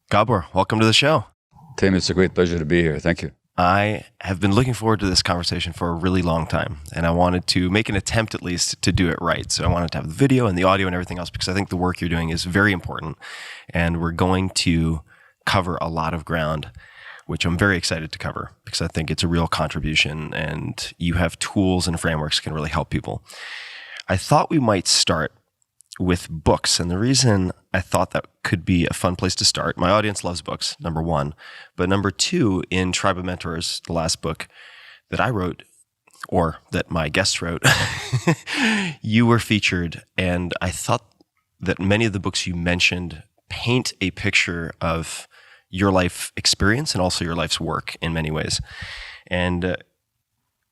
Gabor, welcome to the show. Tim, it's a great pleasure to be here. Thank you. I have been looking forward to this conversation for a really long time, and I wanted to make an attempt at least to do it right. So I wanted to have the video and the audio and everything else because I think the work you're doing is very important, and we're going to cover a lot of ground, which I'm very excited to cover because I think it's a real contribution, and you have tools and frameworks that can really help people. I thought we might start with books. And the reason I thought that could be a fun place to start, my audience loves books, number one. But number two, in Tribe of Mentors, the last book that I wrote, or that my guests wrote, you were featured. And I thought that many of the books you mentioned paint a picture of your life experience and also your life's work in many ways. And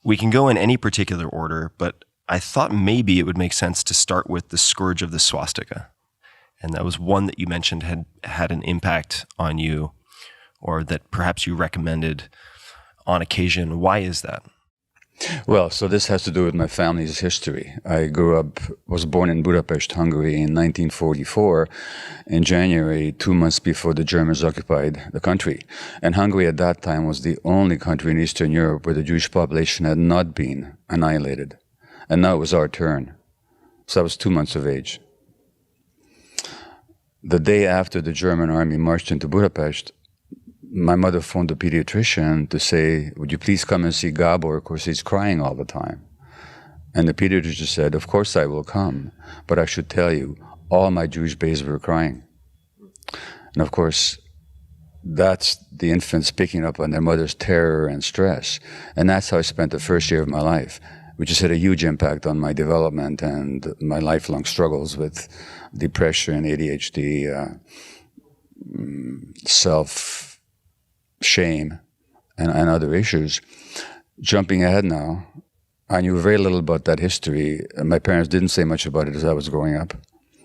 we can go in any particular order, but I thought maybe it would make sense to start with The Scourge of the Swastika. And that was one that you mentioned had an impact on you, or that perhaps you recommended on occasion. Why is that? Well, so this has to do with my family's history. I was born in Budapest, Hungary in 1944, in January, 2 months before the Germans occupied the country. And Hungary at that time was the only country in Eastern Europe where the Jewish population had not been annihilated. And now it was our turn. So I was 2 months of age. The day after the German army marched into Budapest, my mother phoned the pediatrician to say, would you please come and see Gabor? Of course, he's crying all the time. And the pediatrician said, of course I will come, but I should tell you, all my Jewish babies were crying. And of course, that's the infants picking up on their mother's terror and stress. And that's how I spent the first year of my life, which has had a huge impact on my development and my lifelong struggles with depression, ADHD, self-shame, and other issues. Jumping ahead now, I knew very little about that history. My parents didn't say much about it as I was growing up.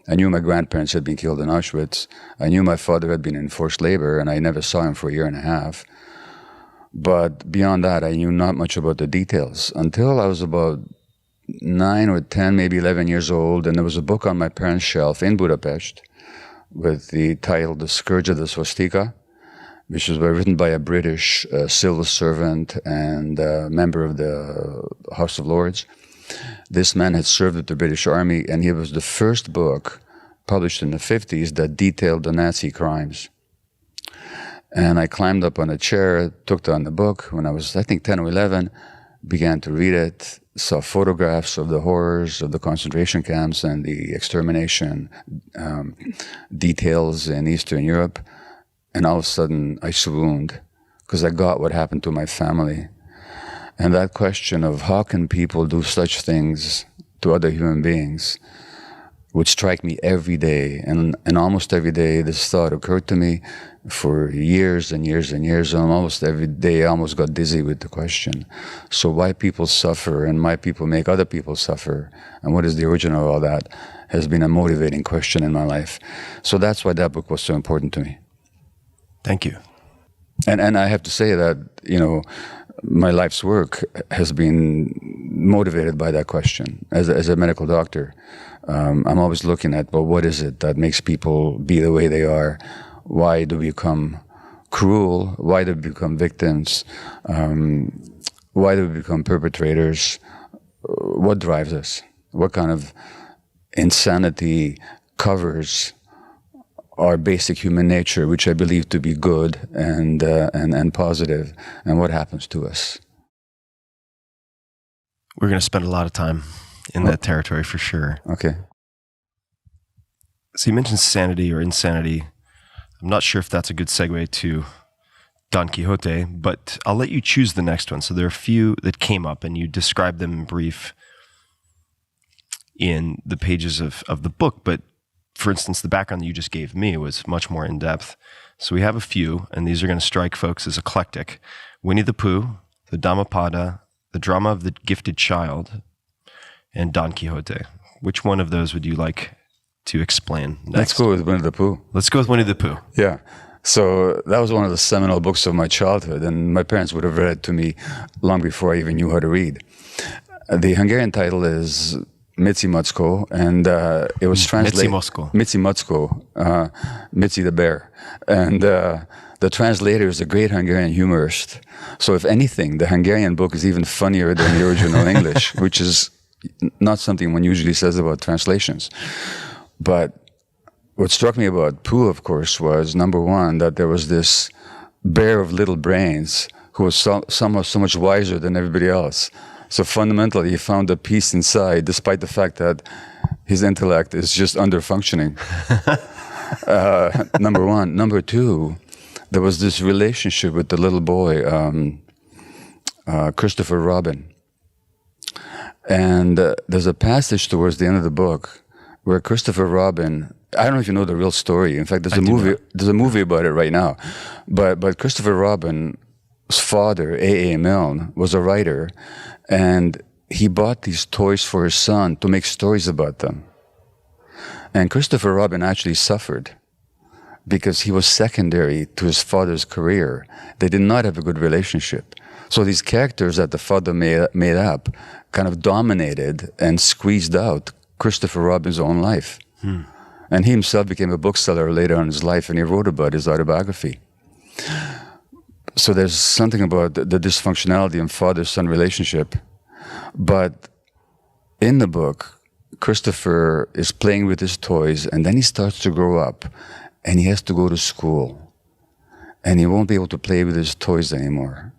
I knew my grandparents had been killed in Auschwitz. I knew my father had been in forced labor, and I never saw him for a year and a half. But beyond that, I knew not much about the details until I was about 9 or 10, maybe 11 years old, and there was a book on my parents' shelf in Budapest with the title The Scourge of the Swastika, which was written by a British civil servant and member of the House of Lords. This man had served with the British Army, and it was the first book published in the 50s that detailed the Nazi crimes. And I climbed up on a chair, took down the book when I was, I think, 10 or 11, began to read it, saw photographs of the horrors of the concentration camps and the extermination details in Eastern Europe. And all of a sudden, I swooned because I got what happened to my family. And that question of how can people do such things to other human beings would strike me every day. And almost every day, this thought occurred to me for years and years and years. And almost every day, I almost got dizzy with the question. So why people suffer and why people make other people suffer, and what is the origin of all that, has been a motivating question in my life. So that's why that book was so important to me. Thank you. And I have to say that, my life's work has been motivated by that question. As a medical doctor, I'm always looking at, well, what is it that makes people be the way they are? Why do we become cruel? Why do we become victims? Why do we become perpetrators? What drives us? What kind of insanity covers our basic human nature, which I believe to be good and positive, and what happens to us? We're going to spend a lot of time in that territory for sure. Okay. So you mentioned sanity or insanity. I'm not sure if that's a good segue to Don Quixote, but I'll let you choose the next one. So there are a few that came up, and you described them in brief in the pages of the book, but for instance, the background that you just gave me was much more in-depth. So we have a few, and these are going to strike folks as eclectic. Winnie the Pooh, the Dhammapada, the Drama of the Gifted Child, and Don Quixote. Which one of those would you like to explain next? Let's go with Winnie the Pooh. Let's go with Winnie the Pooh. Yeah. So that was one of the seminal books of my childhood, and my parents would have read it to me long before I even knew how to read. The Hungarian title is Mitzi Mutzko, and it was translated Mitzi Mutzko, Mitzi the bear, and the translator is a great Hungarian humorist. So if anything, the Hungarian book is even funnier than the original English, which is not something one usually says about translations. But what struck me about Pooh, of course, was number one, that there was this bear of little brains who was somehow so much wiser than everybody else. So fundamentally, he found a peace inside, despite the fact that his intellect is just under-functioning. Number one. Number two, there was this relationship with the little boy, Christopher Robin. And there's a passage towards the end of the book where Christopher Robin, I don't know if you know the real story. In fact, there's a movie about it right now. But Christopher Robin's father, A.A. Milne, was a writer, and he bought these toys for his son to make stories about them. And Christopher Robin actually suffered because he was secondary to his father's career. They did not have a good relationship. So these characters that the father made up kind of dominated and squeezed out Christopher Robin's own life. And he himself became a bookseller later on in his life, and he wrote about his autobiography. So there's something about the dysfunctionality in father-son relationship. But in the book, Christopher is playing with his toys, and then he starts to grow up, and he has to go to school. And he won't be able to play with his toys anymore.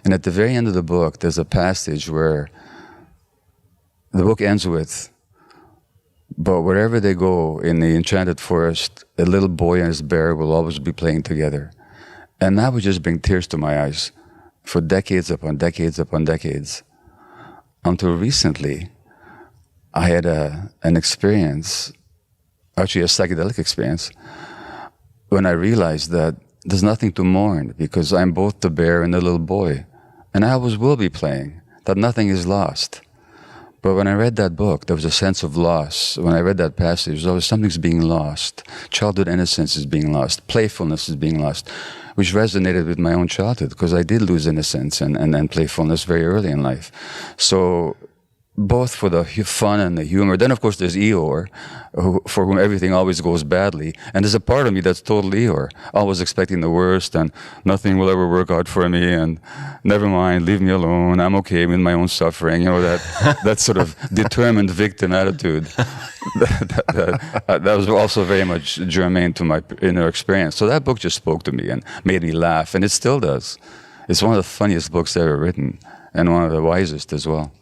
And at the very end of the book, there's a passage where the book ends with, but wherever they go in the enchanted forest, a little boy and his bear will always be playing together. And that would just bring tears to my eyes for decades upon decades upon decades. Until recently, I had an experience, actually a psychedelic experience, when I realized that there's nothing to mourn because I'm both the bear and the little boy. And I always will be playing, that nothing is lost. But when I read that book, there was a sense of loss. When I read that passage, there was something's being lost. Childhood innocence is being lost. Playfulness is being lost, which resonated with my own childhood because I did lose innocence and playfulness very early in life. So both for the fun and the humor. Then, of course, there's Eeyore, for whom everything always goes badly. And there's a part of me that's total Eeyore, always expecting the worst, and nothing will ever work out for me, and never mind, leave me alone, I'm okay with my own suffering. You know, that sort of determined victim attitude. that was also very much germane to my inner experience. So that book just spoke to me and made me laugh, and it still does. It's one of the funniest books ever written, and one of the wisest as well.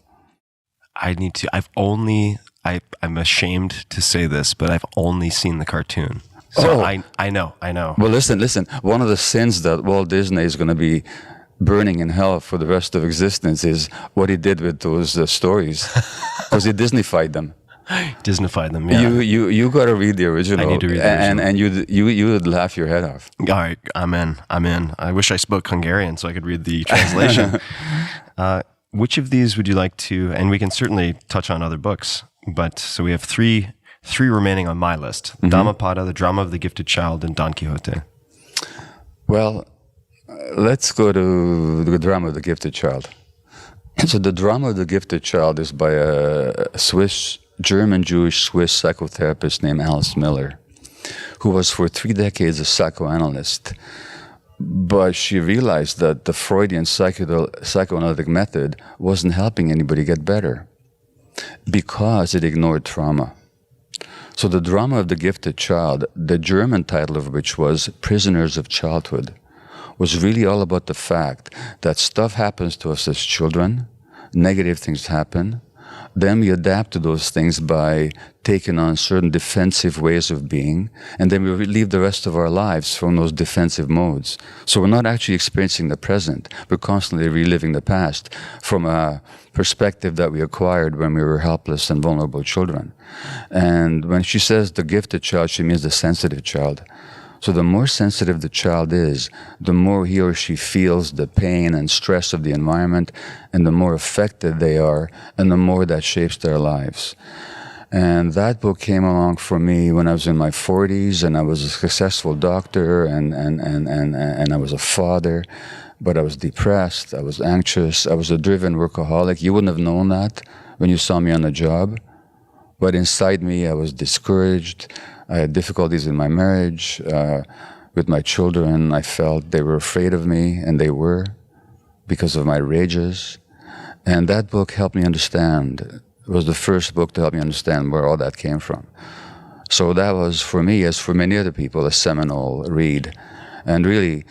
I'm ashamed to say this, but I've only seen the cartoon. So I know. Well, listen. One of the sins that Walt Disney is going to be burning in hell for the rest of existence is what he did with those stories, because he Disneyfied them. Disneyfied them, yeah. You got to read the original. I need to read the original. And you would laugh your head off. All right, I'm in. I wish I spoke Hungarian so I could read the translation. Which of these would you like to, and we can certainly touch on other books, but so we have three remaining on my list. Dhammapada, The Drama of the Gifted Child, and Don Quixote. Well, let's go to The Drama of the Gifted Child. So The Drama of the Gifted Child is by a German-Jewish Swiss psychotherapist named Alice Miller, who was for 3 decades a psychoanalyst. But she realized that the Freudian psychoanalytic method wasn't helping anybody get better because it ignored trauma. So The Drama of the Gifted Child, the German title of which was Prisoners of Childhood, was really all about the fact that stuff happens to us as children, negative things happen, then we adapt to those things by taking on certain defensive ways of being, and then we live the rest of our lives from those defensive modes. So we're not actually experiencing the present. We're constantly reliving the past from a perspective that we acquired when we were helpless and vulnerable children. And when she says the gifted child, she means the sensitive child. So the more sensitive the child is, the more he or she feels the pain and stress of the environment, and the more affected they are, and the more that shapes their lives. And that book came along for me when I was in my 40s, and I was a successful doctor, and I was a father, but I was depressed, I was anxious, I was a driven workaholic. You wouldn't have known that when you saw me on the job. But inside me, I was discouraged. I had difficulties in my marriage. With my children, I felt they were afraid of me, and they were, because of my rages. And that book helped me understand. It was the first book to help me understand where all that came from. So that was, for me, as for many other people, a seminal read. And really,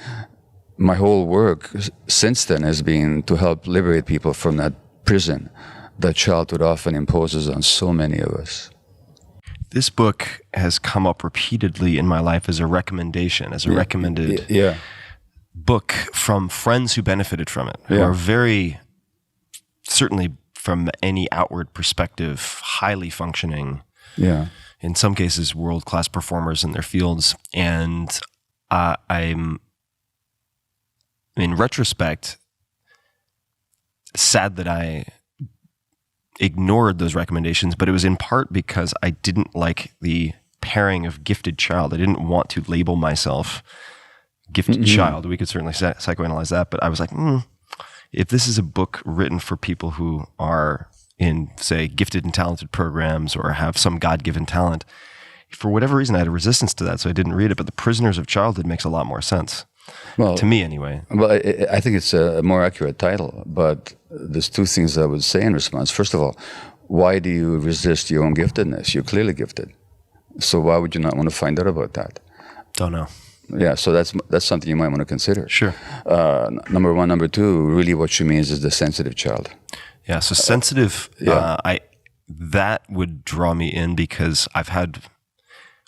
my whole work since then has been to help liberate people from that prison that childhood often imposes on so many of us. This book has come up repeatedly in my life as a recommendation, as a recommended book from friends who benefited from it, who are very, certainly from any outward perspective, highly functioning, in some cases, world-class performers in their fields. And I'm, in retrospect, sad that I ignored those recommendations, but it was in part because I didn't like the pairing of gifted child. I didn't want to label myself gifted child. We could certainly psychoanalyze that, but I was like, if this is a book written for people who are in, say, gifted and talented programs or have some God-given talent, for whatever reason, I had a resistance to that, so I didn't read it. But The Prisoners of Childhood makes a lot more sense. Well, to me, anyway. Well, I think it's a more accurate title, but there's two things I would say in response. First of all, why do you resist your own giftedness? You're clearly gifted. So why would you not want to find out about that? Don't know. Yeah, so that's something you might want to consider. Sure. Number one. Number two, really what she means is the sensitive child. Yeah, so sensitive, that would draw me in because I've had...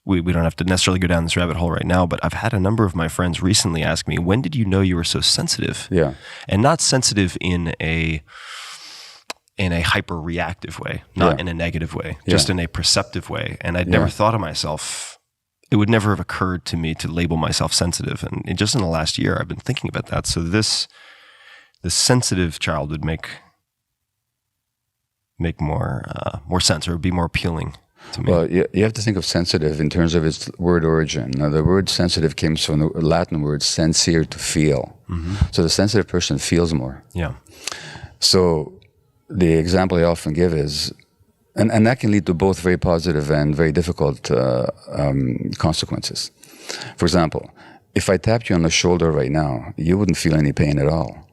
We don't have to necessarily go down this rabbit hole right now, but I've had a number of my friends recently ask me, when did you know you were so sensitive? Yeah. And not sensitive in a hyper-reactive way, not in a negative way, just in a perceptive way. And I'd never thought of myself, it would never have occurred to me to label myself sensitive. And just in the last year, I've been thinking about that. So the sensitive child would make more sense, or would be more appealing to me. Well, you have to think of sensitive in terms of its word origin. Now, the word sensitive comes from the Latin word sensere, to feel. So the sensitive person feels more. Yeah. So the example I often give is, and that can lead to both very positive and very difficult consequences. For example, if I tapped you on the shoulder right now, you wouldn't feel any pain at all.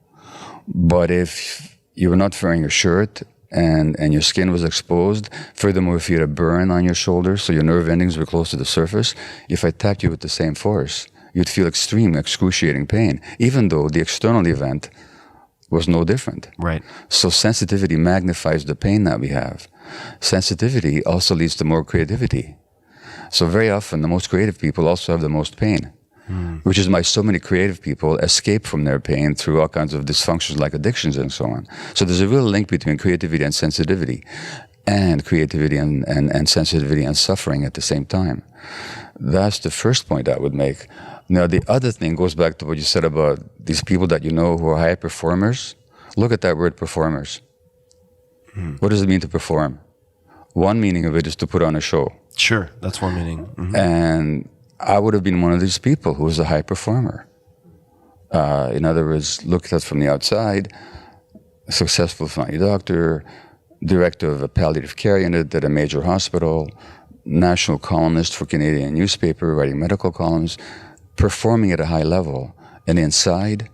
But if you were not wearing a shirt and your skin was exposed, furthermore, if you had a burn on your shoulder, so your nerve endings were close to the surface, if I tapped you with the same force, you'd feel extreme, excruciating pain, even though the external event was no different. Right. So sensitivity magnifies the pain that we have. Sensitivity also leads to more creativity. So very often, the most creative people also have the most pain. Which is why so many creative people escape from their pain through all kinds of dysfunctions like addictions and so on. So there's a real link between creativity and sensitivity, and creativity and sensitivity and suffering at the same time. That's the first point I would make. Now, the other thing goes back to what you said about these people that you know who are high performers. Look at that word performers. What does it mean to perform? One meaning of it is to put on a show. Sure, that's one meaning. And I would have been one of these people who was a high performer. In other words, looked at us from the outside, a successful family doctor, director of a palliative care unit at a major hospital, national columnist for Canadian newspaper, writing medical columns, performing at a high level. And inside,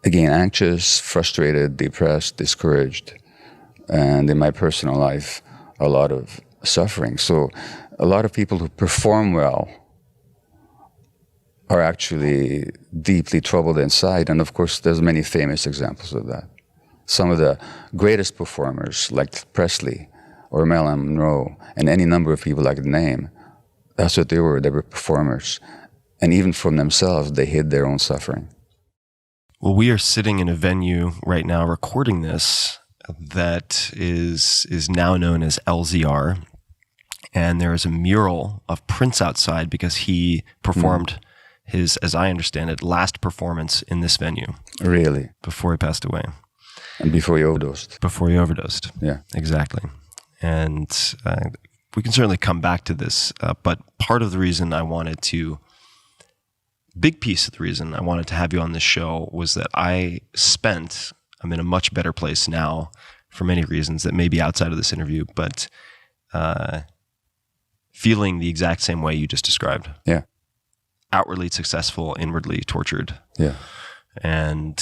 again, anxious, frustrated, depressed, discouraged, and in my personal life, a lot of suffering. So a lot of people who perform well are actually deeply troubled inside. And of course, there's many famous examples of that. Some of the greatest performers, like Presley or Marilyn Monroe, and any number of people I could name, that's what they were. They were performers. And even from themselves, they hid their own suffering. Well, we are sitting in a venue right now recording this that is now known as LZR. And there is a mural of Prince outside because he performed his, as I understand it, last performance in this venue. Really? Before he passed away. And before he overdosed. Before he overdosed. Yeah. Exactly. And we can certainly come back to this, but part of the reason I wanted to, big piece of the reason I wanted to have you on this show was that I'm in a much better place now for many reasons that may be outside of this interview, but feeling the exact same way you just described. Yeah. Outwardly successful, inwardly tortured. Yeah. And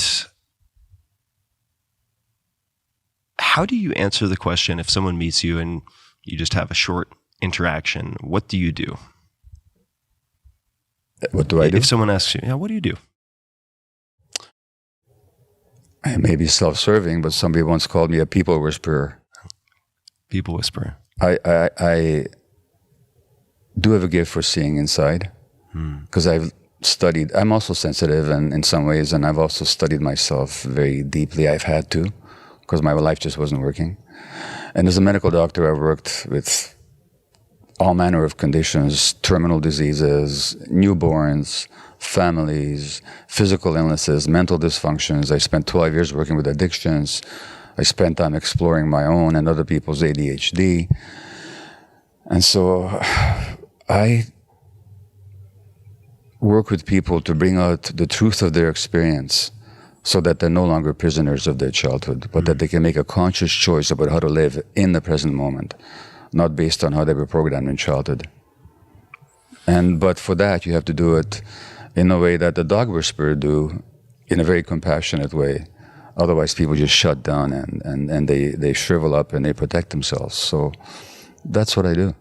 how do you answer the question if someone meets you and you just have a short interaction? What do you do? What do I do? If someone asks you, yeah, what do you do? I may be self-serving, but somebody once called me a people whisperer. People whisperer. I do have a gift for seeing inside, because I've studied. I'm also sensitive in some ways, and I've also studied myself very deeply. I've had to, because my life just wasn't working. And as a medical doctor, I've worked with all manner of conditions, terminal diseases, newborns, families, physical illnesses, mental dysfunctions. I spent 12 years working with addictions. I spent time exploring my own and other people's ADHD. And so I work with people to bring out the truth of their experience so that they're no longer prisoners of their childhood, but that they can make a conscious choice about how to live in the present moment, not based on how they were programmed in childhood. But for that, you have to do it in a way that the dog whisperer do, in a very compassionate way. Otherwise, people just shut down and they shrivel up and they protect themselves. So that's what I do.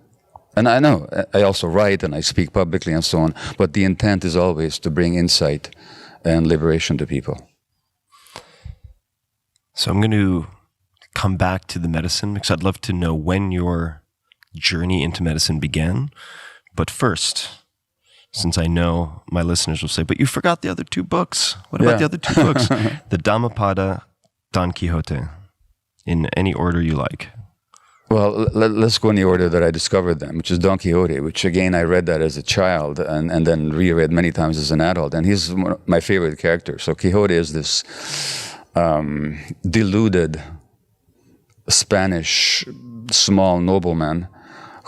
And I know, I also write and I speak publicly and so on, but the intent is always to bring insight and liberation to people. So I'm going to come back to the medicine because I'd love to know when your journey into medicine began. But first, since I know my listeners will say, but you forgot the other two books. What about the other two books? The Dhammapada, Don Quixote, in any order you like. Well, let's go in the order that I discovered them, which is Don Quixote, which again, I read that as a child and then reread many times as an adult. And he's my favorite character. So Quixote is this deluded Spanish small nobleman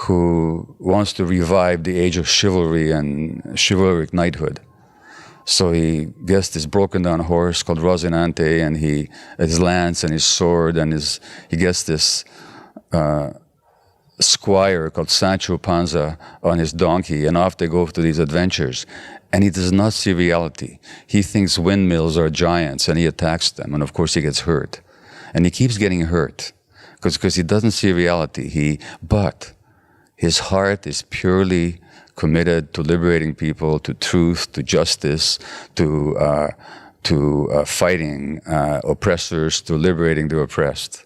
who wants to revive the age of chivalry and chivalric knighthood. So he gets this broken down horse called Rocinante, and his lance and his sword, and he gets this squire called Sancho Panza on his donkey, and off they go to these adventures. And he does not see reality. He thinks windmills are giants, and he attacks them, and of course he gets hurt. And he keeps getting hurt because he doesn't see reality. But his heart is purely committed to liberating people, to truth, to justice, to fighting oppressors, to liberating the oppressed.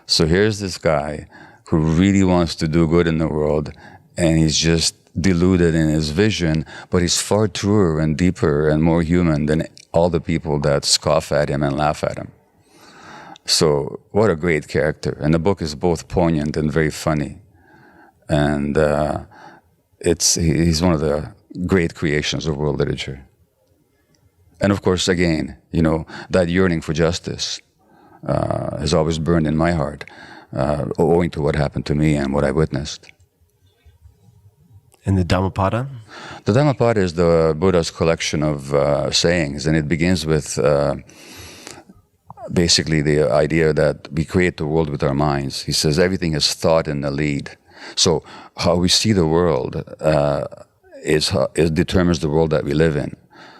So here's this guy who really wants to do good in the world, and he's just deluded in his vision, but he's far truer and deeper and more human than all the people that scoff at him and laugh at him. So what a great character. And the book is both poignant and very funny. And he's one of the great creations of world literature. And of course, again, that yearning for justice has always burned in my heart, owing to what happened to me and what I witnessed. And the Dhammapada? The Dhammapada is the Buddha's collection of sayings, and it begins with basically the idea that we create the world with our minds. He says everything is thought in the lead. So how we see the world determines the world that we live in.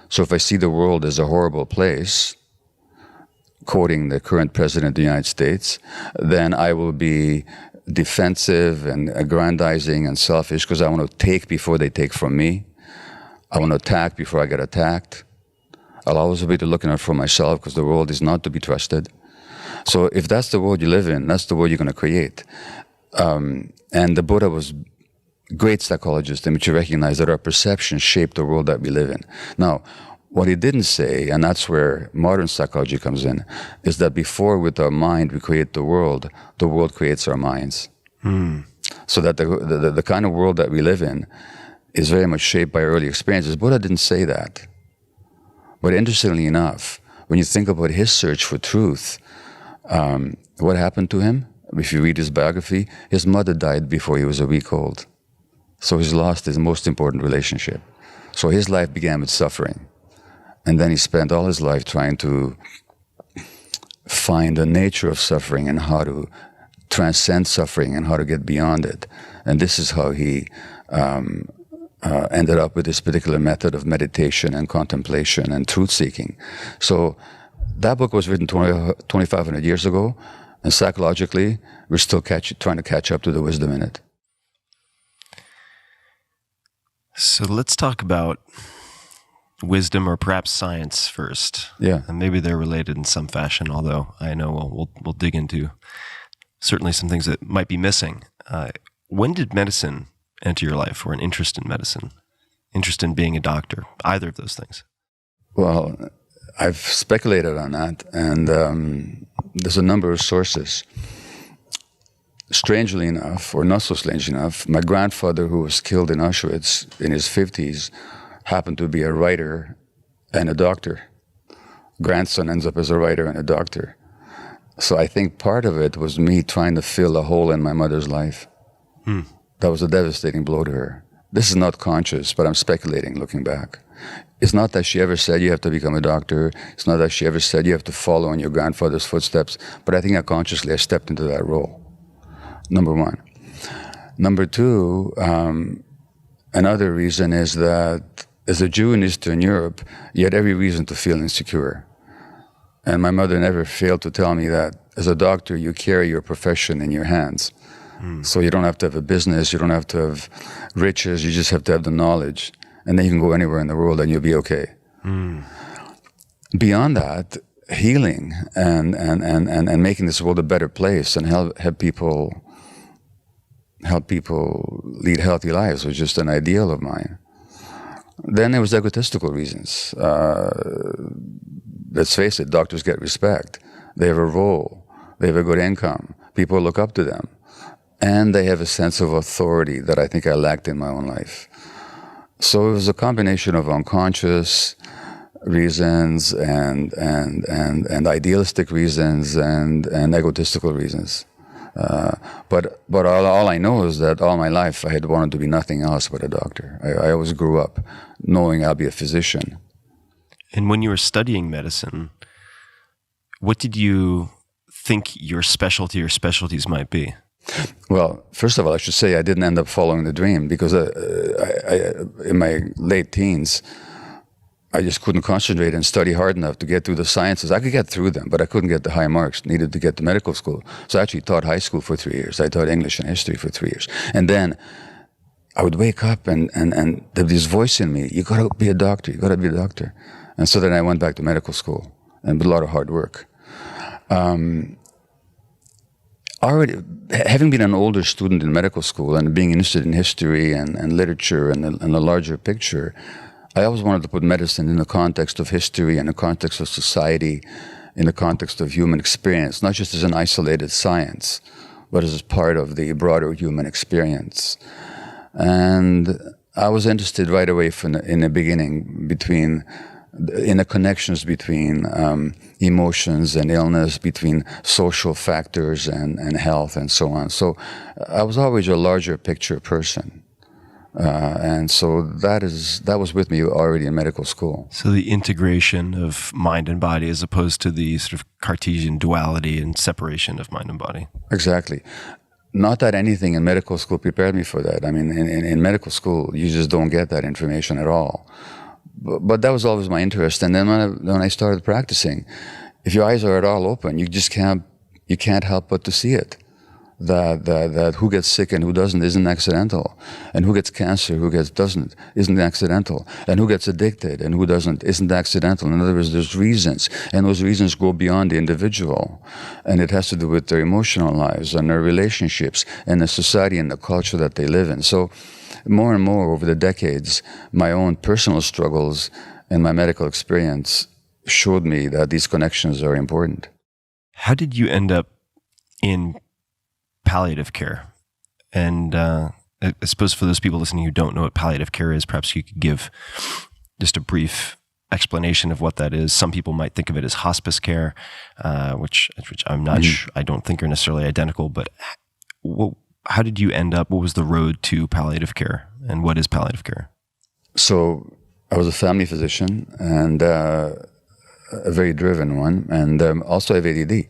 So if I see the world as a horrible place, quoting the current president of the United States, then I will be defensive and aggrandizing and selfish because I want to take before they take from me. I want to attack before I get attacked. I'll always be looking out for myself because the world is not to be trusted. So if that's the world you live in, that's the world you're going to create. And the Buddha was a great psychologist in which he recognized that our perceptions shape the world that we live in. Now, what he didn't say, and that's where modern psychology comes in, is that before with our mind we create the world creates our minds. So that the kind of world that we live in is very much shaped by early experiences. Buddha didn't say that. But interestingly enough, when you think about his search for truth, what happened to him? If you read his biography, his mother died before he was a week old. So he's lost his most important relationship. So his life began with suffering. And then he spent all his life trying to find the nature of suffering and how to transcend suffering and how to get beyond it. And this is how he ended up with this particular method of meditation and contemplation and truth-seeking. So that book was written 2,500 years ago, and psychologically, we're still trying to catch up to the wisdom in it. So let's talk about wisdom, or perhaps science first. Yeah. And maybe they're related in some fashion, although I know we'll dig into certainly some things that might be missing. When did medicine enter your life, or an interest in medicine? Interest in being a doctor? Either of those things? Well, I've speculated on that, and there's a number of sources. Strangely enough, or not so strange enough, my grandfather, who was killed in Auschwitz in his 50s, happened to be a writer and a doctor. Grandson ends up as a writer and a doctor. So I think part of it was me trying to fill a hole in my mother's life. That was a devastating blow to her. This is not conscious, but I'm speculating looking back. It's not that she ever said you have to become a doctor. It's not that she ever said you have to follow in your grandfather's footsteps. But I think unconsciously I stepped into that role. Number one. Number two, another reason is that as a Jew in Eastern Europe, you had every reason to feel insecure. And my mother never failed to tell me that as a doctor, you carry your profession in your hands. So you don't have to have a business, you don't have to have riches, you just have to have the knowledge. And then you can go anywhere in the world and you'll be okay. Beyond that, healing and making this world a better place and help people lead healthy lives was just an ideal of mine. Then there was egotistical reasons. Let's face it, doctors get respect. They have a role. They have a good income. People look up to them. And they have a sense of authority that I think I lacked in my own life. So it was a combination of unconscious reasons and idealistic reasons and egotistical reasons. But all I know is that all my life I had wanted to be nothing else but a doctor. I always grew up knowing I'll be a physician. And when you were studying medicine, what did you think your specialty or specialties might be? Well, first of all, I should say I didn't end up following the dream because in my late teens, I just couldn't concentrate and study hard enough to get through the sciences. I could get through them, but I couldn't get the high marks needed to get to medical school. So I actually taught high school for 3 years. I taught English and history for 3 years. And then I would wake up and there'd be this voice in me, you gotta be a doctor, you gotta be a doctor. And so then I went back to medical school and with a lot of hard work. Already, having been an older student in medical school and being interested in history and literature and the larger picture, I always wanted to put medicine in the context of history, in the context of society, in the context of human experience, not just as an isolated science, but as part of the broader human experience. And I was interested right away in the beginning in the connections between emotions and illness, between social factors and health and so on. So I was always a larger picture person. And so that was with me already in medical school. So the integration of mind and body as opposed to the sort of Cartesian duality and separation of mind and body. Exactly. Not that anything in medical school prepared me for that. I mean, in medical school, you just don't get that information at all. But that was always my interest. And then when I started practicing, if your eyes are at all open, you can't help but to see it. That who gets sick and who doesn't isn't accidental. And who gets cancer, doesn't isn't accidental. And who gets addicted and who doesn't isn't accidental. In other words, there's reasons. And those reasons go beyond the individual. And it has to do with their emotional lives and their relationships and the society and the culture that they live in. So more and more over the decades, my own personal struggles and my medical experience showed me that these connections are important. How did you end up in palliative care? And I suppose for those people listening who don't know what palliative care is, perhaps you could give just a brief explanation of what that is. Some people might think of it as hospice care, which I'm not sure, I don't think are necessarily identical, but how did you end up? What was the road to palliative care, and what is palliative care? So I was a family physician, and a very driven one, and also have ADD,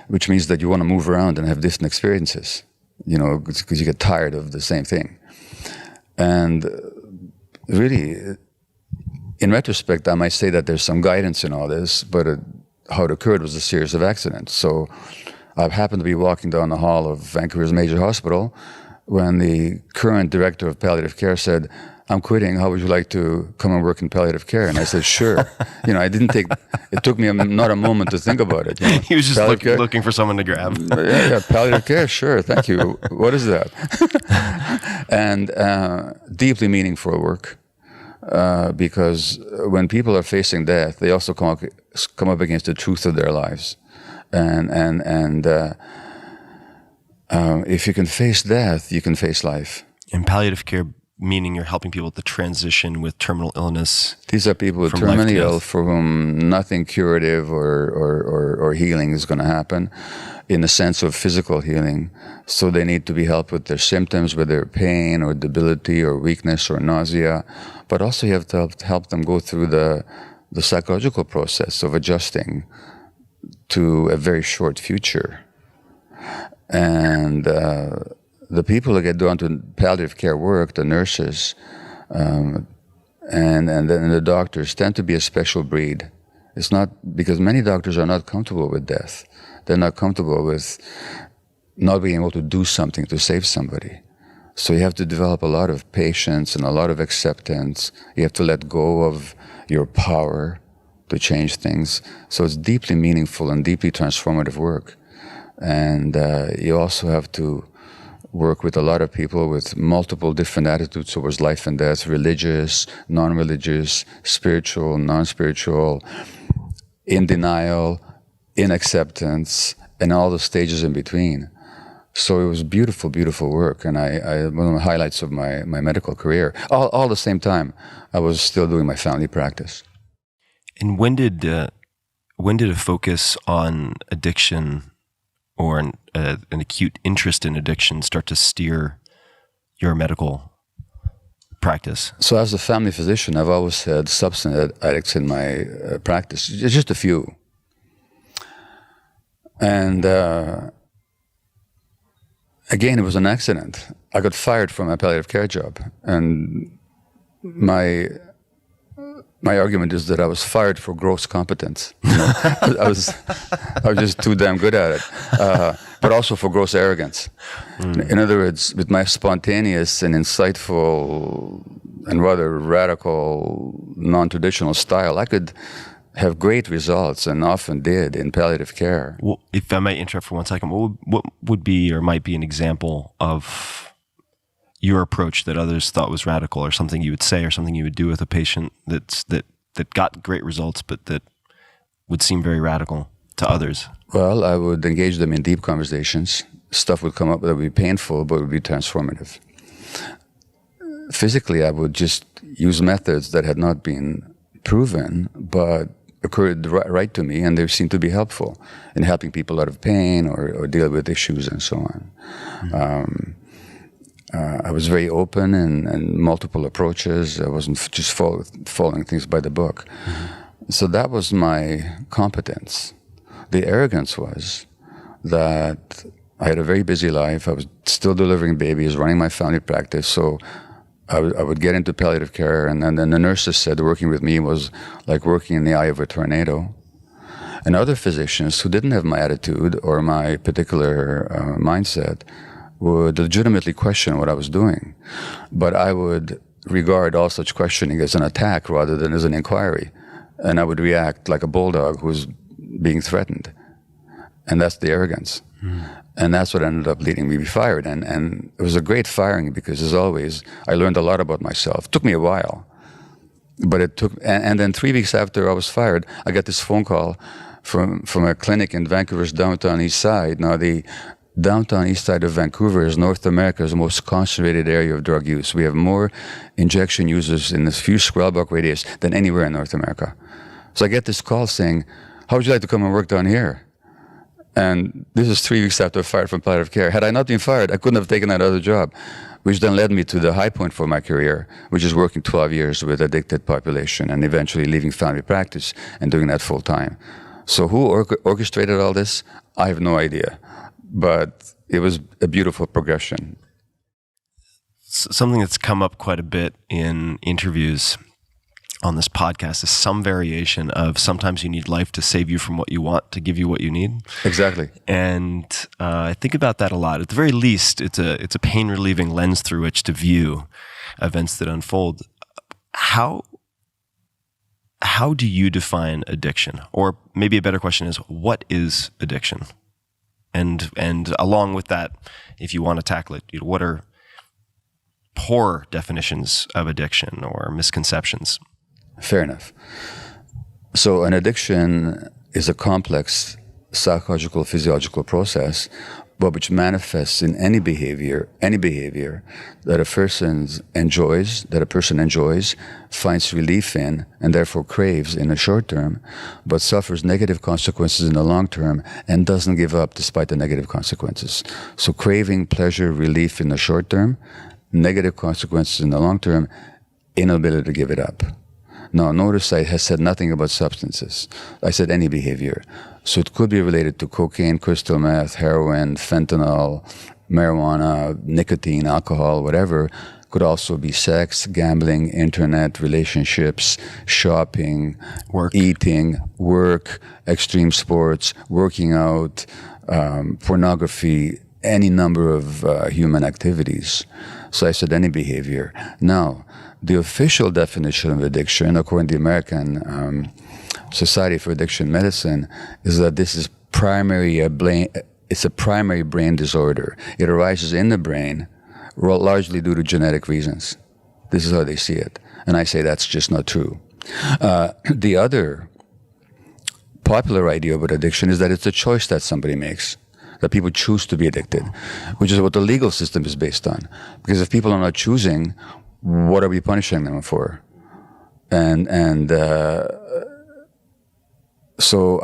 which means that you want to move around and have different experiences, because you get tired of the same thing. And really, in retrospect, I might say that there's some guidance in all this, but how it occurred was a series of accidents. So I happened to be walking down the hall of Vancouver's major hospital when the current director of palliative care said, "I'm quitting. How would you like to come and work in palliative care?" And I said, "Sure." It took me not a moment to think about it. He was just looking for someone to grab. Yeah, palliative care, sure, thank you. What is that? And deeply meaningful work, because when people are facing death, they also come up against the truth of their lives. And if you can face death, you can face life. In palliative care, meaning you're helping people with the transition with terminal illness. These are people with terminally ill for whom nothing curative or healing is going to happen in the sense of physical healing. So they need to be helped with their symptoms, with their pain or debility or weakness or nausea. But also you have to help them go through the psychological process of adjusting to a very short future. And the people who get drawn to palliative care work, the nurses, and then the doctors tend to be a special breed. It's not because many doctors are not comfortable with death. They're not comfortable with not being able to do something to save somebody. So you have to develop a lot of patience and a lot of acceptance. You have to let go of your power to change things. So it's deeply meaningful and deeply transformative work. And you also have to work with a lot of people with multiple different attitudes towards life and death, religious, non-religious, spiritual, non-spiritual, in denial, in acceptance, and all the stages in between. So it was beautiful, beautiful work, and one of the highlights of my medical career. All the same time, I was still doing my family practice. And when did a focus on addiction or an acute interest in addiction start to steer your medical practice? So as a family physician, I've always had substance addicts in my practice, just a few. And again, it was an accident. I got fired from my palliative care job. And my argument is that I was fired for gross competence. I was just too damn good at it, but also for gross arrogance. In other words, with my spontaneous and insightful and rather radical, non-traditional style, I could have great results, and often did, in palliative care. Well, if I might interrupt for 1 second, what would be or might be an example of your approach that others thought was radical, or something you would say or something you would do with a patient that got great results but that would seem very radical to others? Well, I would engage them in deep conversations. Stuff would come up that would be painful but would be transformative. Physically, I would just use methods that had not been proven but occurred right to me, and they seemed to be helpful in helping people out of pain or deal with issues and so on. Mm-hmm. I was very open and multiple approaches. I wasn't just following things by the book. Mm-hmm. So that was my competence. The arrogance was that I had a very busy life. I was still delivering babies, running my family practice. So I would get into palliative care, and then the nurses said working with me was like working in the eye of a tornado. And other physicians who didn't have my attitude or my particular mindset would legitimately question what I was doing. But I would regard all such questioning as an attack rather than as an inquiry. And I would react like a bulldog who's being threatened. And that's the arrogance. And that's what ended up leading me to be fired. And it was a great firing because, as always, I learned a lot about myself. It took me a while. But it took, and then 3 weeks after I was fired, I got this phone call from a clinic in Vancouver's downtown east side. Now, the downtown east side of Vancouver is North America's most concentrated area of drug use. We have more injection users in this few square block radius than anywhere in North America. So I get this call saying, how would you like to come and work down here? And this is 3 weeks after I was fired from palliative care. Had I not been fired, I couldn't have taken that other job. which then led me to the high point for my career, which is working 12 years with addicted population and eventually leaving family practice and doing that full time. So who orchestrated all this? I have no idea, but it was a beautiful progression. Something that's come up quite a bit in interviews on this podcast is some variation of sometimes you need life to save you from what you want to give you what you need. Exactly. And I think about that a lot. At the very least, it's a pain relieving lens through which to view events that unfold. How do you define addiction? Or maybe a better question is, what is addiction? And along with that, if you want to tackle it, what are poor definitions of addiction or misconceptions? Fair enough. So an addiction is a complex psychological, physiological process, but which manifests in any behavior that a person enjoys, finds relief in, and therefore craves in the short term, but suffers negative consequences in the long term and doesn't give up despite the negative consequences. So craving pleasure, relief in the short term, negative consequences in the long term, inability to give it up. Now, notice I have said nothing about substances. I said any behavior. So it could be related to cocaine, crystal meth, heroin, fentanyl, marijuana, nicotine, alcohol, whatever. Could also be sex, gambling, internet, relationships, shopping, eating, work, extreme sports, working out, pornography, any number of human activities. So I said any behavior. Now, the official definition of addiction, according to the American Society for Addiction Medicine, is that this is it's a primary brain disorder. It arises in the brain, largely due to genetic reasons. This is how they see it. And I say that's just not true. The other popular idea about addiction is that it's a choice that somebody makes, that people choose to be addicted, which is what the legal system is based on. Because if people are not choosing, what are we punishing them for? So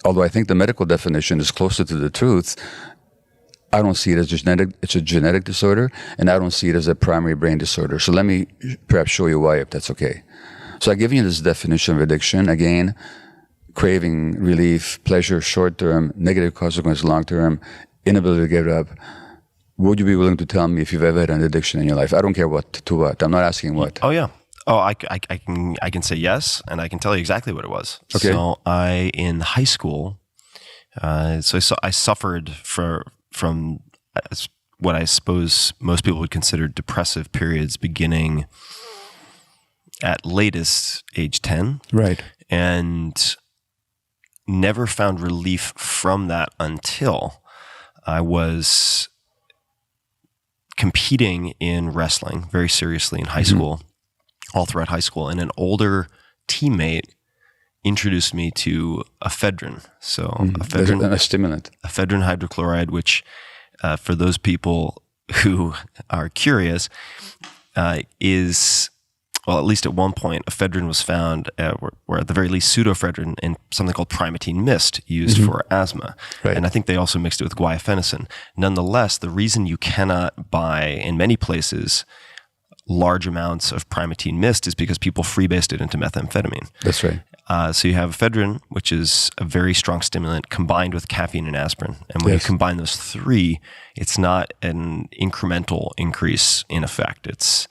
although I think the medical definition is closer to the truth, I don't see it as genetic. It's a genetic disorder, and I don't see it as a primary brain disorder. So let me perhaps show you why, if that's okay. So I've given you this definition of addiction. Again, craving, relief, pleasure, short-term, negative consequences, long-term, inability to give it up. Would you be willing to tell me if you've ever had an addiction in your life? I don't care what. I'm not asking what. Oh yeah. Oh, I can say yes, and I can tell you exactly what it was. Okay. So in high school, I suffered from what I suppose most people would consider depressive periods beginning at latest age 10. Right. And never found relief from that until I was competing in wrestling very seriously in high school, all throughout high school. And an older teammate introduced me to ephedrine. So ephedrine, a stimulant. Ephedrine hydrochloride, which for those people who are curious, is, well, at least at one point, ephedrine was found, or at the very least pseudoephedrine, in something called primatine mist used for asthma. Right. And I think they also mixed it with guaifenesin. Nonetheless, the reason you cannot buy, in many places, large amounts of primatine mist is because people freebased it into methamphetamine. That's right. So you have ephedrine, which is a very strong stimulant, combined with caffeine and aspirin. And when you combine those three, it's not an incremental increase in effect. It's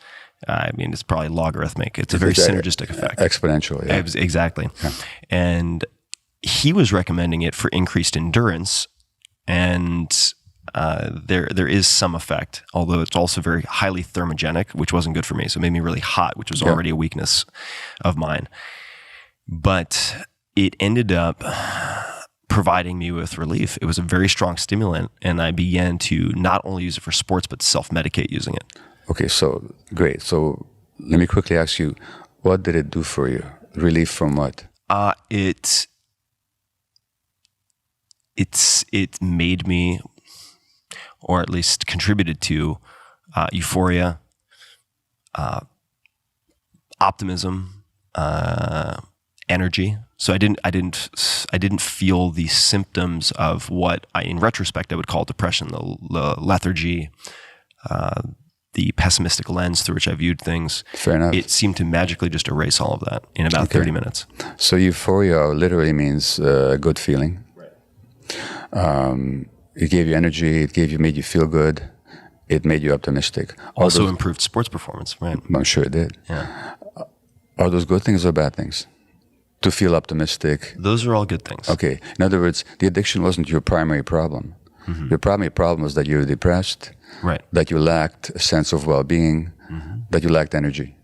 probably logarithmic. It's a very synergistic effect. Exponential, yeah. Exactly. Yeah. And he was recommending it for increased endurance. And there is some effect, although it's also very highly thermogenic, which wasn't good for me. So it made me really hot, which was already a weakness of mine. But it ended up providing me with relief. It was a very strong stimulant, and I began to not only use it for sports, but self-medicate using it. Okay, so great. So let me quickly ask you, what did it do for you? Relief from what? It made me, or at least contributed to, euphoria, optimism, energy. So I didn't feel the symptoms of what in retrospect I would call depression, the lethargy, the pessimistic lens through which I viewed things. Fair enough. It seemed to magically just erase all of that in about 30 minutes. So euphoria literally means a good feeling. Right. It gave you energy. It made you feel good. It made you optimistic. Also improved sports performance, right? I'm sure it did. Yeah. Are those good things or bad things? To feel optimistic? Those are all good things. Okay. In other words, the addiction wasn't your primary problem. Your primary problem was that you were depressed, right? That you lacked a sense of well-being, that you lacked energy.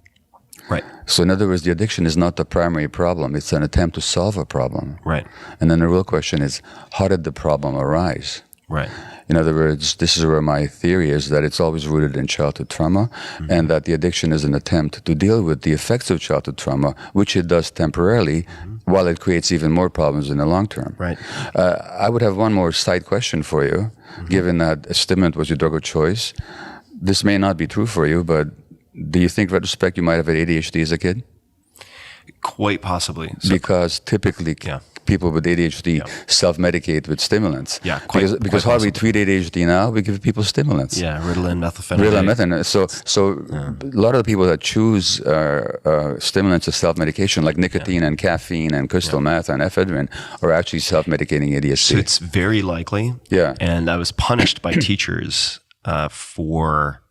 Right. So in other words, the addiction is not the primary problem. It's an attempt to solve a problem. Right. And then the real question is, how did the problem arise? Right. In other words, this is where my theory is that it's always rooted in childhood trauma, and that the addiction is an attempt to deal with the effects of childhood trauma, which it does temporarily, while it creates even more problems in the long term. Right. I would have one more side question for you, given that a stimulant was your drug of choice. This may not be true for you, but do you think, in retrospect, you might have had ADHD as a kid? Quite possibly. Because typically people with ADHD self-medicate with stimulants. Yeah, because how we treat ADHD now, we give people stimulants. Yeah, Ritalin, methylphenidate. So a lot of the people that choose stimulants as self-medication, like nicotine and caffeine and crystal meth and ephedrine, are actually self-medicating ADHD. So it's very likely. Yeah. And I was punished by teachers for,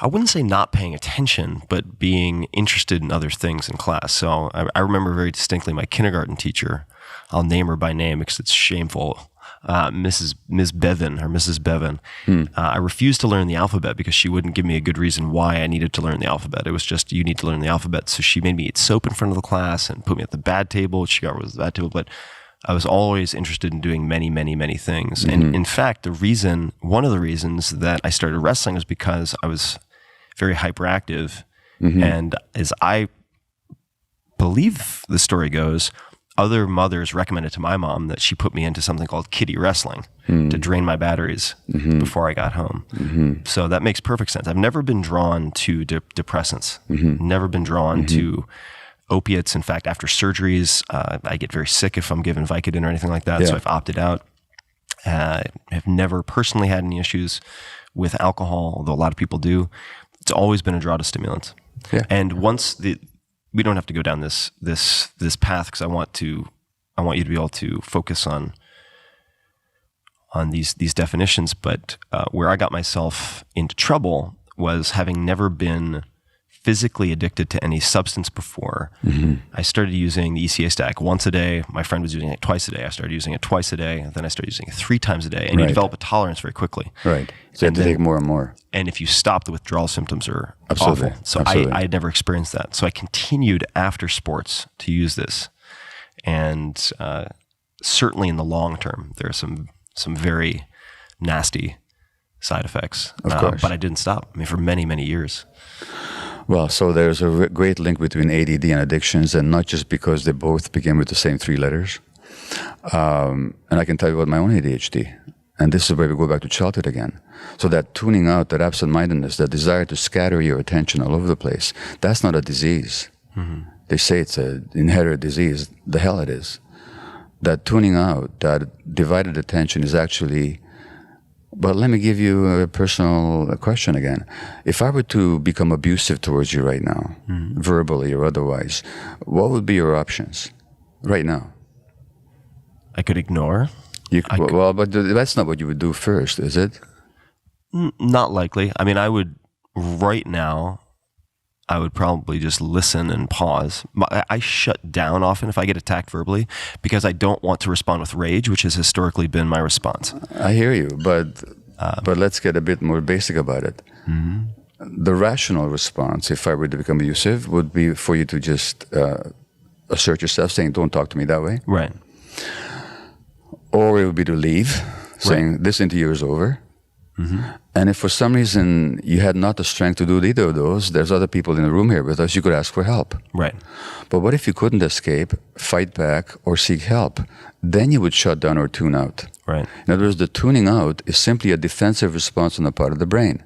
I wouldn't say not paying attention, but being interested in other things in class. So I remember very distinctly my kindergarten teacher, I'll name her by name because it's shameful, Mrs. Bevan. I refused to learn the alphabet because she wouldn't give me a good reason why I needed to learn the alphabet. It was just, you need to learn the alphabet. So she made me eat soap in front of the class and put me at the bad table. She got rid of the bad table, but I was always interested in doing many, many, many things. And in fact, one of the reasons that I started wrestling was because I was very hyperactive. And as I believe the story goes, other mothers recommended to my mom that she put me into something called kiddie wrestling to drain my batteries before I got home. So that makes perfect sense. I've never been drawn to depressants, never been drawn to opiates. In fact, after surgeries, I get very sick if I'm given Vicodin or anything like that. So I've opted out. I have never personally had any issues with alcohol, although a lot of people do. It's always been a draw to stimulants. Yeah. And we don't have to go down this path because I want you to be able to focus on these definitions. But where I got myself into trouble was having never been physically addicted to any substance before. I started using the ECA stack once a day. My friend was using it twice a day. I started using it twice a day. And then I started using it 3 times a day. And you develop a tolerance very quickly. Right. So you have to take more and more. And if you stop, the withdrawal symptoms are awful. So I had never experienced that. So I continued after sports to use this. And certainly in the long term, there are some very nasty side effects. Of course. But I didn't stop. I mean, for many, many years. Well, so there's a great link between ADD and addictions, and not just because they both begin with the same 3 letters. And I can tell you about my own ADHD. And this is where we go back to childhood again. So that tuning out, that absent-mindedness, that desire to scatter your attention all over the place, that's not a disease. They say it's an inherited disease. The hell it is. That tuning out, that divided attention is actually... But let me give you a personal question again. If I were to become abusive towards you right now, verbally or otherwise, what would be your options right now? I could ignore. Well, but that's not what you would do first, is it? Not likely. I mean, right now, I would probably just listen and pause. I shut down often if I get attacked verbally because I don't want to respond with rage, which has historically been my response. I hear you, but let's get a bit more basic about it. The rational response, if I were to become abusive, would be for you to just assert yourself, saying, don't talk to me that way. Right. Or it would be to leave, saying, this interview is over. And if for some reason you had not the strength to do either of those, there's other people in the room here with us, you could ask for help. Right. But what if you couldn't escape, fight back, or seek help? Then you would shut down or tune out. Right. In other words, the tuning out is simply a defensive response on the part of the brain.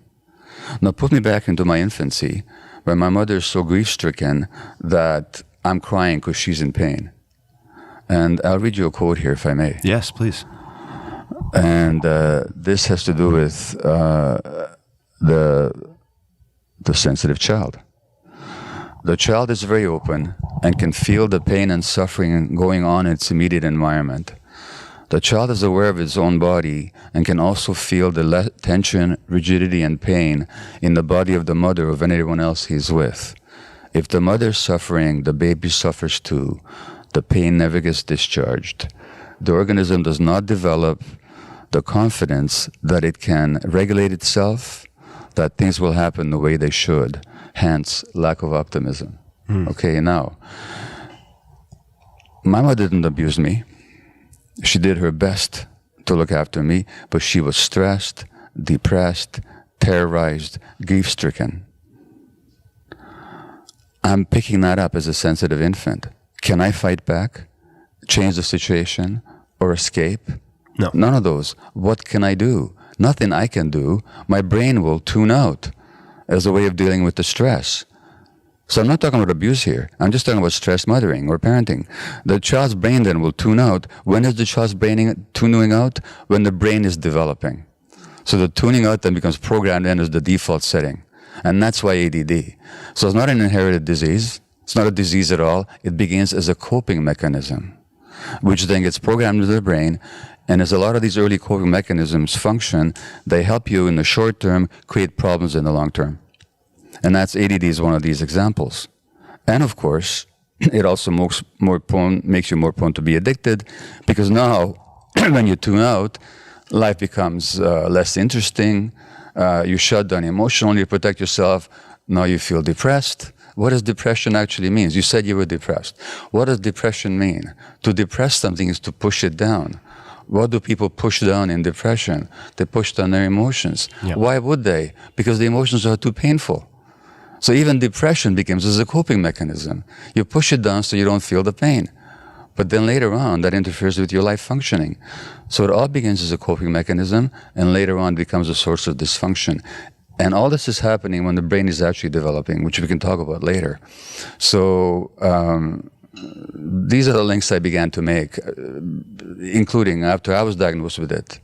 Now put me back into my infancy, where my mother is so grief-stricken that I'm crying because she's in pain. And I'll read you a quote here, if I may. Yes, please. And this has to do with the sensitive child. The child is very open and can feel the pain and suffering going on in its immediate environment. The child is aware of his own body and can also feel the tension, rigidity, and pain in the body of the mother or of anyone else he's with. If the mother is suffering, the baby suffers too. The pain never gets discharged. The organism does not develop the confidence that it can regulate itself, that things will happen the way they should. Hence, lack of optimism. Okay, now, my mother didn't abuse me. She did her best to look after me, but she was stressed, depressed, terrorized, grief-stricken. I'm picking that up as a sensitive infant. Can I fight back, change the situation, or escape? No. None of those. What can I do? Nothing I can do. My brain will tune out as a way of dealing with the stress. So I'm not talking about abuse here. I'm just talking about stress mothering or parenting. The child's brain then will tune out. When is the child's brain tuning out? When the brain is developing. So the tuning out then becomes programmed in as the default setting. And that's why ADD. So it's not an inherited disease. It's not a disease at all. It begins as a coping mechanism, which then gets programmed into the brain. And as a lot of these early coping mechanisms function, they help you in the short term create problems in the long term. And that's ADD is one of these examples. And of course, it also makes you more prone to be addicted, because now, when you tune out, life becomes less interesting. You shut down emotionally, you protect yourself. Now you feel depressed. What does depression actually mean? You said you were depressed. What does depression mean? To depress something is to push it down. What do people push down in depression? They push down their emotions. Yeah. Why would they? Because the emotions are too painful. So even depression becomes as a coping mechanism. You push it down so you don't feel the pain. But then later on, that interferes with your life functioning. So it all begins as a coping mechanism, and later on becomes a source of dysfunction. And all this is happening when the brain is actually developing, which we can talk about later. So these are the links I began to make, including after I was diagnosed with it.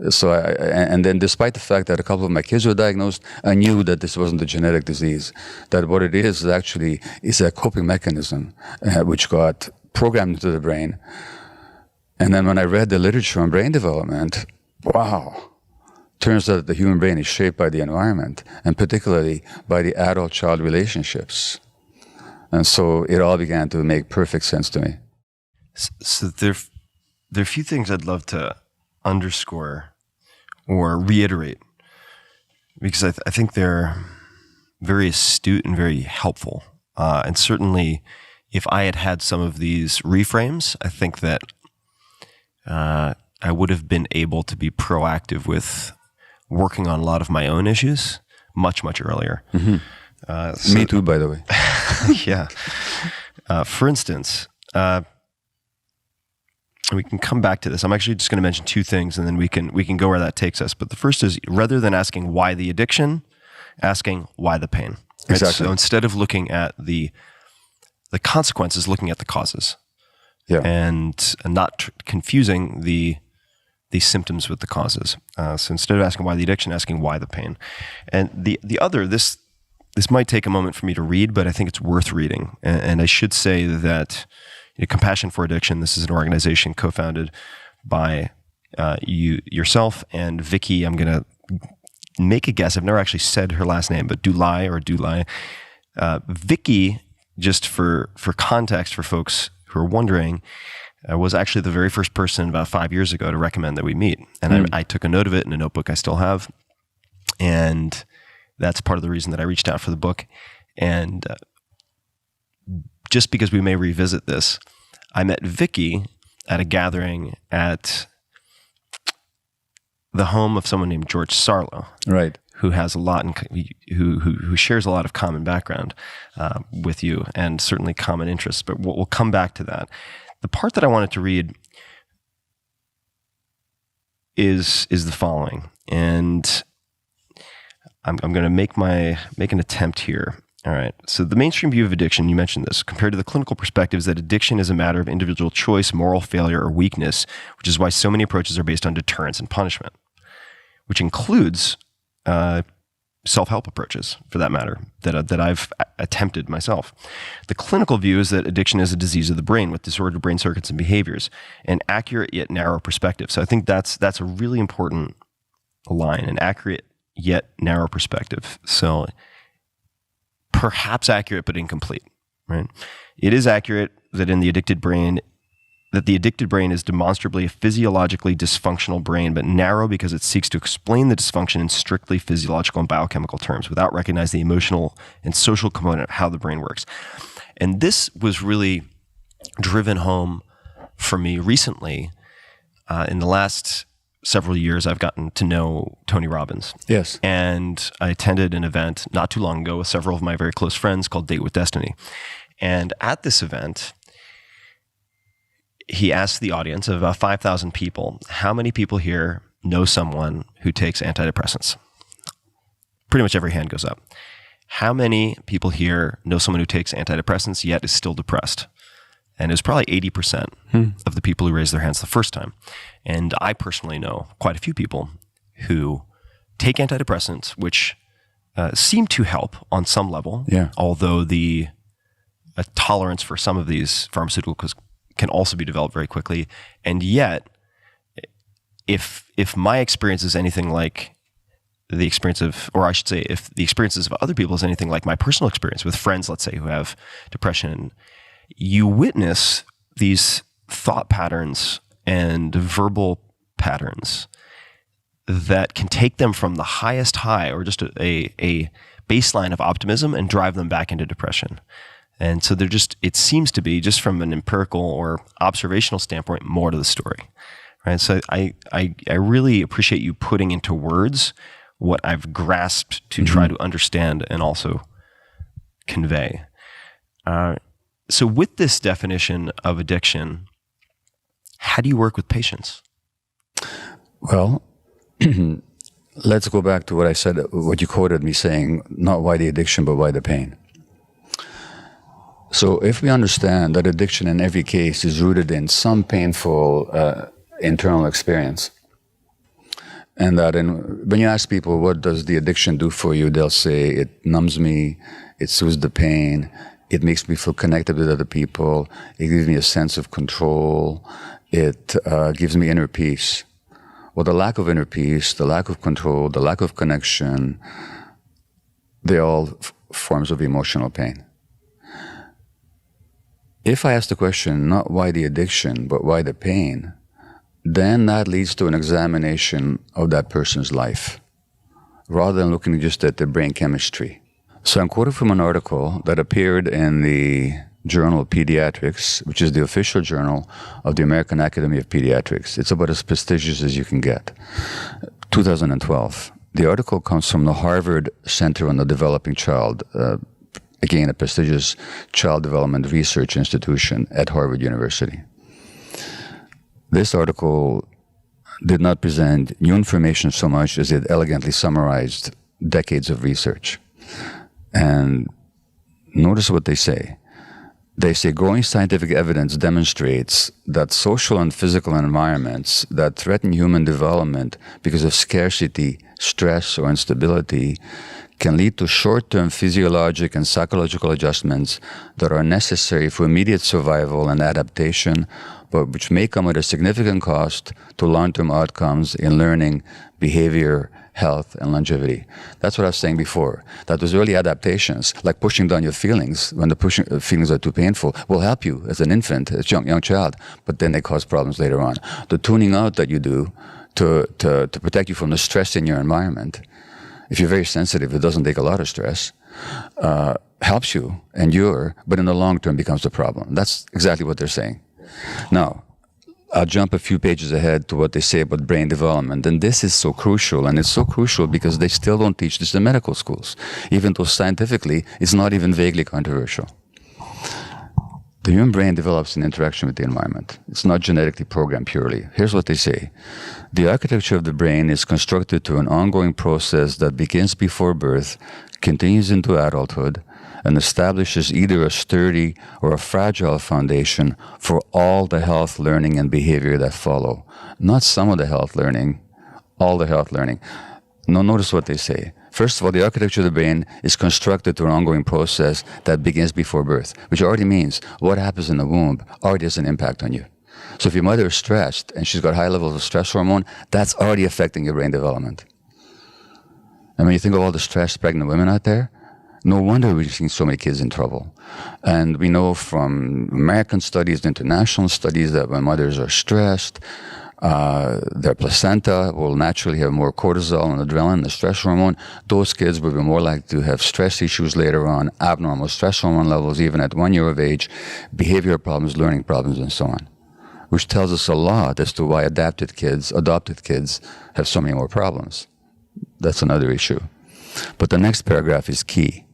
So and then despite the fact that a couple of my kids were diagnosed, I knew that this wasn't a genetic disease, that what it is actually is a coping mechanism which got programmed into the brain. And then when I read the literature on brain development, wow, turns out that the human brain is shaped by the environment, and particularly by the adult-child relationships. And so it all began to make perfect sense to me. So there are a few things I'd love to underscore or reiterate, because I think they're very astute and very helpful. And certainly, if I had had some of these reframes, I think that I would have been able to be proactive with working on a lot of my own issues much, much earlier. Mm-hmm. Me too, by the way. Yeah. For instance, we can come back to this. I'm actually just going to mention two things, and then we can go where that takes us. But the first is, rather than asking why the addiction, asking why the pain. Right? Exactly. So instead of looking at the consequences, looking at the causes. Yeah. And not confusing the symptoms with the causes. So instead of asking why the addiction, asking why the pain. And the other, this might take a moment for me to read, but I think it's worth reading. And I should say that Compassion for Addiction, this is an organization co-founded by yourself and Vicky. I'm going to make a guess. I've never actually said her last name, but Dulai. Vicky, just for context for folks who are wondering, was actually the very first person about 5 years ago to recommend that we meet. And I took a note of it in a notebook I still have. And that's part of the reason that I reached out for the book. And just because we may revisit this, I met Vicky at a gathering at the home of someone named George Sarlo. Right. Who has a lot, who shares a lot of common background with you, and certainly common interests. But we'll come back to that. The part that I wanted to read is the following, and I'm going to make an attempt here. All right. So the mainstream view of addiction, you mentioned this, compared to the clinical perspectives that addiction is a matter of individual choice, moral failure, or weakness, which is why so many approaches are based on deterrence and punishment, which includes self-help approaches, for that matter, that I've attempted myself. The clinical view is that addiction is a disease of the brain with disordered brain circuits and behaviors, an accurate yet narrow perspective. So I think that's a really important line, an accurate yet narrow perspective. So perhaps accurate but incomplete, right? It is accurate that the addicted brain is demonstrably a physiologically dysfunctional brain, but narrow because it seeks to explain the dysfunction in strictly physiological and biochemical terms without recognizing the emotional and social component of how the brain works. And this was really driven home for me recently. In the last several years, I've gotten to know Tony Robbins. Yes. And I attended an event not too long ago with several of my very close friends called Date with Destiny. And at this event, he asked the audience of about 5,000 people, how many people here know someone who takes antidepressants? Pretty much every hand goes up. How many people here know someone who takes antidepressants yet is still depressed? And it was probably 80% of the people who raised their hands the first time. And I personally know quite a few people who take antidepressants, which seem to help on some level, although the tolerance for some of these pharmaceuticals can also be developed very quickly. And yet, if my experience is anything like the experience of, or I should say, if the experiences of other people is anything like my personal experience with friends, let's say, who have depression, you witness these thought patterns and verbal patterns that can take them from the highest high or just a baseline of optimism and drive them back into depression. And so it seems to be, just from an empirical or observational standpoint, more to the story, right? So I really appreciate you putting into words what I've grasped to try to understand and also convey. So with this definition of addiction, how do you work with patients? Well, let's go back to what I said, what you quoted me saying, not why the addiction, but why the pain. So if we understand that addiction in every case is rooted in some painful internal experience, and that when you ask people, what does the addiction do for you? They'll say, it numbs me, it soothes the pain, it makes me feel connected with other people, it gives me a sense of control, it gives me inner peace. Well, the lack of inner peace, the lack of control, the lack of connection, they're all forms of emotional pain. If I ask the question, not why the addiction, but why the pain, then that leads to an examination of that person's life, rather than looking just at their brain chemistry. So I'm quoting from an article that appeared in the Journal of Pediatrics, which is the official journal of the American Academy of Pediatrics. It's about as prestigious as you can get. 2012. The article comes from the Harvard Center on the Developing Child, again, a prestigious child development research institution at Harvard University. This article did not present new information so much as it elegantly summarized decades of research. And notice what they say. They say growing scientific evidence demonstrates that social and physical environments that threaten human development because of scarcity, stress, or instability can lead to short-term physiologic and psychological adjustments that are necessary for immediate survival and adaptation, but which may come at a significant cost to long-term outcomes in learning, behavior, health, and longevity. That's what I was saying before, that those early adaptations, like pushing down your feelings when the feelings are too painful, will help you as an infant, as a young child, but then they cause problems later on. The tuning out that you do to protect you from the stress in your environment, if you're very sensitive, it doesn't take a lot of stress, helps you endure, but in the long term becomes a problem. That's exactly what they're saying. Now, I'll jump a few pages ahead to what they say about brain development. And this is so crucial, and it's so crucial because they still don't teach this in medical schools, even though scientifically it's not even vaguely controversial. The human brain develops in interaction with the environment. It's not genetically programmed purely. Here's what they say. The architecture of the brain is constructed through an ongoing process that begins before birth, continues into adulthood, and establishes either a sturdy or a fragile foundation for all the health, learning, and behavior that follow. Not some of the health learning, all the health learning. Now notice what they say. First of all, the architecture of the brain is constructed through an ongoing process that begins before birth, which already means what happens in the womb already has an impact on you. So if your mother is stressed and she's got high levels of stress hormone, that's already affecting your brain development. And when you think of all the stressed pregnant women out there, no wonder we're seeing so many kids in trouble. And we know from American studies, international studies, that when mothers are stressed, their placenta will naturally have more cortisol and adrenaline, the stress hormone. Those kids will be more likely to have stress issues later on, abnormal stress hormone levels even at 1 year of age, behavioral problems, learning problems, and so on. Which tells us a lot as to why adopted kids have so many more problems. That's another issue. But the next paragraph is key.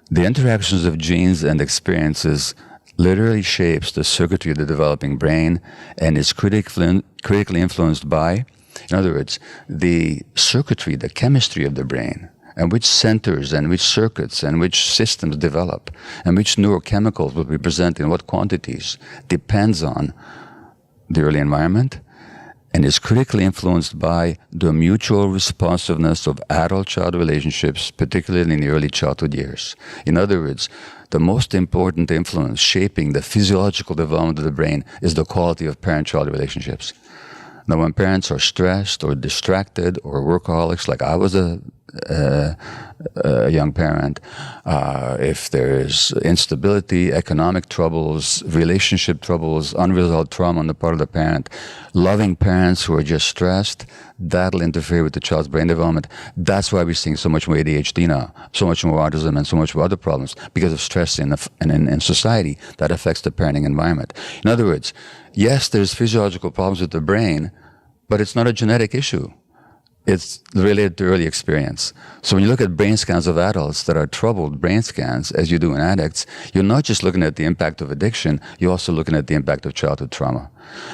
The interactions of genes and experiences literally shapes the circuitry of the developing brain and is critically influenced by, in other words, the circuitry, the chemistry of the brain, and which centers and which circuits and which systems develop, and which neurochemicals will be present in what quantities, depends on the early environment, and is critically influenced by the mutual responsiveness of adult-child relationships, particularly in the early childhood years. In other words, the most important influence shaping the physiological development of the brain is the quality of parent-child relationships. Now, when parents are stressed or distracted or workaholics, like I was a young parent, if there's instability, economic troubles, relationship troubles, unresolved trauma on the part of the parent, loving parents who are just stressed, that'll interfere with the child's brain development. That's why we're seeing so much more ADHD now, so much more autism, and so much more other problems because of stress in society that affects the parenting environment. In other words, yes, there's physiological problems with the brain, but it's not a genetic issue. It's related to early experience. So when you look at brain scans of adults that are troubled brain scans, as you do in addicts, you're not just looking at the impact of addiction, you're also looking at the impact of childhood trauma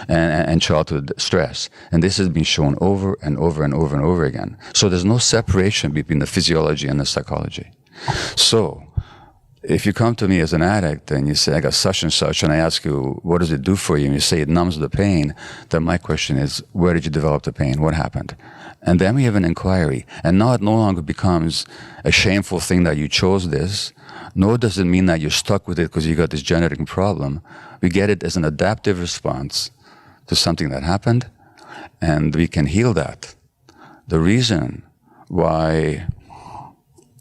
and childhood stress. And this has been shown over and over and over and over again. So there's no separation between the physiology and the psychology. So if you come to me as an addict and you say, I got such and such, and I ask you, what does it do for you? And you say it numbs the pain, then my question is, where did you develop the pain? What happened? And then we have an inquiry. And now it no longer becomes a shameful thing that you chose this, nor does it mean that you're stuck with it because you got this genetic problem. We get it as an adaptive response to something that happened, and we can heal that. The reason why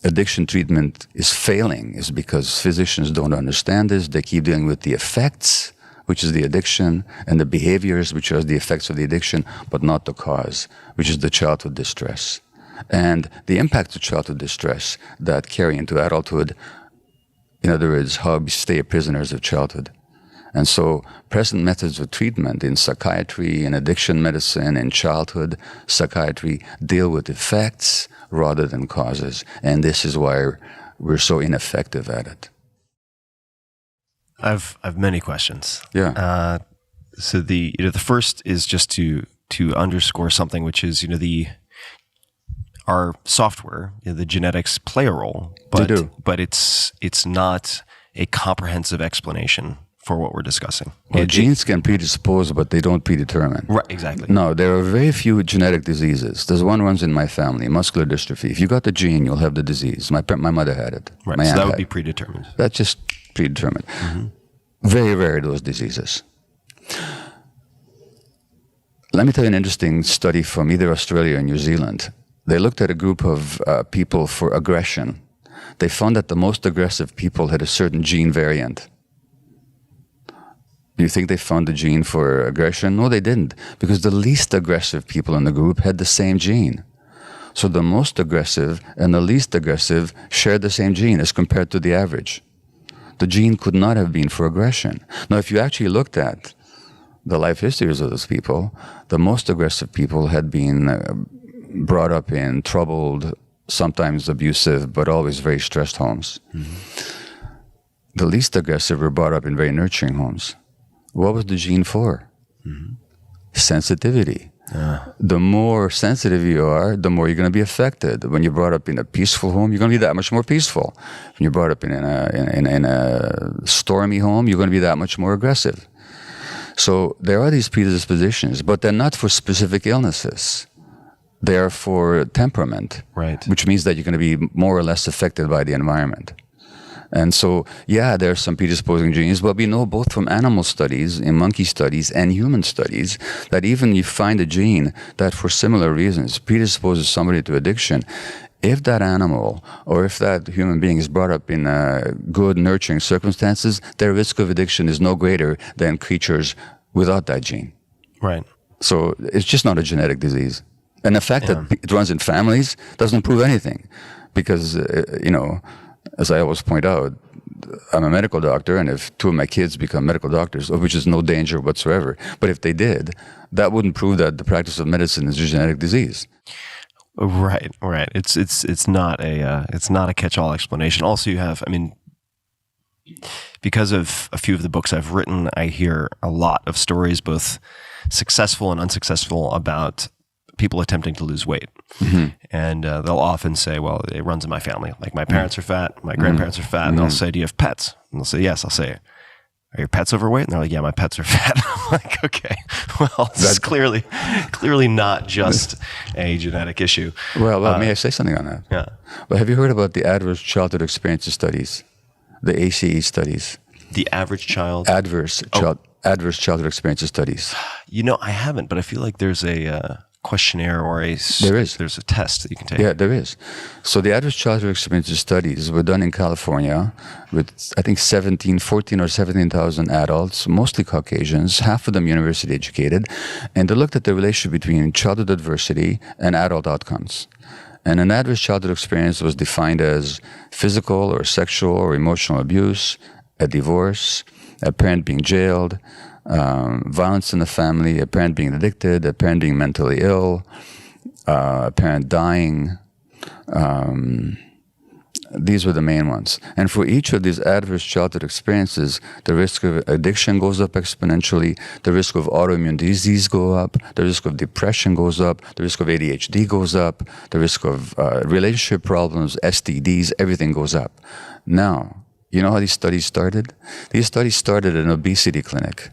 addiction treatment is failing is because physicians don't understand this. They keep dealing with the effects, which is the addiction, and the behaviors, which are the effects of the addiction, but not the cause, which is the childhood distress. And the impact of childhood distress that carry into adulthood, in other words, how we stay prisoners of childhood. And so present methods of treatment in psychiatry, in addiction medicine, in childhood psychiatry deal with effects rather than causes. And this is why we're so ineffective at it. I've many questions. Yeah. So the first is just to underscore something, which is our software, the genetics play a role, but They do. But it's not a comprehensive explanation for what we're discussing. Well, genes can predispose, but they don't predetermine. Right, exactly. No, there are very few genetic diseases. There's one runs in my family, muscular dystrophy. If you got the gene, you'll have the disease. My mother had it. Right, My so aunt that would had be it. predetermined. That's just predetermined. Mm-hmm. Very rare, those diseases. Let me tell you an interesting study from either Australia or New Zealand. They looked at a group of people for aggression. They found that the most aggressive people had a certain gene variant. Do you think they found the gene for aggression? No, they didn't, because the least aggressive people in the group had the same gene. So the most aggressive and the least aggressive shared the same gene as compared to the average. The gene could not have been for aggression. Now, if you actually looked at the life histories of those people, the most aggressive people had been brought up in troubled, sometimes abusive, but always very stressed homes. Mm-hmm. The least aggressive were brought up in very nurturing homes. What was the gene for? Mm-hmm. Sensitivity. The more sensitive you are, the more you're going to be affected. When you're brought up in a peaceful home, you're going to be that much more peaceful. When you're brought up in a stormy home, you're going to be that much more aggressive. So there are these predispositions, but they're not for specific illnesses. They are for temperament, Right. which means that you're going to be more or less affected by the environment. And so, yeah, there are some predisposing genes, but we know both from animal studies, in monkey studies, and human studies, that even you find a gene that for similar reasons predisposes somebody to addiction, if that animal or if that human being is brought up in good, nurturing circumstances, their risk of addiction is no greater than creatures without that gene. Right. So it's just not a genetic disease. And the fact that it runs in families doesn't prove anything because, as I always point out, I'm a medical doctor, and if two of my kids become medical doctors, of which is no danger whatsoever, but if they did, that wouldn't prove that the practice of medicine is a genetic disease. Right. It's not a catch-all explanation. Also, you have, because of a few of the books I've written, I hear a lot of stories, both successful and unsuccessful, about people attempting to lose weight. Mm-hmm. And they'll often say, well, it runs in my family. Like my parents are fat, my grandparents are fat, and they'll say, do you have pets? And they'll say, yes. I'll say, are your pets overweight? And they're like, yeah, my pets are fat. I'm like, okay, well, this is clearly not just a genetic issue. Well, may I say something on that? Yeah. Well, have you heard about the adverse childhood experiences studies, the ACE studies? The average child? Adverse childhood experiences studies. I haven't, but I feel like there's a questionnaire or there's a test that you can take. Yeah, there is. So the adverse childhood experiences studies were done in California with, I think, 14 or 17,000 adults, mostly Caucasians, half of them university educated, and they looked at the relationship between childhood adversity and adult outcomes. And an adverse childhood experience was defined as physical or sexual or emotional abuse, a divorce, a parent being jailed, violence in the family, a parent being addicted, a parent being mentally ill, a parent dying. These were the main ones. And for each of these adverse childhood experiences, the risk of addiction goes up exponentially, the risk of autoimmune disease goes up, the risk of depression goes up, the risk of ADHD goes up, the risk of relationship problems, STDs, everything goes up. Now, you know how these studies started? These studies started in an obesity clinic.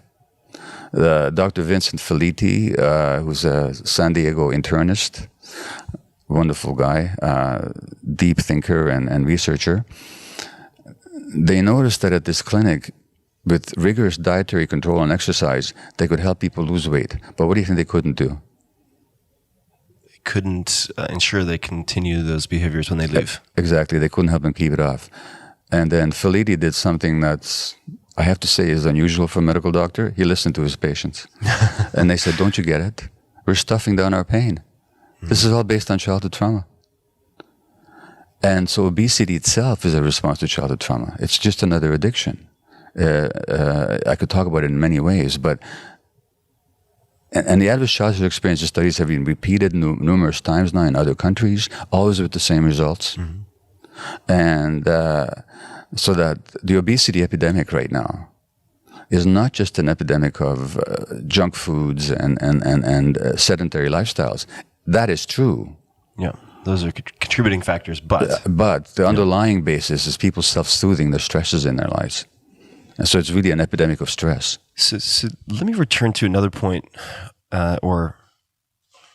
Dr. Vincent Felitti, who's a San Diego internist, wonderful guy, deep thinker and researcher. They noticed that at this clinic, with rigorous dietary control and exercise, they could help people lose weight. But what do you think they couldn't do? They couldn't ensure they continue those behaviors when they leave. Exactly. They couldn't help them keep it off. And then Felitti did something that's, I have to say, is unusual for a medical doctor. He listened to his patients. And they said, don't you get it? We're stuffing down our pain. This is all based on childhood trauma. And so obesity itself is a response to childhood trauma. It's just another addiction. I could talk about it in many ways, but and the adverse childhood experience studies have been repeated numerous times now in other countries, always with the same results. Mm-hmm. And so that the obesity epidemic right now is not just an epidemic of junk foods and sedentary lifestyles. That is true. Yeah, those are contributing factors, but the underlying basis is people self-soothing the stresses in their lives. And so it's really an epidemic of stress. So let me return to another point, or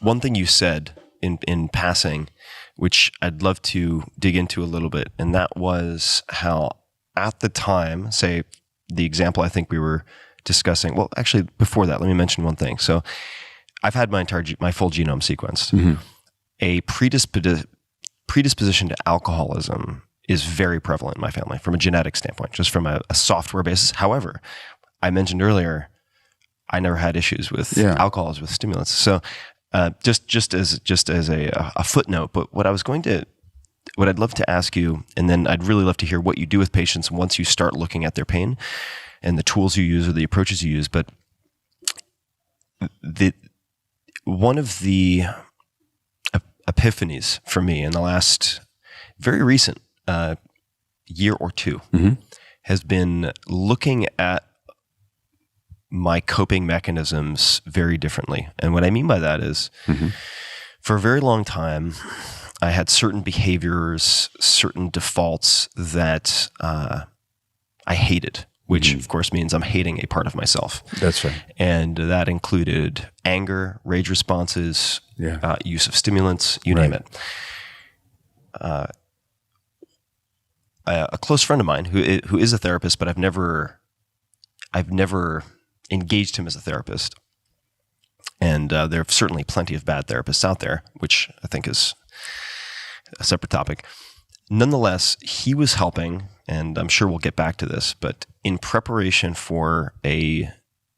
one thing you said in passing, which I'd love to dig into a little bit, and that was how at the time, say the example I think we were discussing, well, actually before that, let me mention one thing. So I've had my full genome sequenced. Mm-hmm. A predisposition to alcoholism is very prevalent in my family from a genetic standpoint, just from a software basis. However, I mentioned earlier, I never had issues with alcohol as with stimulants. So just as a footnote, but what I'd love to ask you, and then I'd really love to hear what you do with patients once you start looking at their pain and the tools you use or the approaches you use. But one of the epiphanies for me in the last very recent year or two has been looking at my coping mechanisms very differently. And what I mean by that is for a very long time, I had certain behaviors, certain defaults that I hated, which of course means I'm hating a part of myself. That's right. And that included anger, rage responses, use of stimulants, you name it. A close friend of mine who is a therapist, but I've never engaged him as a therapist. And there are certainly plenty of bad therapists out there, which I think is a separate topic. Nonetheless, he was helping, and I'm sure we'll get back to this, but in preparation for a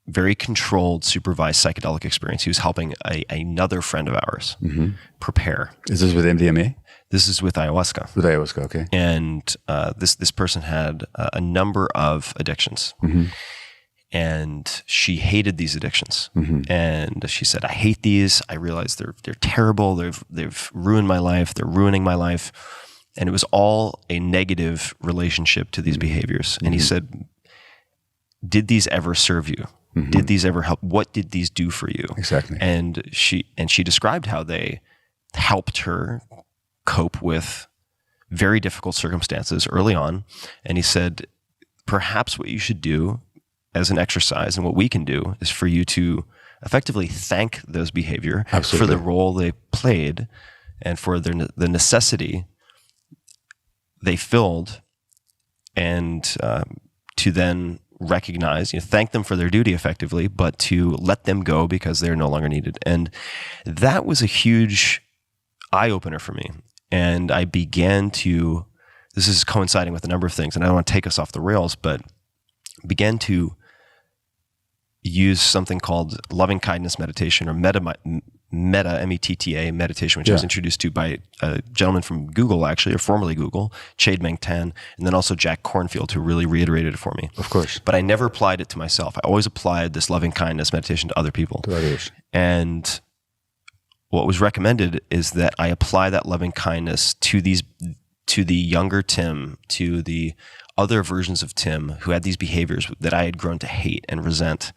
very controlled, supervised psychedelic experience, he was helping another friend of ours prepare. Is this with MDMA? This is with ayahuasca. With ayahuasca, okay. And this person had a number of addictions. And she hated these addictions. And she said, I hate these. I realize they're terrible. They've ruined my life. They're ruining my life. And it was all a negative relationship to these behaviors. And he said, did these ever serve you? Did these ever help? What did these do for you? Exactly. And she described how they helped her cope with very difficult circumstances early on. And he said, perhaps what you should do as an exercise, and what we can do, is for you to effectively thank those behavior for the role they played and for the necessity they filled, and to then recognize, thank them for their duty effectively, but to let them go because they're no longer needed. And that was a huge eye-opener for me. And I began to, this is coinciding with a number of things, and I don't want to take us off the rails, but began to use something called loving kindness meditation, or metta, M-E-T-T-A meditation, which I was introduced to by a gentleman from Google, actually, or formerly Google, Chade Meng Tan, and then also Jack Kornfield, who really reiterated it for me. Of course. But I never applied it to myself. I always applied this loving kindness meditation to other people. To others. And what was recommended is that I apply that loving kindness to the younger Tim, to the other versions of Tim who had these behaviors that I had grown to hate and resent,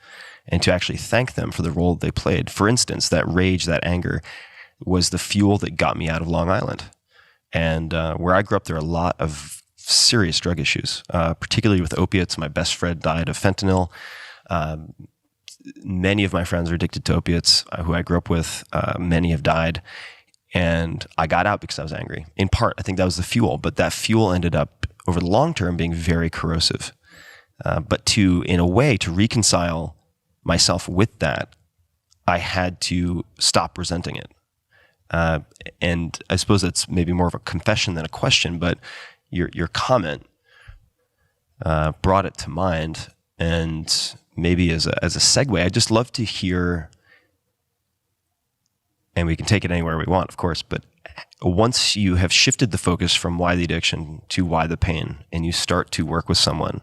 and to actually thank them for the role they played. For instance, that rage, that anger was the fuel that got me out of Long Island. And where I grew up, there are a lot of serious drug issues, particularly with opiates. My best friend died of fentanyl. Many of my friends are addicted to opiates who I grew up with. Many have died. And I got out because I was angry. In part, I think that was the fuel, but that fuel ended up, over the long term, being very corrosive. But in a way, to reconcile myself with that, I had to stop resenting it. And I suppose that's maybe more of a confession than a question, but your comment brought it to mind. And maybe as a segue, I'd just love to hear, and we can take it anywhere we want, of course, but once you have shifted the focus from why the addiction to why the pain, and you start to work with someone,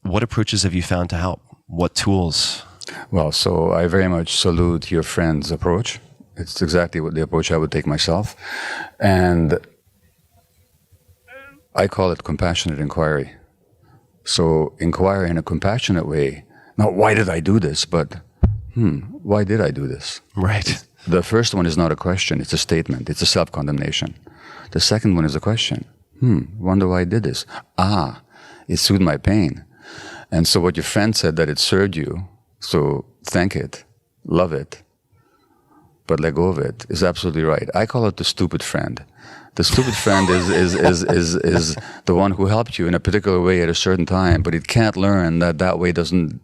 what approaches have you found to help? What tools? Well, so I very much salute your friend's approach. It's exactly what the approach I would take myself. And I call it compassionate inquiry. So inquire in a compassionate way. Not why did I do this, but why did I do this? Right. The first one is not a question, it's a statement, it's a self-condemnation. The second one is a question. Wonder why I did this. It soothed my pain. And so what your friend said, that it served you, so thank it, love it, but let go of it, is absolutely right. I call it the stupid friend. The stupid friend is the one who helped you in a particular way at a certain time, but it can't learn that way doesn't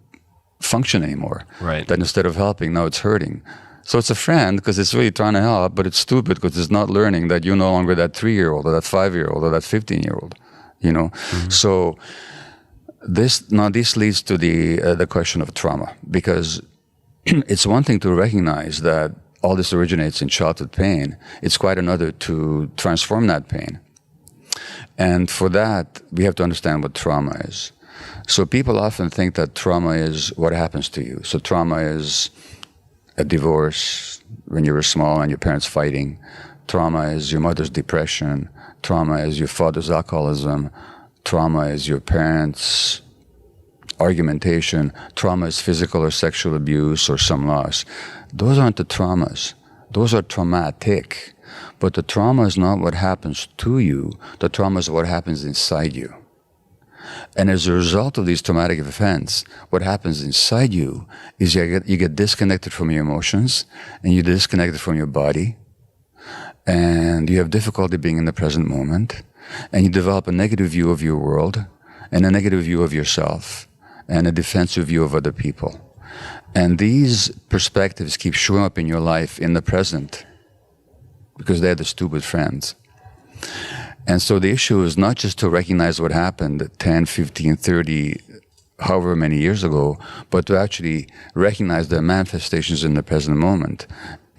function anymore. Right. That instead of helping, now it's hurting. So it's a friend because it's really trying to help, but it's stupid because it's not learning that you're no longer that 3-year-old or that 5-year-old or that 15-year-old, So this leads to the question of trauma, because it's one thing to recognize that all this originates in childhood pain. It's quite another to transform that pain. And for that, we have to understand what trauma is. So people often think that trauma is what happens to you. So trauma is a divorce when you were small and your parents fighting. Trauma is your mother's depression. Trauma is your father's alcoholism. Trauma is your parents' argumentation. Trauma is physical or sexual abuse or some loss. Those aren't the traumas. Those are traumatic. But the trauma is not what happens to you. The trauma is what happens inside you. And as a result of these traumatic events, what happens inside you is you get disconnected from your emotions, and you're disconnected from your body, and you have difficulty being in the present moment, and you develop a negative view of your world, and a negative view of yourself, and a defensive view of other people. And these perspectives keep showing up in your life in the present because they're the stupid friends. And so the issue is not just to recognize what happened 10, 15, 30, however many years ago, but to actually recognize the manifestations in the present moment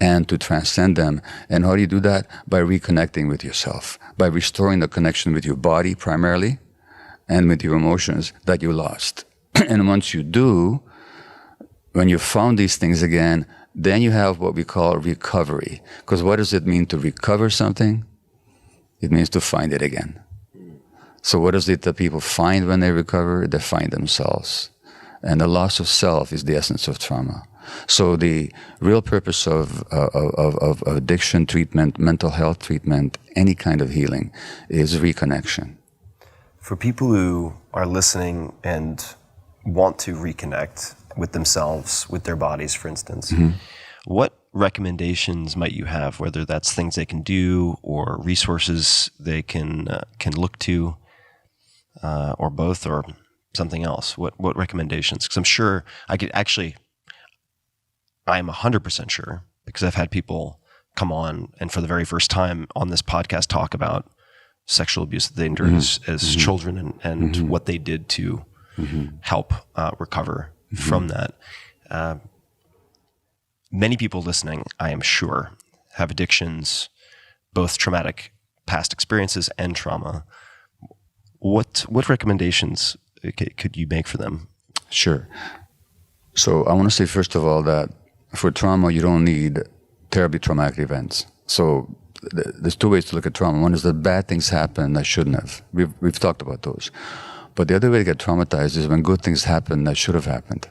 and to transcend them. And how do you do that? By reconnecting with yourself, by restoring the connection with your body primarily and with your emotions that you lost. And once you do, when you've found these things again, then you have what we call recovery. Because what does it mean to recover something? It means to find it again. So what is it that people find when they recover? They find themselves. And the loss of self is the essence of trauma. So the real purpose of addiction treatment, mental health treatment, any kind of healing is reconnection. For people who are listening and want to reconnect with themselves, with their bodies, for instance, what recommendations might you have, whether that's things they can do or resources they can look to, or both, or something else? What recommendations? Because I'm sure I'm 100% sure, because I've had people come on and for the very first time on this podcast talk about sexual abuse that they endured as children and what they did to help recover from that. Many people listening, I am sure, have addictions, both traumatic past experiences and trauma. What recommendations could you make for them? Sure. So I want to say, first of all, that for trauma, you don't need terribly traumatic events. So there's two ways to look at trauma. One is that bad things happen that shouldn't have. We've talked about those. But the other way to get traumatized is when good things happen that should have happened.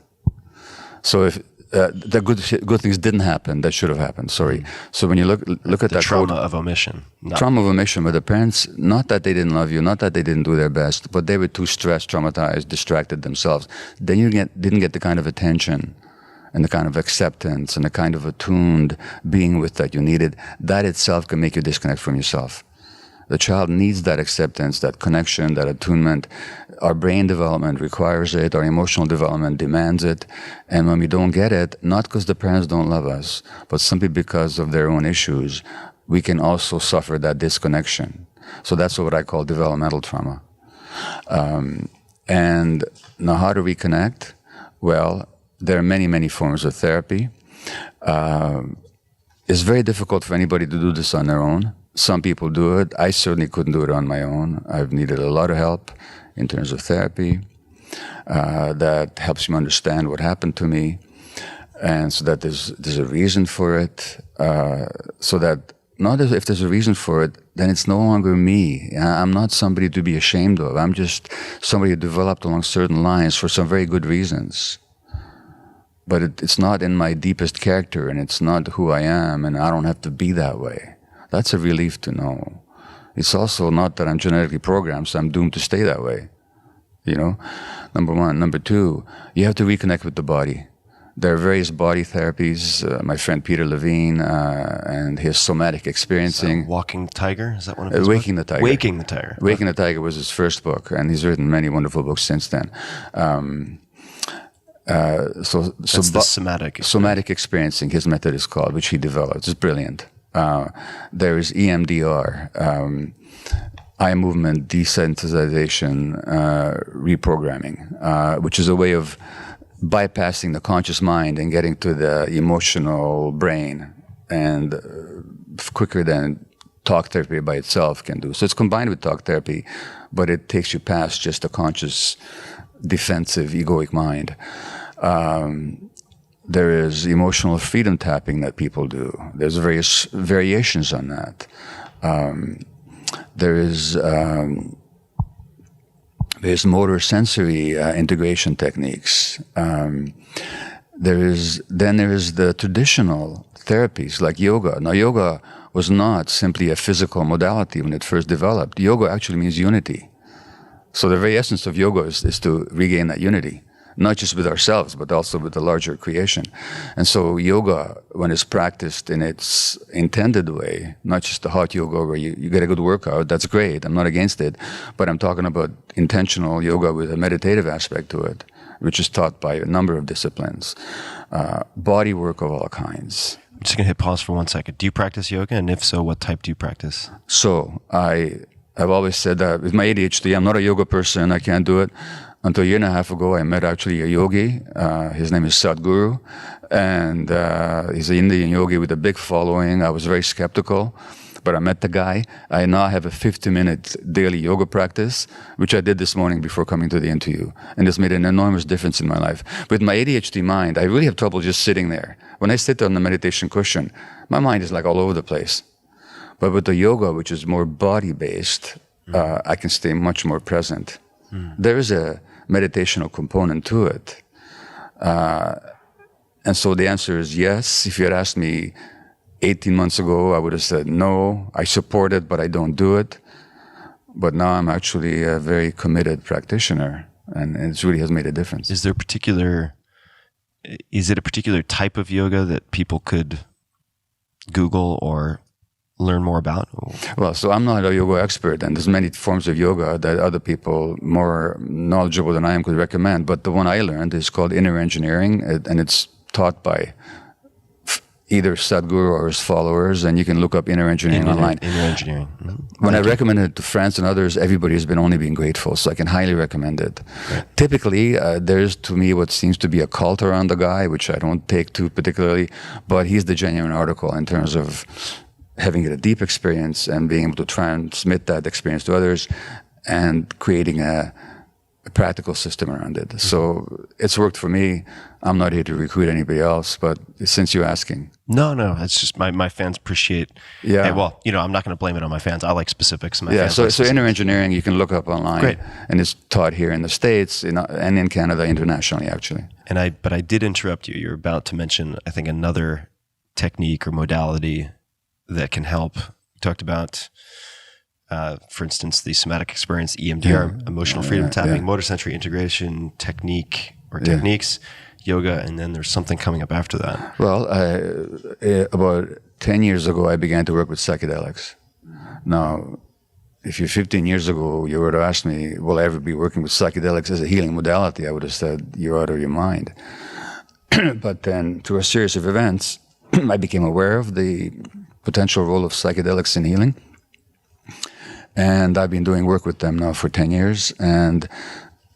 So if the good things didn't happen that should have happened. Sorry. So when you look at that trauma of omission, trauma of omission, where the parents, not that they didn't love you, not that they didn't do their best, but they were too stressed, traumatized, distracted themselves. Then you didn't get the kind of attention and the kind of acceptance and the kind of attuned being with that you needed. That itself can make you disconnect from yourself. The child needs that acceptance, that connection, that attunement. Our brain development requires it. Our emotional development demands it. And when we don't get it, not because the parents don't love us, but simply because of their own issues, we can also suffer that disconnection. So that's what I call developmental trauma. And now how to reconnect? Well, there are many, many forms of therapy. It's very difficult for anybody to do this on their own. Some people do it. I certainly couldn't do it on my own. I've needed a lot of help in terms of therapy that helps me understand what happened to me, and so that there's a reason for it. So that not if there's a reason for it, then it's no longer me. I'm not somebody to be ashamed of. I'm just somebody who developed along certain lines for some very good reasons. But it's not in my deepest character, and it's not who I am, and I don't have to be that way. That's a relief to know. It's also not that I'm genetically programmed, so I'm doomed to stay that way. You know, number one. Number two, you have to reconnect with the body. There are various body therapies. My friend Peter Levine and his somatic experiencing. Walking the Tiger? Is that one of his Waking the Tiger. Waking the Tiger. Waking the Tiger was his first book, and he's written many wonderful books since then. So the somatic experiencing, his method is called, which he developed. It's brilliant. There is EMDR, eye movement desensitization reprogramming, which is a way of bypassing the conscious mind and getting to the emotional brain, and quicker than talk therapy by itself can do. So it's combined with talk therapy, but it takes you past just the conscious, defensive, egoic mind. There is emotional freedom tapping that people do. There's various variations on that. There's motor sensory integration techniques. There is the traditional therapies like yoga. Now, yoga was not simply a physical modality when it first developed. Yoga actually means unity. So the very essence of yoga is to regain that unity, not just with ourselves, but also with the larger creation. And so yoga, when it's practiced in its intended way, not just the hot yoga where you get a good workout, that's great, I'm not against it, but I'm talking about intentional yoga with a meditative aspect to it, which is taught by a number of disciplines, body work of all kinds. I'm just going to hit pause for 1 second. Do you practice yoga? And if so, what type do you practice? So I've always said that with my ADHD, I'm not a yoga person, I can't do it. Until a year and a half ago, I met actually a yogi. His name is Sadhguru, and he's an Indian yogi with a big following. I was very skeptical, but I met the guy. I now have a 50-minute daily yoga practice, which I did this morning before coming to the interview, and it's made an enormous difference in my life. With my ADHD mind, I really have trouble just sitting there. When I sit on the meditation cushion, my mind is like all over the place. But with the yoga, which is more body-based, I can stay much more present. There is a meditational component to it. And so the answer is yes. If you had asked me 18 months ago, I would have said no, I support it, but I don't do it. But now I'm actually a very committed practitioner, and it really has made a difference. Is it a particular type of yoga that people could Google or learn more about? Well, so I'm not a yoga expert, and there's many forms of yoga that other people more knowledgeable than I am could recommend. But the one I learned is called inner engineering, and it's taught by either Sadhguru or his followers, and you can look up inner engineering online. Inner engineering. Mm-hmm. When I recommended it to friends and others, everybody has been only been grateful, so I can highly recommend it. Right. Typically, there's to me what seems to be a cult around the guy, which I don't take to particularly, but he's the genuine article in terms of having a deep experience and being able to transmit that experience to others and creating a practical system around it. Mm-hmm. So it's worked for me. I'm not here to recruit anybody else, but since you're asking. No, it's just my fans appreciate. Yeah. Hey, well, I'm not going to blame it on my fans. I like specifics. So inner engineering, you can look up online. Great. And it's taught here in the States and in Canada internationally, actually. But I did interrupt you. You're about to mention, I think, another technique or modality that can help. You talked about, for instance, the somatic experience, EMDR, emotional freedom tapping, motor sensory integration techniques, yoga, and then there's something coming up after that. Well, about 10 years ago, I began to work with psychedelics. Now, if you 15 years ago, you were to ask me, will I ever be working with psychedelics as a healing modality, I would have said, you're out of your mind. But then, through a series of events, I became aware of the potential role of psychedelics in healing. And I've been doing work with them now for 10 years, and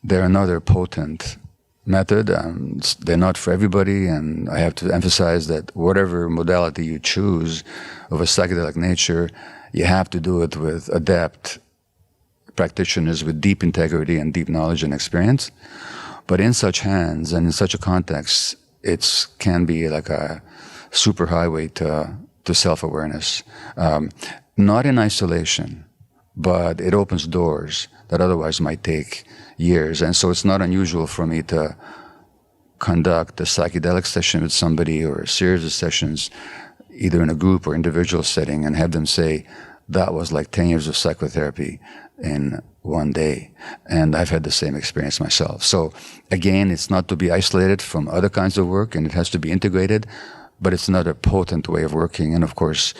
they're another potent method. They're not for everybody, and I have to emphasize that whatever modality you choose of a psychedelic nature, you have to do it with adept practitioners with deep integrity and deep knowledge and experience. But in such hands and in such a context, it can be like a superhighway to self-awareness. Not in isolation, but it opens doors that otherwise might take years. And so it's not unusual for me to conduct a psychedelic session with somebody or a series of sessions, either in a group or individual setting, and have them say, that was like 10 years of psychotherapy in one day. And I've had the same experience myself. So again, it's not to be isolated from other kinds of work, and it has to be integrated, but it's not a potent way of working. And of course,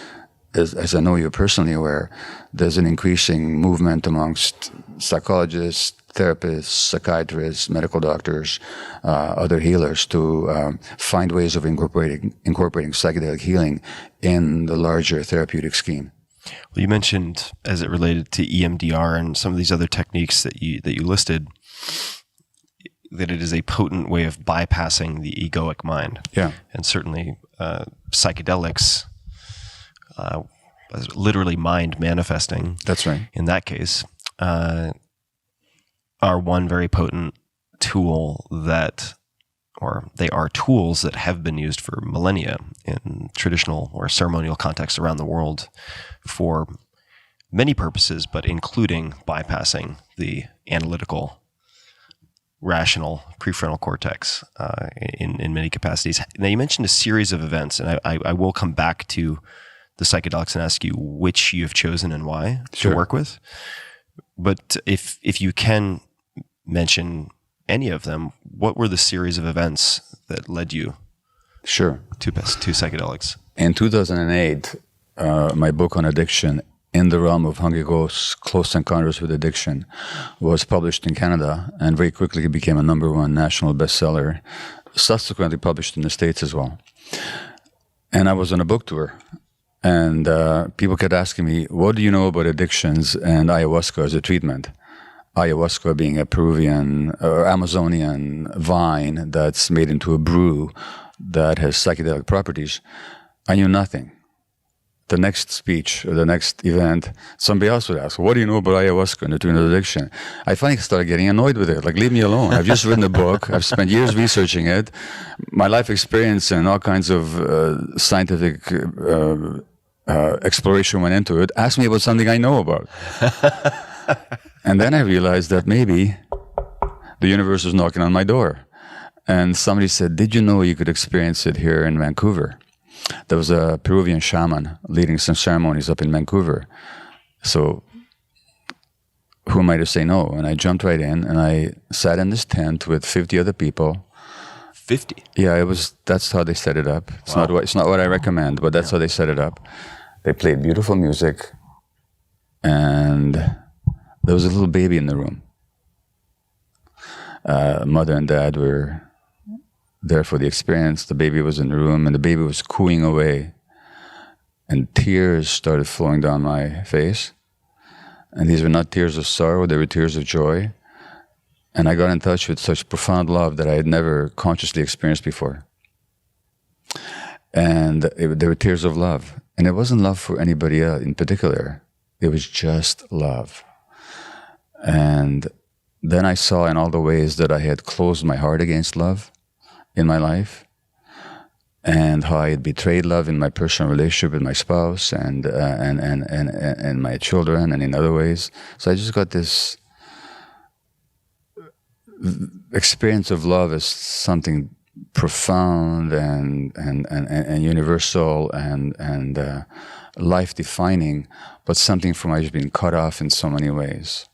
as I know you're personally aware, there's an increasing movement amongst psychologists, therapists, psychiatrists, medical doctors, other healers to find ways of incorporating psychedelic healing in the larger therapeutic scheme. Well, you mentioned, as it related to EMDR and some of these other techniques that you listed, that it is a potent way of bypassing the egoic mind. Yeah. And certainly psychedelics, literally mind manifesting. That's right. In that case, are one very potent tool they are tools that have been used for millennia in traditional or ceremonial contexts around the world for many purposes, but including bypassing the analytical, rational prefrontal cortex in many capacities. Now, you mentioned a series of events, and I will come back to the psychedelics and ask you which you have chosen and why to work with. But if you can mention any of them, what were the series of events that led you Sure. to psychedelics? In 2008, my book on addiction, In the Realm of Hungry Ghosts, Close Encounters with Addiction, was published in Canada and very quickly became a #1 national bestseller, subsequently published in the States as well. And I was on a book tour, and people kept asking me, what do you know about addictions and ayahuasca as a treatment? Ayahuasca being a Peruvian or Amazonian vine that's made into a brew that has psychedelic properties. I knew nothing. The next speech or the next event, somebody else would ask, what do you know about ayahuasca and the treatment of addiction? I finally started getting annoyed with it. Like, leave me alone. I've just written a book. I've spent years researching it. My life experience and all kinds of scientific exploration went into it. Ask me about something I know about. And then I realized that maybe the universe was knocking on my door. And somebody said, did you know you could experience it here in Vancouver? There was a Peruvian shaman leading some ceremonies up in Vancouver. So who am I to say no? And I jumped right in, and I sat in this tent with 50 other people. 50? Yeah, that's how they set it up. It's not what I recommend, but that's how they set it up. They played beautiful music, and there was a little baby in the room. Mother and dad were there for the experience. The baby was in the room, and the baby was cooing away, and tears started flowing down my face. And these were not tears of sorrow, they were tears of joy. And I got in touch with such profound love that I had never consciously experienced before. And they were tears of love. And it wasn't love for anybody else in particular. It was just love. And then I saw in all the ways that I had closed my heart against love in my life, and how I had betrayed love in my personal relationship with my spouse and my children, and in other ways. So I just got this experience of love as something profound and universal and life-defining, but something from which I've been cut off in so many ways.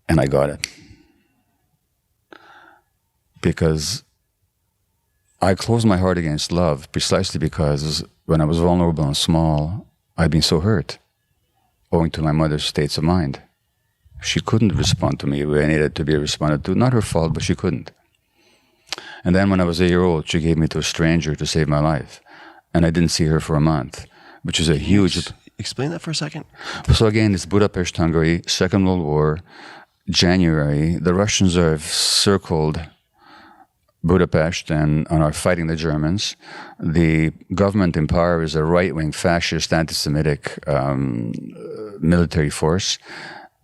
And I got it. Because I closed my heart against love precisely because when I was vulnerable and small, I'd been so hurt, owing to my mother's states of mind. She couldn't respond to me where I needed to be responded to. Not her fault, but she couldn't. And then when I was 8 years old, she gave me to a stranger to save my life. And I didn't see her for a month, which is a huge... Explain that for a second. So again, it's Budapest, Hungary, Second World War, January. The Russians have circled Budapest and are fighting the Germans. The government in power is a right-wing, fascist, anti-Semitic military force.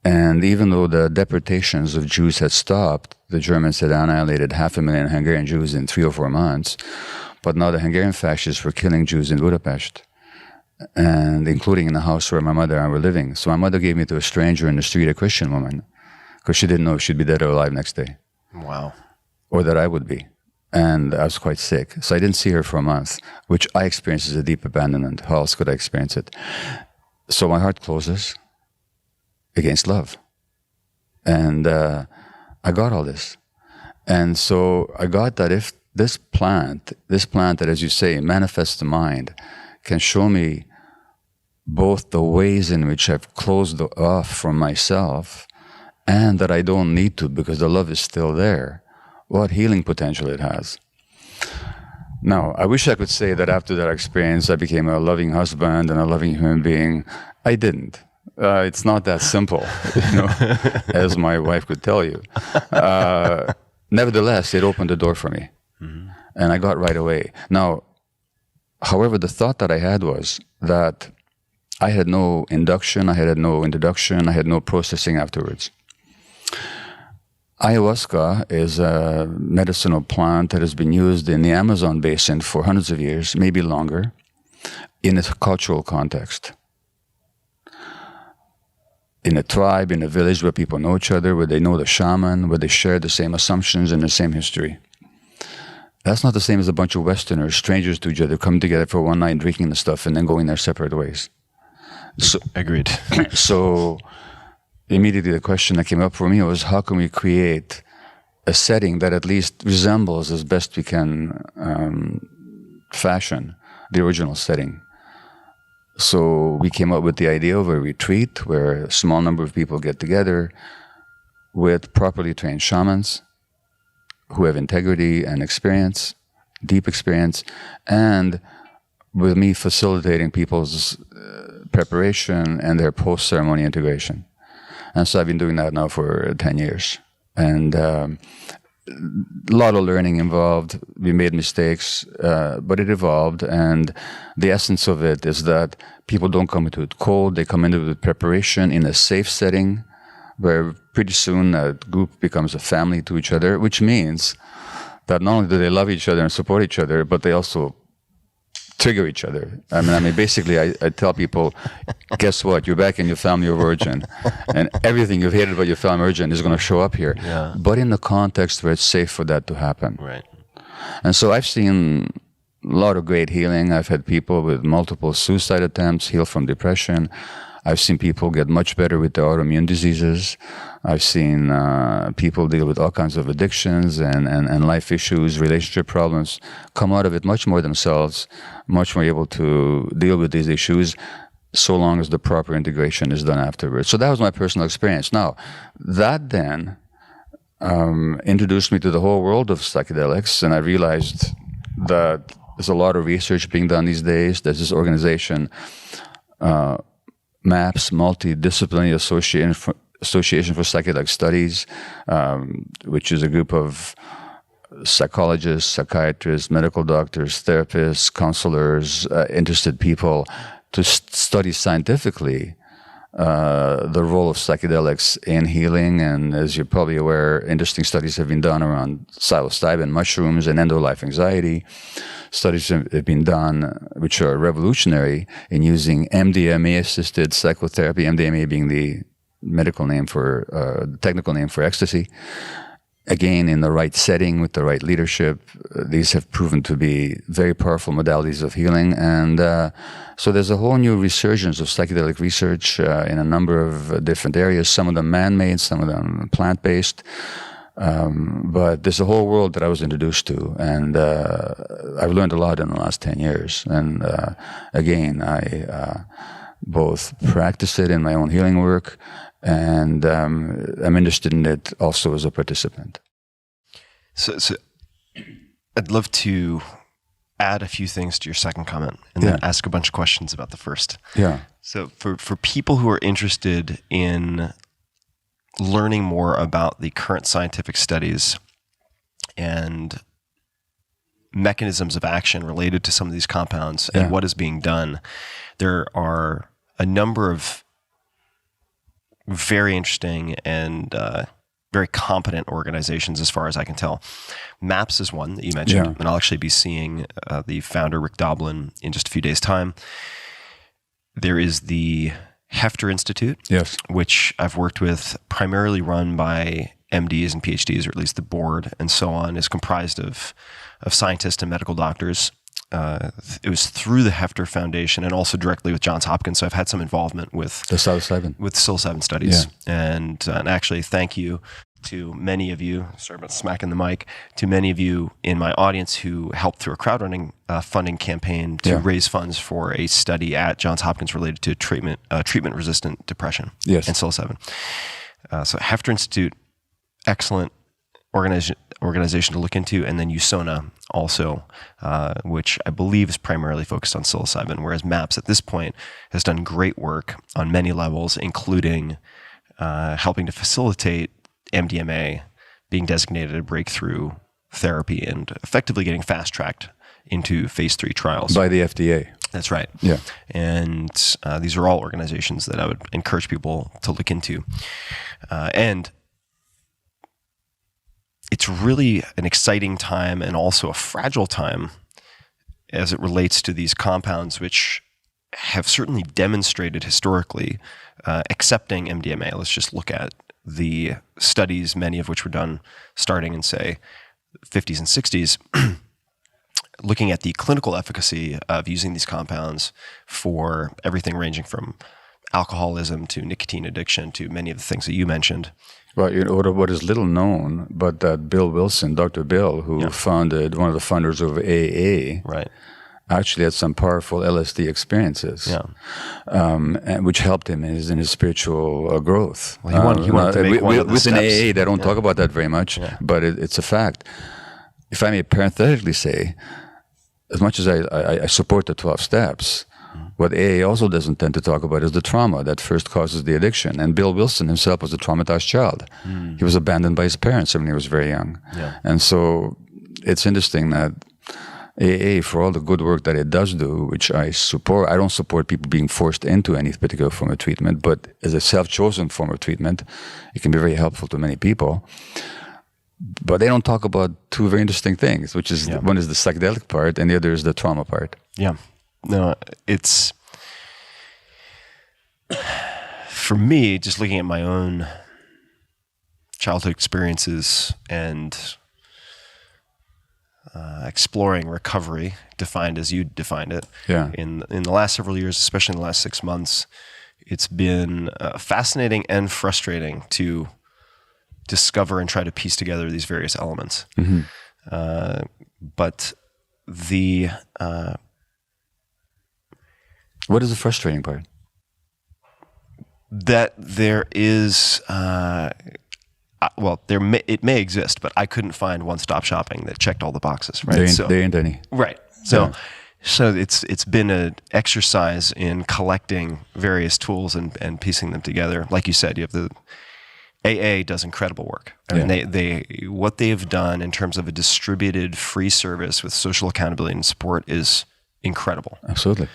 And even though the deportations of Jews had stopped, the Germans had annihilated 500,000 Hungarian Jews in 3 or 4 months. But now the Hungarian fascists were killing Jews in Budapest, and including in the house where my mother and I were living. So my mother gave me to a stranger in the street, a Christian woman, because she didn't know if she'd be dead or alive next day. Wow. Or that I would be. And I was quite sick. So I didn't see her for a month, which I experienced as a deep abandonment. How else could I experience it? So my heart closes against love. And I got all this. And so I got that if this plant that, as you say, manifests the mind, can show me both the ways in which I've closed off from myself and that I don't need to because the love is still there, what healing potential it has. Now, I wish I could say that after that experience I became a loving husband and a loving human being. I didn't. It's not that simple, as my wife could tell you. Nevertheless, it opened the door for me. Mm-hmm. And I got right away. Now, however, the thought that I had was that I had no induction, I had no introduction, I had no processing afterwards. Ayahuasca is a medicinal plant that has been used in the Amazon basin for hundreds of years, maybe longer, in a cultural context. In a tribe, in a village where people know each other, where they know the shaman, where they share the same assumptions and the same history. That's not the same as a bunch of Westerners, strangers to each other, coming together for one night, drinking the stuff, and then going their separate ways. So, Agreed. so immediately the question that came up for me was, how can we create a setting that at least resembles as best we can fashion the original setting? So we came up with the idea of a retreat where a small number of people get together with properly trained shamans who have integrity and experience, deep experience, and with me facilitating people's preparation and their post-ceremony integration. And so I've been doing that now for 10 years. And a lot of learning involved. We made mistakes, but it evolved. And the essence of it is that people don't come into it cold. They come into it with preparation in a safe setting where pretty soon a group becomes a family to each other, which means that not only do they love each other and support each other, but they also trigger each other. I mean, basically, I tell people, guess what? You're back in your family of origin, and everything you've hated about your family of origin is going to show up here. Yeah. But in the context where it's safe for that to happen. Right. And so I've seen a lot of great healing. I've had people with multiple suicide attempts heal from depression. I've seen people get much better with their autoimmune diseases. I've seen people deal with all kinds of addictions and life issues, relationship problems, come out of it much more themselves, much more able to deal with these issues, so long as the proper integration is done afterwards. So that was my personal experience. Now, that then introduced me to the whole world of psychedelics, and I realized that there's a lot of research being done these days. There's this organization, MAPS, Multidisciplinary Association for Psychedelic Studies, which is a group of psychologists, psychiatrists, medical doctors, therapists, counselors, interested people to study scientifically the role of psychedelics in healing. And as you're probably aware, interesting studies have been done around psilocybin, mushrooms, and end-of-life anxiety. Studies have been done which are revolutionary in using MDMA-assisted psychotherapy, MDMA being the medical name for, the technical name for ecstasy. Again, in the right setting with the right leadership, these have proven to be very powerful modalities of healing. And so there's a whole new resurgence of psychedelic research in a number of different areas, some of them man-made, some of them plant-based. But there's a whole world that I was introduced to, and I've learned a lot in the last 10 years. And again, I both practice it in my own healing work, and I'm interested in it also as a participant. So I'd love to add a few things to your second comment and then ask a bunch of questions about the first. Yeah. So for people who are interested in learning more about the current scientific studies and mechanisms of action related to some of these compounds and what is being done, there are a number of very interesting and very competent organizations as far as I can tell. MAPS is one that you mentioned, and I'll actually be seeing the founder, Rick Doblin, in just a few days' time. There is the Hefter Institute, which I've worked with, primarily run by MDs and PhDs, or at least the board and so on, is comprised of scientists and medical doctors. It was through the Hefter Foundation and also directly with Johns Hopkins. So I've had some involvement with the psilocybin studies. And actually, thank you to many of you, sorry about smacking the mic, to many of you in my audience who helped through a crowdfunding funding campaign to raise funds for a study at Johns Hopkins related to treatment-resistant depression and psilocybin. So Hefter Institute, excellent organization to look into, and then USONA also, which I believe is primarily focused on psilocybin, whereas MAPS at this point has done great work on many levels, including helping to facilitate MDMA being designated a breakthrough therapy and effectively getting fast-tracked into phase 3 trials. By the FDA. That's right. Yeah. And these are all organizations that I would encourage people to look into. And it's really an exciting time and also a fragile time as it relates to these compounds, which have certainly demonstrated historically accepting MDMA. Let's just look at the studies, many of which were done starting in, say, 50s and 60s, looking at the clinical efficacy of using these compounds for everything ranging from alcoholism to nicotine addiction to many of the things that you mentioned. Well, what is little known, but that Bill Wilson, Dr. Bill, who founded, one of the founders of AA, right, actually had some powerful LSD experiences, which helped him in his spiritual growth. Well, he wanted to make one of the within steps. AA, they don't talk about that very much, but it's a fact. If I may parenthetically say, as much as I support the 12 steps, what AA also doesn't tend to talk about is the trauma that first causes the addiction. And Bill Wilson himself was a traumatized child. He was abandoned by his parents when he was very young. Yeah. And so it's interesting that AA, for all the good work that it does do, which I support, I don't support people being forced into any particular form of treatment, but as a self-chosen form of treatment, it can be very helpful to many people. But they don't talk about two very interesting things, which is one is the psychedelic part and the other is the trauma part. Yeah. No, it's, for me, just looking at my own childhood experiences and exploring recovery, defined as you defined it. Yeah. In the last several years, especially in the last 6 months, it's been fascinating and frustrating to discover and try to piece together these various elements. But the what is the frustrating part? That there is, it may exist, but I couldn't find one-stop shopping that checked all the boxes. Right? There ain't any. Right. So it's been an exercise in collecting various tools and piecing them together. Like you said, you have the AA does incredible work. I mean, they what they've done in terms of a distributed free service with social accountability and support is incredible. Absolutely.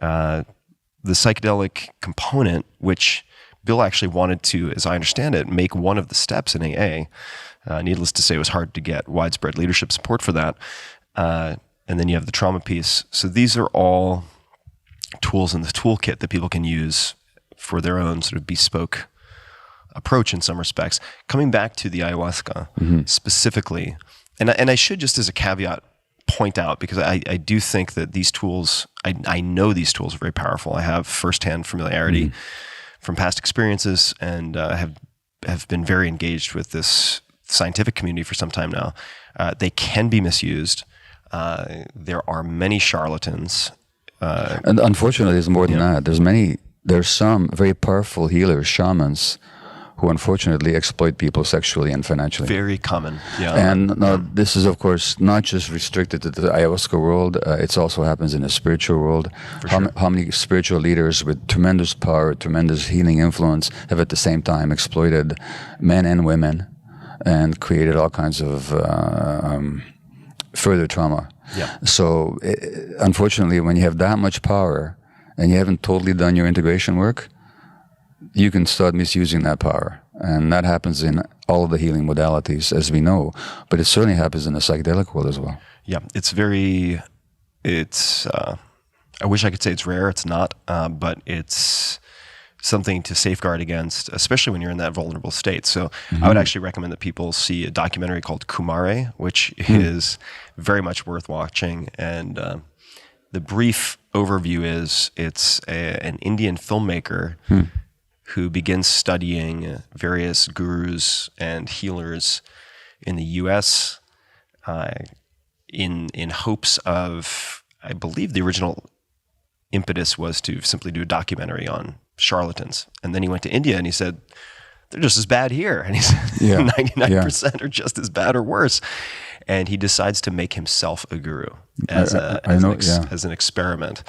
The psychedelic component, which Bill actually wanted to, as I understand it, make one of the steps in AA. Needless to say, it was hard to get widespread leadership support for that. And then you have the trauma piece. So these are all tools in the toolkit that people can use for their own sort of bespoke approach in some respects. Coming back to the ayahuasca specifically, and I should just as a caveat point out, because I do think that these tools, I know these tools are very powerful. I have firsthand familiarity from past experiences and have been very engaged with this scientific community for some time now. They can be misused. There are many charlatans. And unfortunately, there's more than that. There's some very powerful healers, shamans, who unfortunately exploit people sexually and financially. Very common, And this is, of course, not just restricted to the ayahuasca world. It also happens in the spiritual world. How many spiritual leaders with tremendous power, tremendous healing influence have at the same time exploited men and women and created all kinds of further trauma. Yeah. So, unfortunately, when you have that much power and you haven't totally done your integration work, you can start misusing that power. And that happens in all of the healing modalities, as we know. But it certainly happens in the psychedelic world as well. Yeah, I wish I could say it's rare. It's not, but it's something to safeguard against, especially when you're in that vulnerable state. So I would actually recommend that people see a documentary called Kumare, which is very much worth watching. And the brief overview is it's an Indian filmmaker who begins studying various gurus and healers in the U.S. In hopes of, I believe the original impetus was to simply do a documentary on charlatans. And then he went to India and he said, they're just as bad here. And he said 99% are just as bad or worse. And he decides to make himself a guru as an experiment.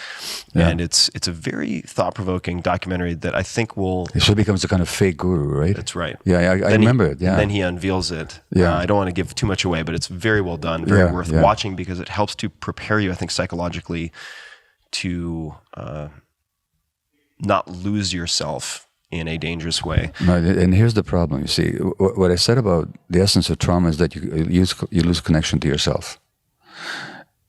Yeah. And it's a very thought-provoking documentary that I think will... So it becomes a kind of fake guru, right? That's right. Yeah, I remember it. Yeah. And then he unveils it. Yeah. I don't want to give too much away, but it's very well done, very worth watching, because it helps to prepare you, I think, psychologically to not lose yourself in a dangerous way. No, and here's the problem. You see, what I said about the essence of trauma is that you lose connection to yourself,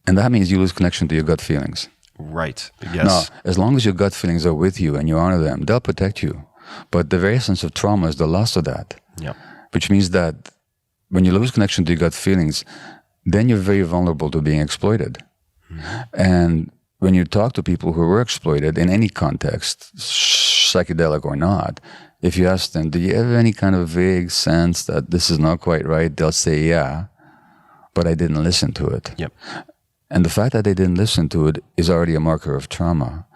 and that means you lose connection to your gut feelings. Right. Yes. Now, as long as your gut feelings are with you and you honor them, they'll protect you. But the very essence of trauma is the loss of that. Yeah. Which means that when you lose connection to your gut feelings, then you're very vulnerable to being exploited. And when you talk to people who were exploited in any context, psychedelic or not, if you ask them, do you have any kind of vague sense that this is not quite right? They'll say, yeah, but I didn't listen to it. Yep. And the fact that they didn't listen to it is already a marker of trauma.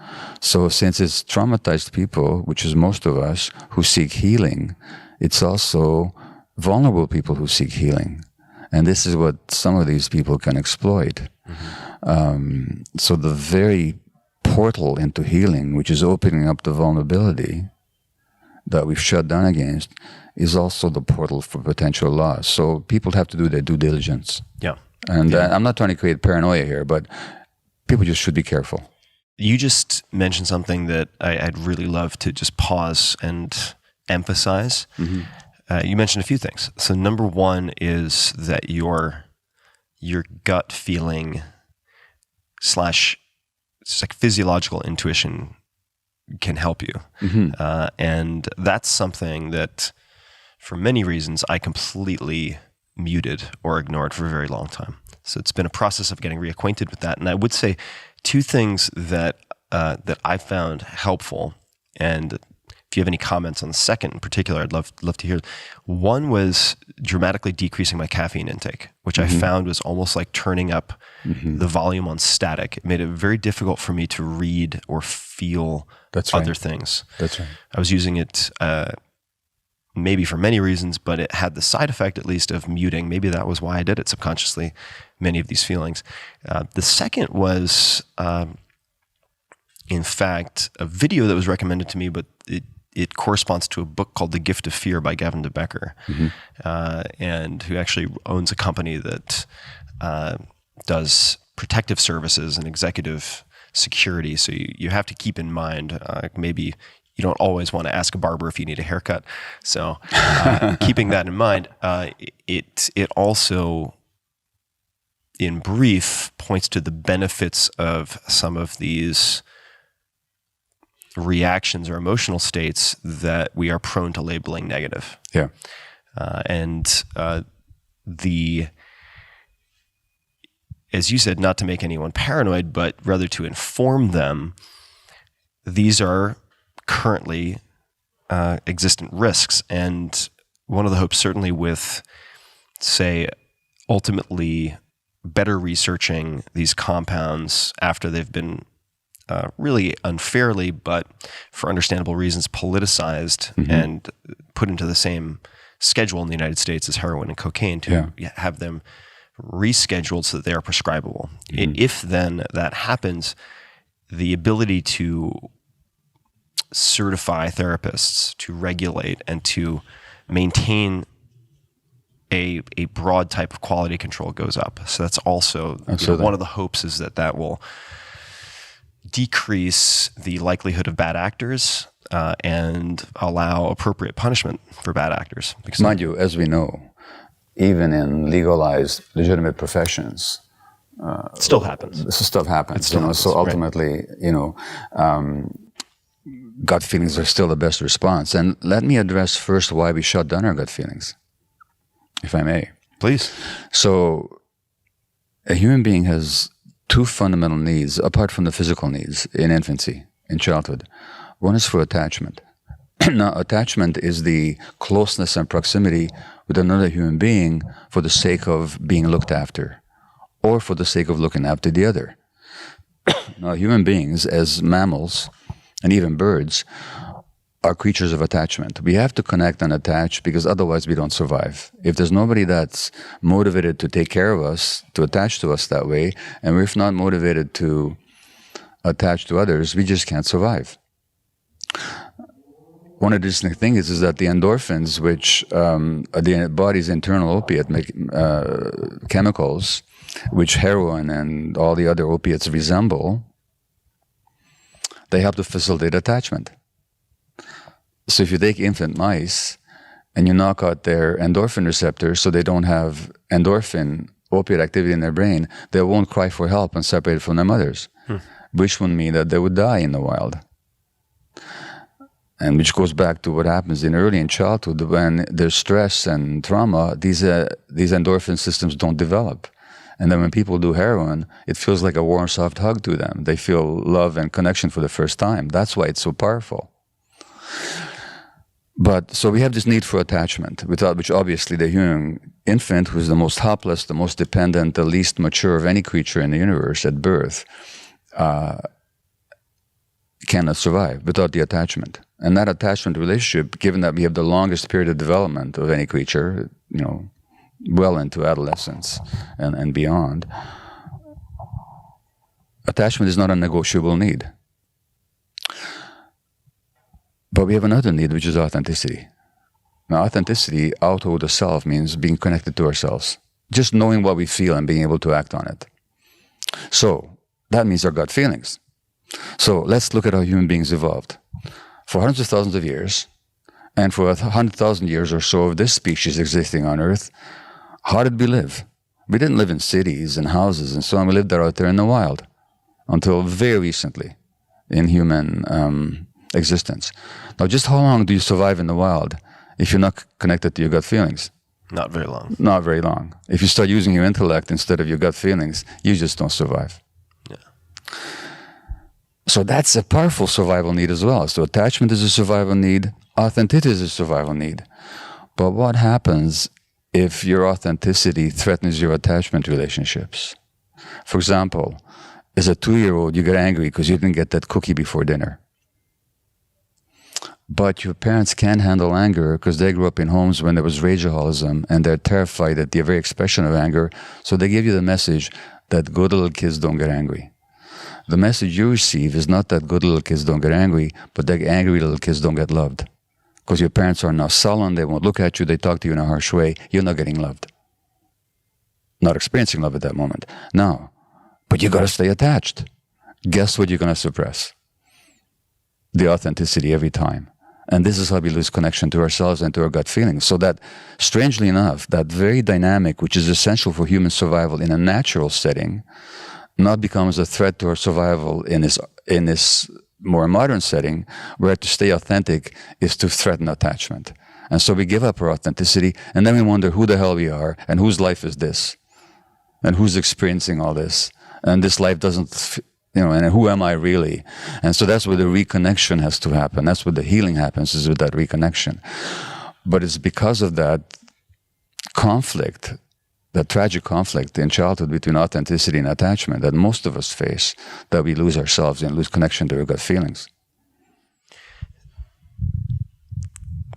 So since it's traumatized people, which is most of us, who seek healing, it's also vulnerable people who seek healing. And this is what some of these people can exploit. So the very portal into healing, which is opening up the vulnerability that we've shut down against, is also the portal for potential loss. So people have to do their due diligence. Yeah. And I'm not trying to create paranoia here, but people just should be careful. You just mentioned something that I'd really love to just pause and emphasize. You mentioned a few things. So number one is that your gut feeling / it's like physiological intuition can help you. And that's something that for many reasons I completely muted or ignored for a very long time. So it's been a process of getting reacquainted with that. And I would say two things that I found helpful, and if you have any comments on the second in particular, I'd love to hear. One was dramatically decreasing my caffeine intake, which I found was almost like turning up the volume on static. It made it very difficult for me to read or feel other things. That's right. I was using it maybe for many reasons, but it had the side effect at least of muting. Maybe that was why I did it subconsciously, many of these feelings. The second was, in fact, a video that was recommended to me, but it corresponds to a book called The Gift of Fear by Gavin de Becker, and who actually owns a company that does protective services and executive security. So you have to keep in mind, maybe you don't always want to ask a barber if you need a haircut. So keeping that in mind, it also, in brief, points to the benefits of some of these reactions or emotional states that we are prone to labeling negative. Yeah. As you said, not to make anyone paranoid, but rather to inform them, these are currently existent risks. And one of the hopes, certainly with, say, ultimately better researching these compounds after they've been really unfairly, but for understandable reasons, politicized and put into the same schedule in the United States as heroin and cocaine, to have them rescheduled so that they are prescribable. If then that happens, the ability to certify therapists, to regulate and to maintain a broad type of quality control goes up. So that's also one of the hopes, is that will decrease the likelihood of bad actors and allow appropriate punishment for bad actors. Because mind you, as we know, even in legalized, legitimate professions, it still happens. This stuff happens. So ultimately, gut feelings are still the best response. And let me address first why we shut down our gut feelings, if I may. Please. So a human being has two fundamental needs, apart from the physical needs, in infancy, in childhood. One is for attachment. Now, attachment is the closeness and proximity with another human being for the sake of being looked after, or for the sake of looking after the other. Now, human beings, as mammals, and even birds, are creatures of attachment. We have to connect and attach, because otherwise we don't survive. If there's nobody that's motivated to take care of us, to attach to us that way, and we're not motivated to attach to others, we just can't survive. One interesting thing is that the endorphins, which are the body's internal opiate chemicals, which heroin and all the other opiates resemble, they help to facilitate attachment. So if you take infant mice and you knock out their endorphin receptors so they don't have endorphin opiate activity in their brain, they won't cry for help and separate from their mothers, which would mean that they would die in the wild. And which goes back to what happens in childhood when there's stress and trauma, these endorphin systems don't develop. And then when people do heroin, it feels like a warm, soft hug to them. They feel love and connection for the first time. That's why it's so powerful. But so we have this need for attachment, without which obviously the human infant, who's the most helpless, the most dependent, the least mature of any creature in the universe at birth, cannot survive without the attachment. And that attachment relationship, given that we have the longest period of development of any creature, well into adolescence and beyond, attachment is not a negotiable need. But we have another need, which is authenticity. Now, authenticity, auto the self, means being connected to ourselves. Just knowing what we feel and being able to act on it. So, that means our gut feelings. So, let's look at how human beings evolved. For hundreds of thousands of years, and for 100,000 years or so of this species existing on Earth, how did we live? We didn't live in cities and houses and so on. We lived out there in the wild until very recently in human existence. Now, just how long do you survive in the wild if you're not connected to your gut feelings? Not very long. Not very long. If you start using your intellect instead of your gut feelings, you just don't survive. Yeah. So that's a powerful survival need as well. So attachment is a survival need. Authenticity is a survival need. But what happens if your authenticity threatens your attachment relationships? For example, as a 2-year-old, you get angry because you didn't get that cookie before dinner. But your parents can't handle anger because they grew up in homes when there was rageaholism and they're terrified at the very expression of anger. So they give you the message that good little kids don't get angry. The message you receive is not that good little kids don't get angry, but that angry little kids don't get loved. Because your parents are now sullen, they won't look at you, they talk to you in a harsh way, you're not getting loved. Not experiencing love at that moment. Now, but you got to stay attached. Guess what you're going to suppress? The authenticity every time. And this is how we lose connection to ourselves and to our gut feelings. So that, strangely enough, that very dynamic, which is essential for human survival in a natural setting, not becomes a threat to our survival in this more modern setting, where to stay authentic is to threaten attachment. And so we give up our authenticity, and then we wonder who the hell we are, and whose life is this, and who's experiencing all this, and this life doesn't, and who am I really? And so that's where the reconnection has to happen. That's where the healing happens, is with that reconnection. But it's because of that conflict, that tragic conflict in childhood between authenticity and attachment that most of us face, that we lose ourselves and lose connection to our gut feelings.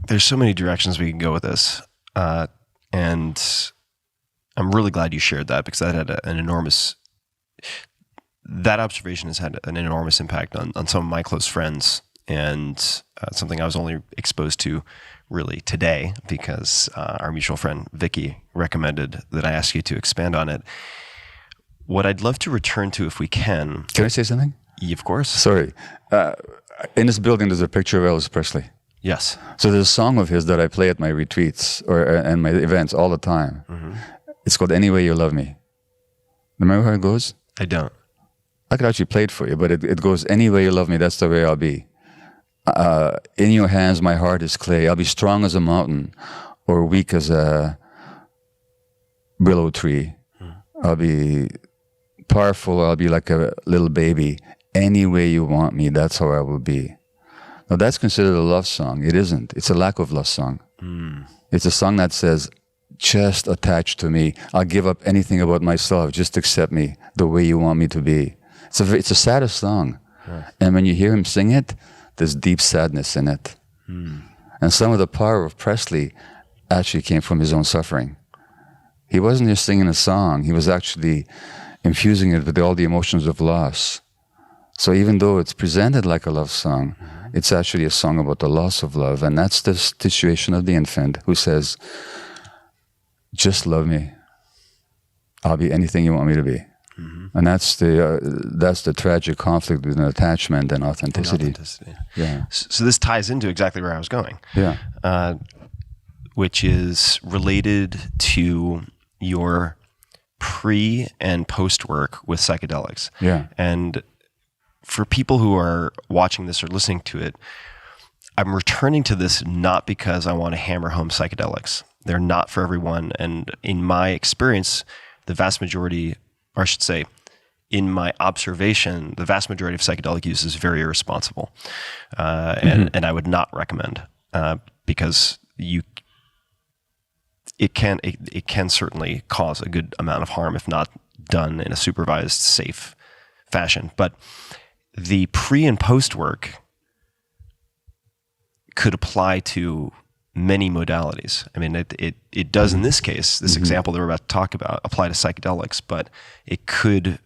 There's so many directions we can go with this. And I'm really glad you shared that, because that had that observation has had an enormous impact on some of my close friends, and something I was only exposed to really today because our mutual friend Vicky recommended that I ask you to expand on it. What I'd love to return to, if we can. Can I say something? Yeah, of course. Sorry. In this building, there's a picture of Elvis Presley. Yes. So there's a song of his that I play at my retreats and my events all the time. Mm-hmm. It's called "Any Way You Love Me." Remember how it goes? I don't. I could actually play it for you, but it goes, "Any way you love me, that's the way I'll be. In your hands, my heart is clay. I'll be strong as a mountain or weak as a willow tree. I'll be powerful. I'll be like a little baby. Any way you want me, that's how I will be." Now, that's considered a love song. It isn't. It's a lack of love song. It's a song that says, just attach to me. I'll give up anything about myself. Just accept me the way you want me to be. It's a saddest song. Yeah. And when you hear him sing it, there's deep sadness in it. And some of the power of Presley actually came from his own suffering. He wasn't just singing a song. He was actually infusing it with all the emotions of loss. So even though it's presented like a love song, it's actually a song about the loss of love. And that's the situation of the infant who says, just love me. I'll be anything you want me to be. And that's the tragic conflict between attachment and authenticity. Yeah. So this ties into exactly where I was going. Yeah. Which is related to your pre and post work with psychedelics. Yeah. And for people who are watching this or listening to it, I'm returning to this not because I want to hammer home psychedelics. They're not for everyone. And in my experience, the vast majority, or I should say, in my observation, the vast majority of psychedelic use is very irresponsible, and I would not recommend because it can certainly cause a good amount of harm if not done in a supervised, safe fashion. But the pre and post work could apply to many modalities. I mean, it does in this case, this example that we're about to talk about, apply to psychedelics, but it could,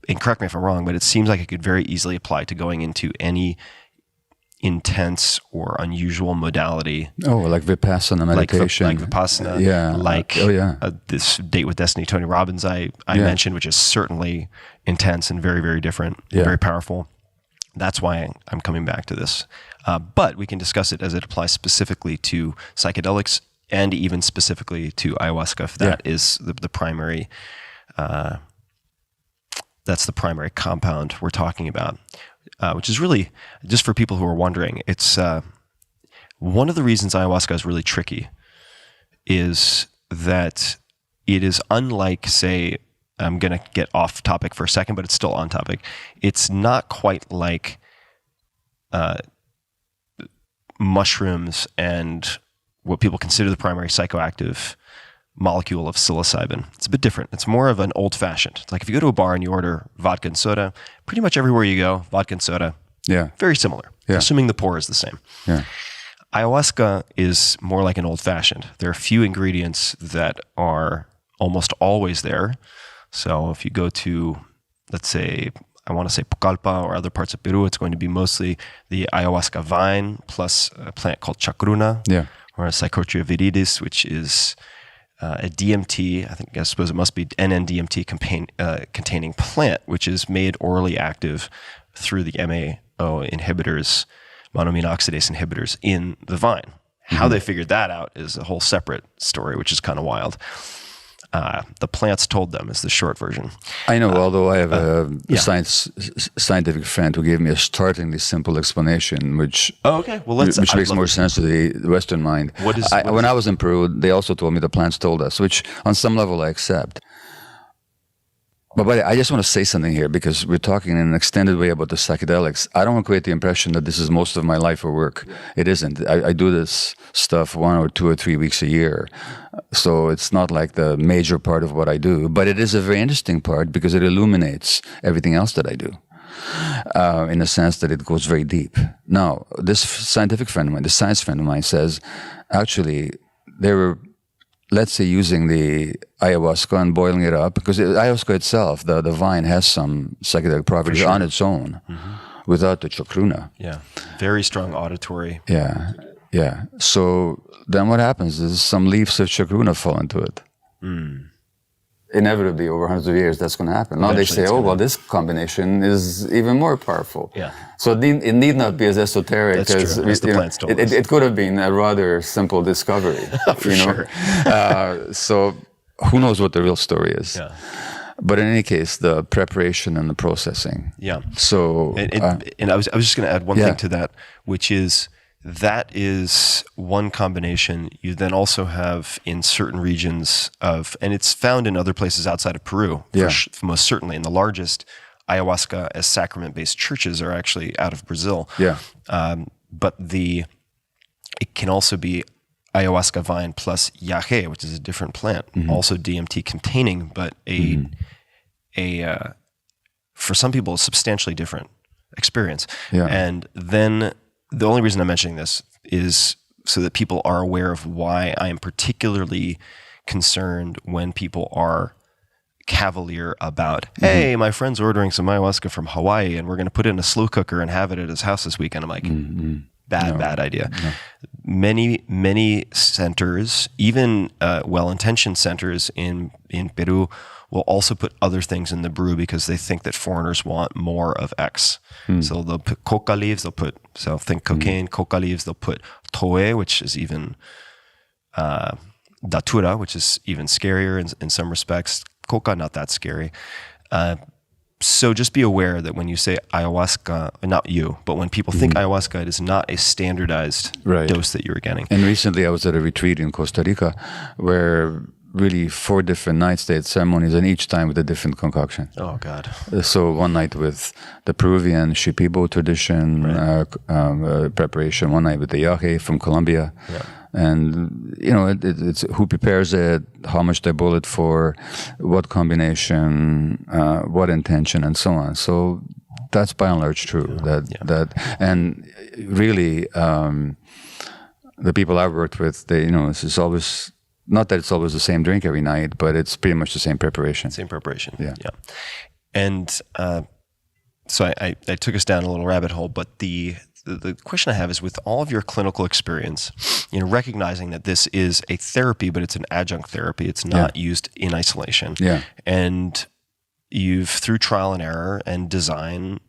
and correct me if I'm wrong, but it seems like it could very easily apply to going into any intense or unusual modality. Oh, like Vipassana meditation. Like Vipassana. Yeah. This Date with Destiny, Tony Robbins I mentioned, which is certainly intense and very, very different, very powerful. That's why I'm coming back to this. But we can discuss it as it applies specifically to psychedelics and even specifically to ayahuasca, if that is the primary, that's the primary compound we're talking about, which is really, just for people who are wondering, it's one of the reasons ayahuasca is really tricky is that it is unlike, say, I'm going to get off topic for a second, but it's still on topic. It's not quite like mushrooms and what people consider the primary psychoactive molecule of psilocybin. It's a bit different. It's more of an old-fashioned. It's like if you go to a bar and you order vodka and soda, pretty much everywhere you go, vodka and soda, very similar, assuming the pour is the same. Yeah. Ayahuasca is more like an old-fashioned. There are a few ingredients that are almost always there. So if you go to, let's say, I want to say Pucallpa or other parts of Peru, it's going to be mostly the ayahuasca vine plus a plant called chacruna, or a Psychotria viridis, which is a DMT, I suppose it must be NN-DMT containing plant, which is made orally active through the MAO inhibitors, monoamine oxidase inhibitors in the vine. How they figured that out is a whole separate story, which is kind of wild. The plants told them is the short version. I know, although I have a scientific friend who gave me a startlingly simple explanation, which makes more sense to the Western mind. When I was in Peru, they also told me the plants told us, which on some level I accept. But I just want to say something here because we're talking in an extended way about the psychedelics. I don't want to create the impression that this is most of my life or work. It isn't. I do this stuff 1 or 2 or 3 weeks a year. So it's not like the major part of what I do. But it is a very interesting part because it illuminates everything else that I do. In the sense that it goes very deep. Now, this scientific friend of mine, this science friend of mine says, actually, they were, let's say, using the ayahuasca and boiling it up, because ayahuasca itself, the vine has some psychedelic properties on its own without the chacruna. Yeah, very strong auditory. Yeah. So then what happens is some leaves of chacruna fall into it. Inevitably, over hundreds of years, that's going to happen. Now eventually they say, this combination is even more powerful. Yeah. So it need not be as esoteric as the plants told us. It could have been a rather simple discovery. Sure. So who knows what the real story is? Yeah. But in any case, the preparation and the processing. Yeah. So and I was just going to add one thing to that, which is that is one combination. You then also have in certain regions and it's found in other places outside of Peru, most certainly. And the largest ayahuasca as sacrament-based churches are actually out of Brazil. Yeah. But it can also be ayahuasca vine plus yahe, which is a different plant, also DMT containing, but for some people, a substantially different experience. Yeah. And then the only reason I'm mentioning this is so that people are aware of why I am particularly concerned when people are cavalier about, hey, my friend's ordering some ayahuasca from Hawaii and we're going to put it in a slow cooker and have it at his house this weekend. I'm like, bad idea. No. Many centers, even well-intentioned centers in Peru, will also put other things in the brew because they think that foreigners want more of X. So they'll put coca leaves, think cocaine, coca leaves, they'll put toe, which is even datura, which is even scarier in some respects. Coca, not that scary. So just be aware that when you say ayahuasca, not you, but when people think ayahuasca, it is not a standardized dose that you're getting. And recently I was at a retreat in Costa Rica where really 4 different night state ceremonies, and each time with a different concoction. Oh, God. So one night with the Peruvian Shipibo tradition preparation, one night with the Yahe from Colombia. Yeah. And, it's who prepares it, how much they boil it for, what combination, what intention, and so on. So that's by and large true. And really, the people I've worked with, this is always, not that it's always the same drink every night, but it's pretty much the same preparation. Same preparation. Yeah. And so I took us down a little rabbit hole, but the question I have is, with all of your clinical experience, recognizing that this is a therapy, but it's an adjunct therapy. It's not used in isolation. Yeah. And you've, through trial and error and design,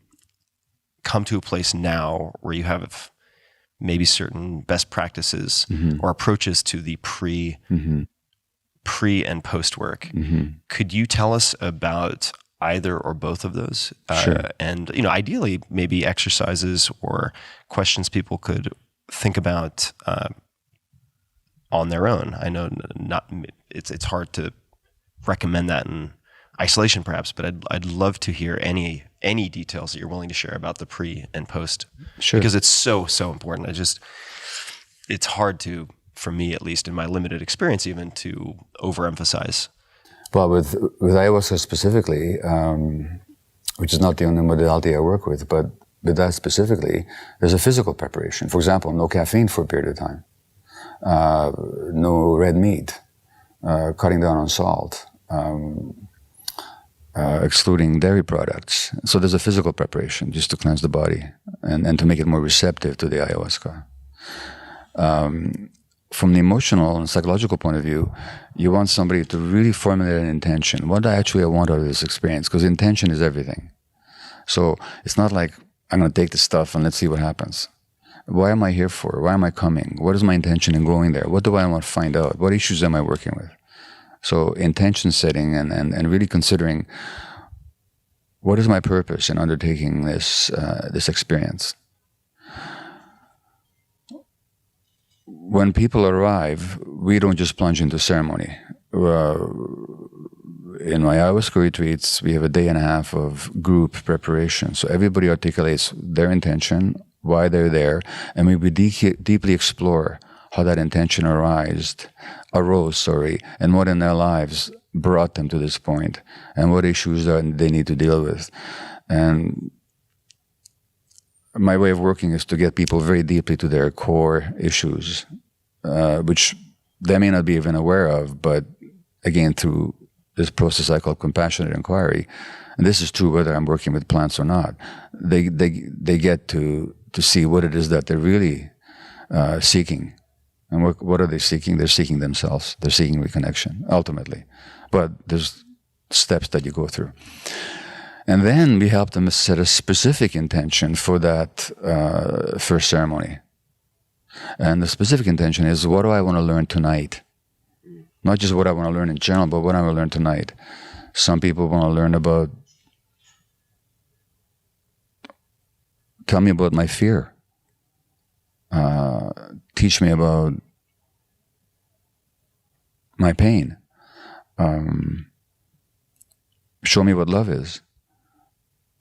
come to a place now where you have maybe certain best practices or approaches to the pre and post work. Could you tell us about either or both of those? Sure. And, ideally maybe exercises or questions people could think about on their own. I know it's hard to recommend that in isolation perhaps, but I'd love to hear any details that you're willing to share about the pre and post. Sure. Because it's so important. It's hard to, for me at least in my limited experience even, to overemphasize. Well, with ayahuasca specifically, which is not the only modality I work with, but with that specifically, there's a physical preparation. For example, no caffeine for a period of time, no red meat, cutting down on salt, excluding dairy products. So there's a physical preparation just to cleanse the body and to make it more receptive to the ayahuasca. From the emotional and psychological point of view, you want somebody to really formulate an intention. What I want out of this experience? Because intention is everything. So it's not like, I'm going to take this stuff and let's see what happens. Why am I here for? Why am I coming? What is my intention in going there? What do I want to find out? What issues am I working with? So intention setting and really considering, what is my purpose in undertaking this experience? When people arrive, we don't just plunge into ceremony. In my ayahuasca retreats, we have a day and a half of group preparation. So everybody articulates their intention, why they're there, and we deeply explore how that intention arose, and what in their lives brought them to this point, and what issues that they need to deal with. And my way of working is to get people very deeply to their core issues, which they may not be even aware of, but again, through this process I call compassionate inquiry, and this is true whether I'm working with plants or not, they get to see what it is that they're really seeking. And what are they seeking? They're seeking themselves. They're seeking reconnection, ultimately. But there's steps that you go through. And then we help them set a specific intention for that first ceremony. And the specific intention is, what do I want to learn tonight? Not just what I want to learn in general, but what I want to learn tonight. Some people want to learn about, tell me about my fear. Teach me about my pain. Show me what love is.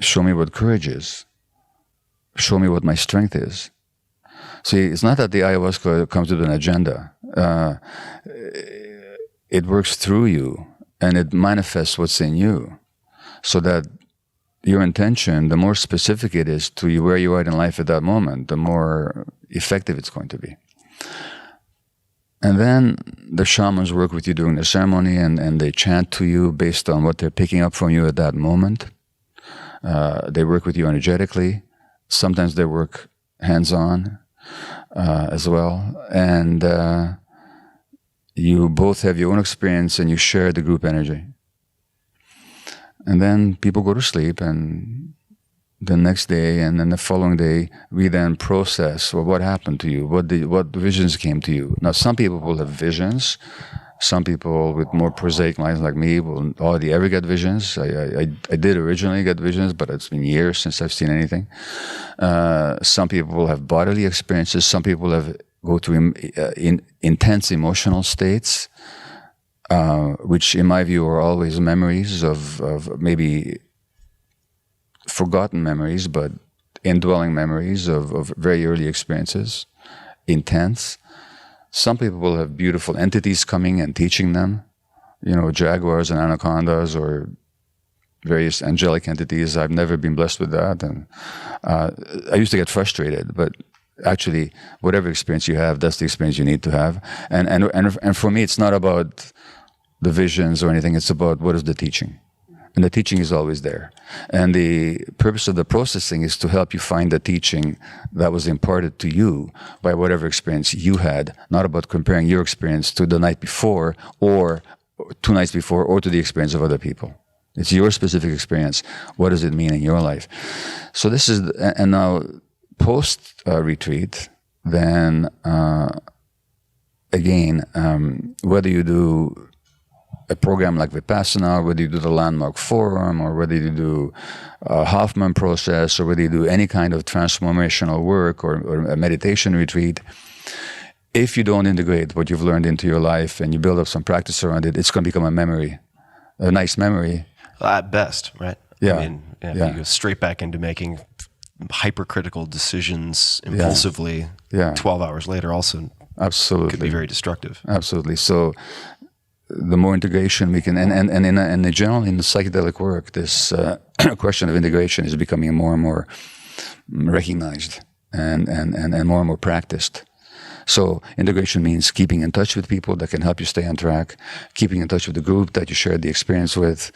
Show me what courage is. Show me what my strength is. See, it's not that the ayahuasca comes with an agenda. It works through you, and it manifests what's in you, so that your intention, the more specific it is to you where you are in life at that moment, the more effective it's going to be. And then the shamans work with you during the ceremony, and they chant to you based on what they're picking up from you at that moment. They work with you energetically. Sometimes they work hands-on as well. And you both have your own experience, and you share the group energy. And then people go to sleep, and the next day and then the following day, we then process, well, what happened to you? What visions came to you? Now, some people will have visions. Some people with more prosaic minds like me will already ever get visions. I did originally get visions, but it's been years since I've seen anything. Some people will have bodily experiences. Some people go through intense emotional states. which in my view are always memories of maybe forgotten memories, but indwelling memories of very early experiences, intense. Some people will have beautiful entities coming and teaching them, jaguars and anacondas or various angelic entities. I've never been blessed with that. And I used to get frustrated, but actually, whatever experience you have, that's the experience you need to have. And for me, it's not about the visions or anything. It's about what is the teaching. And the teaching is always there. And the purpose of the processing is to help you find the teaching that was imparted to you by whatever experience you had, not about comparing your experience to the night before or 2 nights before or to the experience of other people. It's your specific experience. What does it mean in your life? So this is, and now post-retreat, then again, whether you do a program like Vipassana, or whether you do the Landmark Forum, or whether you do a Hoffman process, or whether you do any kind of transformational work or a meditation retreat, if you don't integrate what you've learned into your life and you build up some practice around it, it's going to become a memory, a nice memory. At best, right? Yeah. I mean, if you go straight back into making hypercritical decisions impulsively, 12 hours later also absolutely could be very destructive. Absolutely. So the more integration we can, and in general, in the psychedelic work, this question of integration is becoming more and more recognized and more practiced. So integration means keeping in touch with people that can help you stay on track, keeping in touch with the group that you shared the experience with,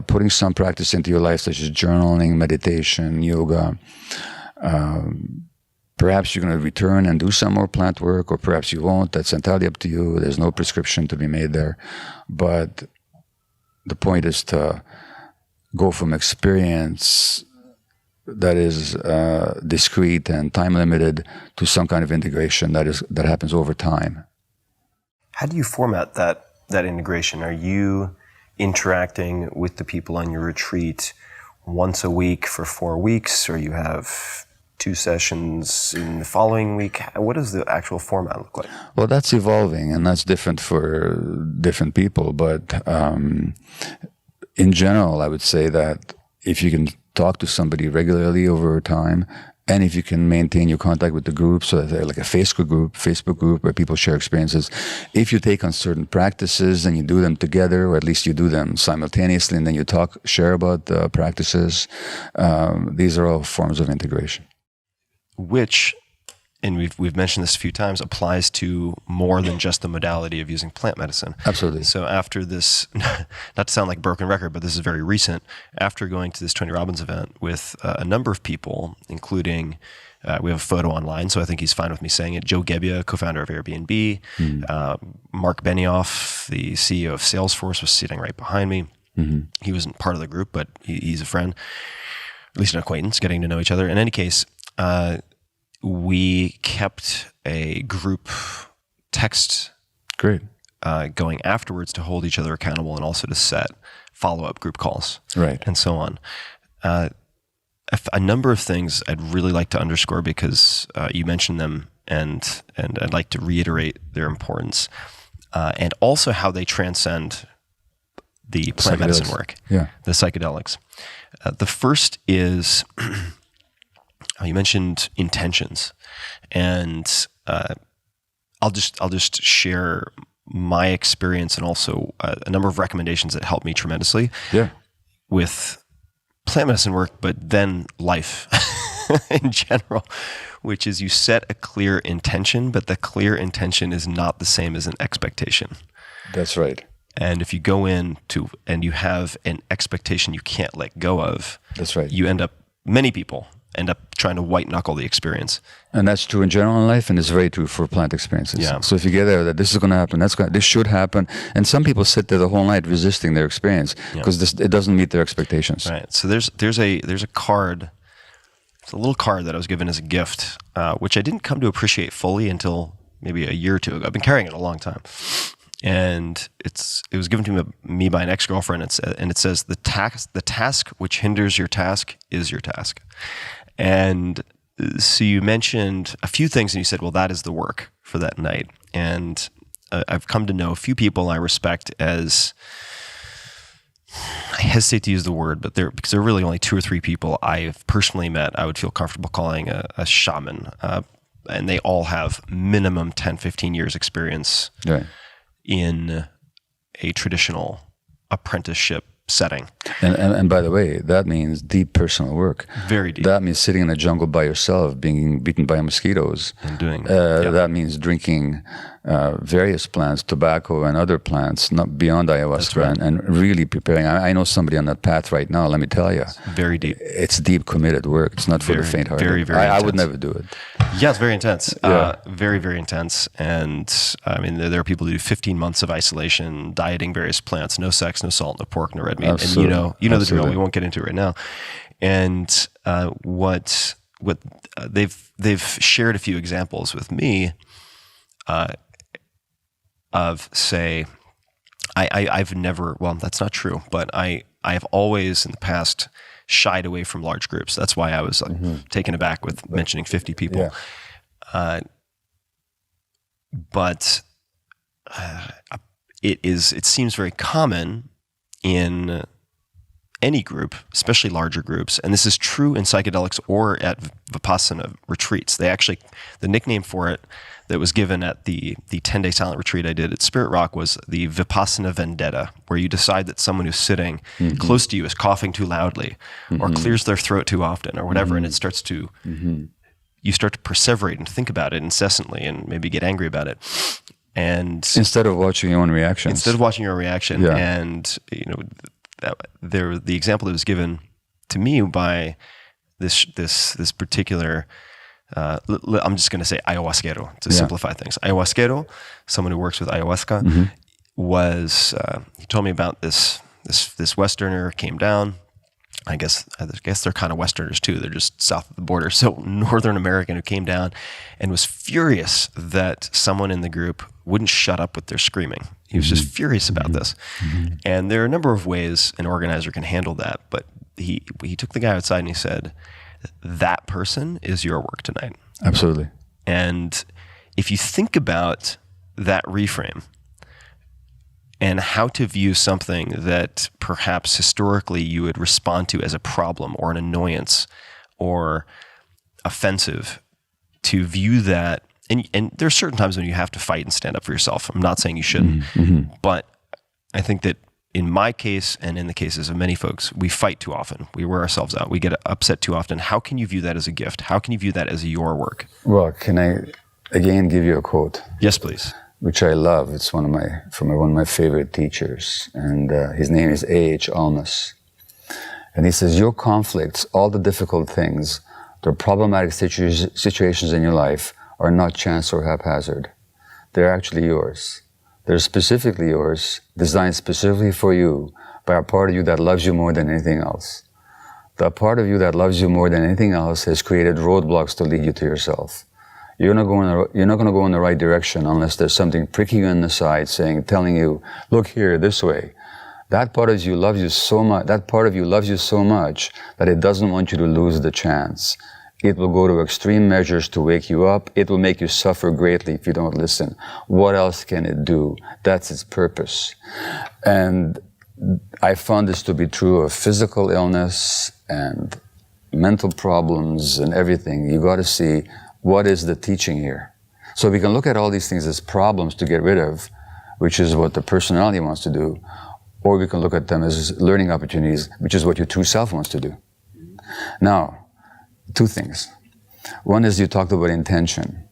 putting some practice into your life, such as journaling, meditation, yoga. Perhaps you're going to return and do some more plant work, or perhaps you won't. That's entirely up to you. There's no prescription to be made there. But the point is to go from experience that is discrete and time limited to some kind of integration that happens over time. How do you format that integration? Are you interacting with the people on your retreat once a week for 4 weeks, or you have 2 sessions in the following week? What does the actual format look like? Well, that's evolving, and that's different for different people. But in general, I would say that if you can talk to somebody regularly over time, and if you can maintain your contact with the group, so that like a Facebook group where people share experiences, if you take on certain practices and you do them together, or at least you do them simultaneously, and then you share about the practices, these are all forms of integration. Which, and we've mentioned this a few times, applies to more than just the modality of using plant medicine. Absolutely. So after this, not to sound like a broken record, but this is very recent, after going to this Tony Robbins event with a number of people, including, we have a photo online, so I think he's fine with me saying it, Joe Gebbia, co-founder of Airbnb, Mark Benioff, the CEO of Salesforce, was sitting right behind me. Mm-hmm. He wasn't part of the group, but he's a friend, at least an acquaintance, getting to know each other. In any case, we kept a group text going afterwards to hold each other accountable, and also to set follow-up group calls, and so on. A number of things I'd really like to underscore, because you mentioned them, and I'd like to reiterate their importance, and also how they transcend the plant medicine work, the psychedelics. The first is you mentioned intentions, and I'll just share my experience and also a number of recommendations that helped me tremendously with plant medicine work, but then life in general, which is you set a clear intention, but the clear intention is not the same as an expectation. That's right. And if you go in and you have an expectation you can't let go of, that's right, many people end up trying to white knuckle the experience. And that's true in general in life, and it's very true for plant experiences. Yeah. So if you get there that this is going to happen, this should happen, and some people sit there the whole night resisting their experience because it doesn't meet their expectations. Right. So there's a card, it's a little card that I was given as a gift, which I didn't come to appreciate fully until maybe a year or two ago. I've been carrying it a long time. And it was given to me by an ex-girlfriend, and it says, the task which hinders your task is your task. And so you mentioned a few things, and you said, well, that is the work for that night. And I've come to know a few people I respect as, I hesitate to use the word, but because there are really only 2 or 3 people I've personally met I would feel comfortable calling a shaman. And they all have minimum 10, 15 years experience in a traditional apprenticeship setting. And by the way, that means deep personal work. Very deep. That means sitting in a jungle by yourself, being beaten by mosquitoes. And doing that means drinking various plants, tobacco and other plants, not beyond ayahuasca, and really preparing. I know somebody on that path right now. Let me tell you, it's very deep. It's deep, committed work. It's not for the faint-hearted. Very, very. I would never do it. Yeah, it's very intense. Very, very intense. And I mean, there are people who do 15 months of isolation, dieting various plants, no sex, no salt, no pork, no red meat. Absolutely. And you know the drill. We won't get into it right now. And what they've shared a few examples with me of, say, I've never, well, that's not true, but I've always in the past shied away from large groups. That's why I was taken aback with mentioning 50 people. Yeah. But it seems very common in any group, especially larger groups, and this is true in psychedelics or at Vipassana retreats. They actually, the nickname for it that was given at the 10-day silent retreat I did at Spirit Rock was the Vipassana vendetta, where you decide that someone who's sitting close to you is coughing too loudly or clears their throat too often or whatever, and it starts to, you start to perseverate and think about it incessantly and maybe get angry about it. And instead of watching your own reactions. Instead of watching your own reaction. Yeah. And, you know, the example that was given to me by this particular, I'm just going to say ayahuasquero to simplify things. Ayahuasquero, someone who works with ayahuasca, was he told me about this Westerner came down. I guess they're kind of Westerners too. They're just south of the border. So Northern American who came down and was furious that someone in the group wouldn't shut up with their screaming. He was just furious about this. And there are a number of ways an organizer can handle that. But he took the guy outside and he said, that person is your work tonight. Absolutely. And if you think about that reframe and how to view something that perhaps historically you would respond to as a problem or an annoyance or offensive, to view that, and there are certain times when you have to fight and stand up for yourself. I'm not saying you shouldn't, but I think that in my case and in the cases of many folks, we fight too often. We wear ourselves out. We get upset too often. How can you view that as a gift? How can you view that as your work? Well, can I again give you a quote? Yes, please. Which I love. It's from one of my favorite teachers, and his name is A.H. Almas. And he says, your conflicts, all the difficult things, the problematic situations in your life are not chance or haphazard. They're actually yours. They're specifically yours, designed specifically for you by a part of you that loves you more than anything else. The part of you that loves you more than anything else has created roadblocks to lead you to yourself. You're not going to go in the right direction unless there's something pricking you on the side, telling you, look here, this way. That part of you loves you so much. That part of you loves you so much that it doesn't want you to lose the chance. It will go to extreme measures to wake you up. It will make you suffer greatly if you don't listen. What else can it do? That's its purpose. And I found this to be true of physical illness and mental problems and everything. You got to see, what is the teaching here? So we can look at all these things as problems to get rid of, which is what the personality wants to do, or we can look at them as learning opportunities, which is what your true self wants to do. Now, two things. One is you talked about intention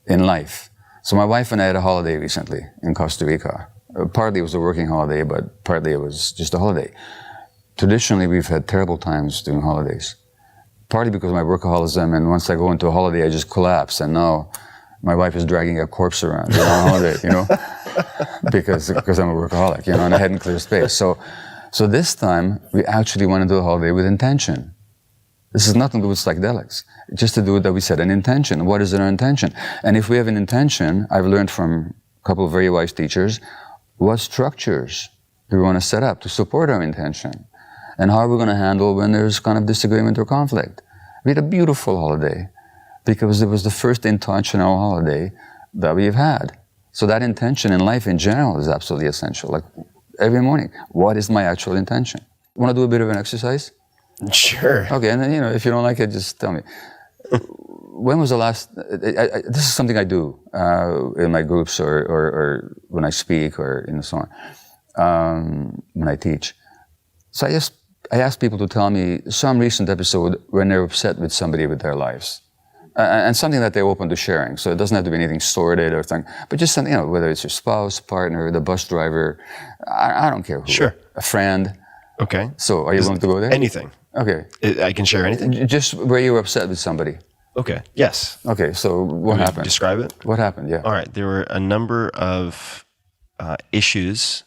in life. So my wife and I had a holiday recently in Costa Rica. Partly it was a working holiday, but partly it was just a holiday. Traditionally, we've had terrible times during holidays. Partly because of my workaholism, and once I go into a holiday, I just collapse. And now my wife is dragging a corpse around on holiday, because I'm a workaholic, and I hadn't cleared space. So this time, we actually went into a holiday with intention. This has nothing to do with psychedelics. Just to do that, we set an intention. What is our intention? And if we have an intention, I've learned from a couple of very wise teachers, what structures do we want to set up to support our intention? And how are we going to handle when there's kind of disagreement or conflict? We had a beautiful holiday because it was the first intentional holiday that we've had. So that intention in life in general is absolutely essential. Like every morning, what is my actual intention? Want to do a bit of an exercise? Sure. Okay, and then, if you don't like it, just tell me. When was the last, this is something I do in my groups or when I speak or so on, when I teach. So I ask people to tell me some recent episode when they're upset with somebody with their lives. And something that they're open to sharing. So it doesn't have to be anything sordid or thing, but just something, whether it's your spouse, partner, the bus driver, I don't care who. Sure. A friend. Okay. So are you willing to go there? Anything. Okay. I can share anything? Just where you were upset with somebody. Okay. Yes. Okay, so what happened? Describe it? What happened, yeah. All right. There were a number of issues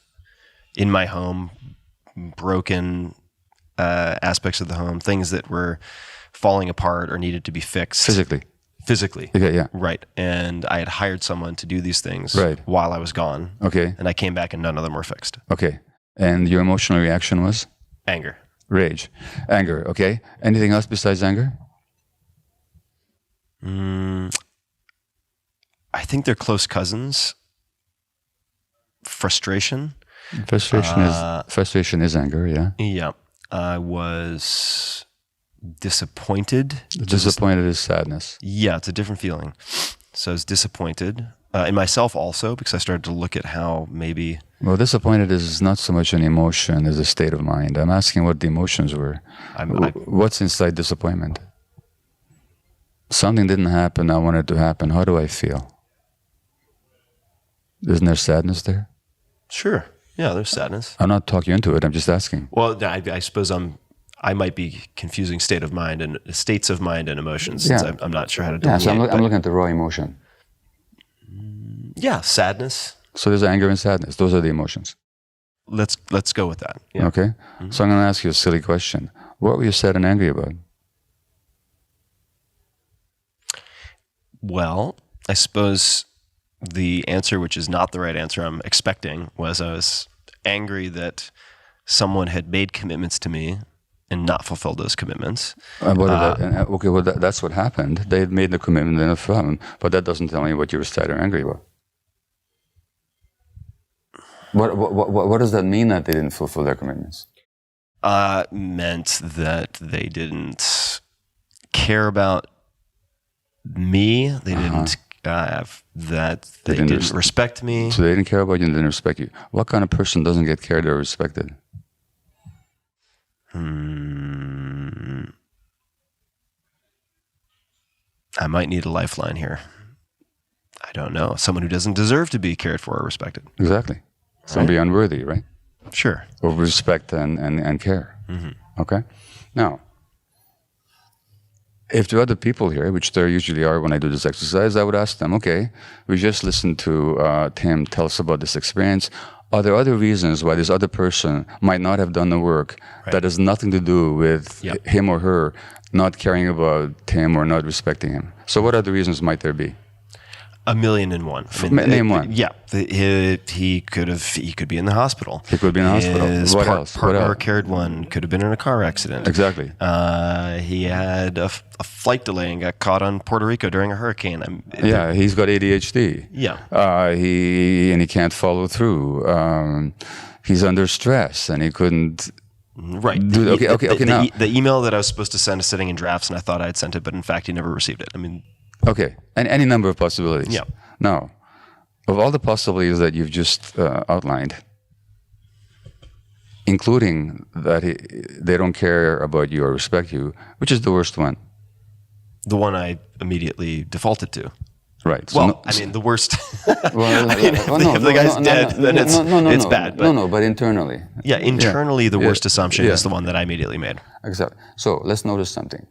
in my home, broken aspects of the home, things that were falling apart or needed to be fixed. Physically. Okay, yeah. Right. And I had hired someone to do these things while I was gone. Okay. And I came back and none of them were fixed. Okay. And your emotional reaction was? Anger. Rage. Anger, okay. Anything else besides anger? I think they're close cousins. Frustration. Frustration is anger, yeah. Yeah. I was disappointed. Disappointed is sadness. Yeah, it's a different feeling. So I was disappointed in myself also because I started to look at how maybe... Well, disappointed is not so much an emotion as a state of mind. I'm asking what the emotions were. What's inside disappointment? Something didn't happen, I wanted it to happen. How do I feel? Isn't there sadness there? Sure. Yeah, there's sadness. I'm not talking into it, I'm just asking. Well, I suppose I might be confusing state of mind and states of mind and emotions. Yeah. I'm not sure how to delineate. Yeah, so I'm looking at the raw emotion. Yeah, sadness. So there's anger and sadness. Those are the emotions. Let's go with that. Yeah. Okay. Mm-hmm. So I'm going to ask you a silly question. What were you sad and angry about? Well, I suppose the answer, which is not the right answer I'm expecting, was I was angry that someone had made commitments to me and not fulfilled those commitments. Okay, well, that's what happened. They had made the commitment and fulfilled, but that doesn't tell me what you were sad or angry about. What does that mean that they didn't fulfill their commitments? Meant that they didn't care about me. They didn't they didn't respect me. So they didn't care about you and didn't respect you. What kind of person doesn't get cared or respected? I might need a lifeline here. I don't know. Someone who doesn't deserve to be cared for or respected. Exactly. Somebody unworthy, right? Sure. Of respect and care. Mm-hmm. Okay? Now, if there are other people here, which there usually are when I do this exercise, I would ask them, okay, we just listened to Tim tell us about this experience. Are there other reasons why this other person might not have done the work that has nothing to do with him or her not caring about him or not respecting him? So what other reasons might there be? 1,000,001. Name one. Yeah, he could be in the hospital. He could be in the hospital. His what else? Partner carried one. Could have been in a car accident. Exactly. He had a flight delay and got caught on Puerto Rico during a hurricane. He's got ADHD. Yeah. He can't follow through. He's under stress and he couldn't. Right. Now the email that I was supposed to send is sitting in drafts, and I thought I had sent it, but in fact, he never received it. I mean. Okay, and any number of possibilities. Yeah. Now, of all the possibilities that you've just outlined, including that they don't care about you or respect you, which is the worst one? The one I immediately defaulted to. Right. So the worst. If the guy's dead, then it's bad. But internally. Yeah, internally, the worst assumption is the one that I immediately made. Exactly. So let's notice something.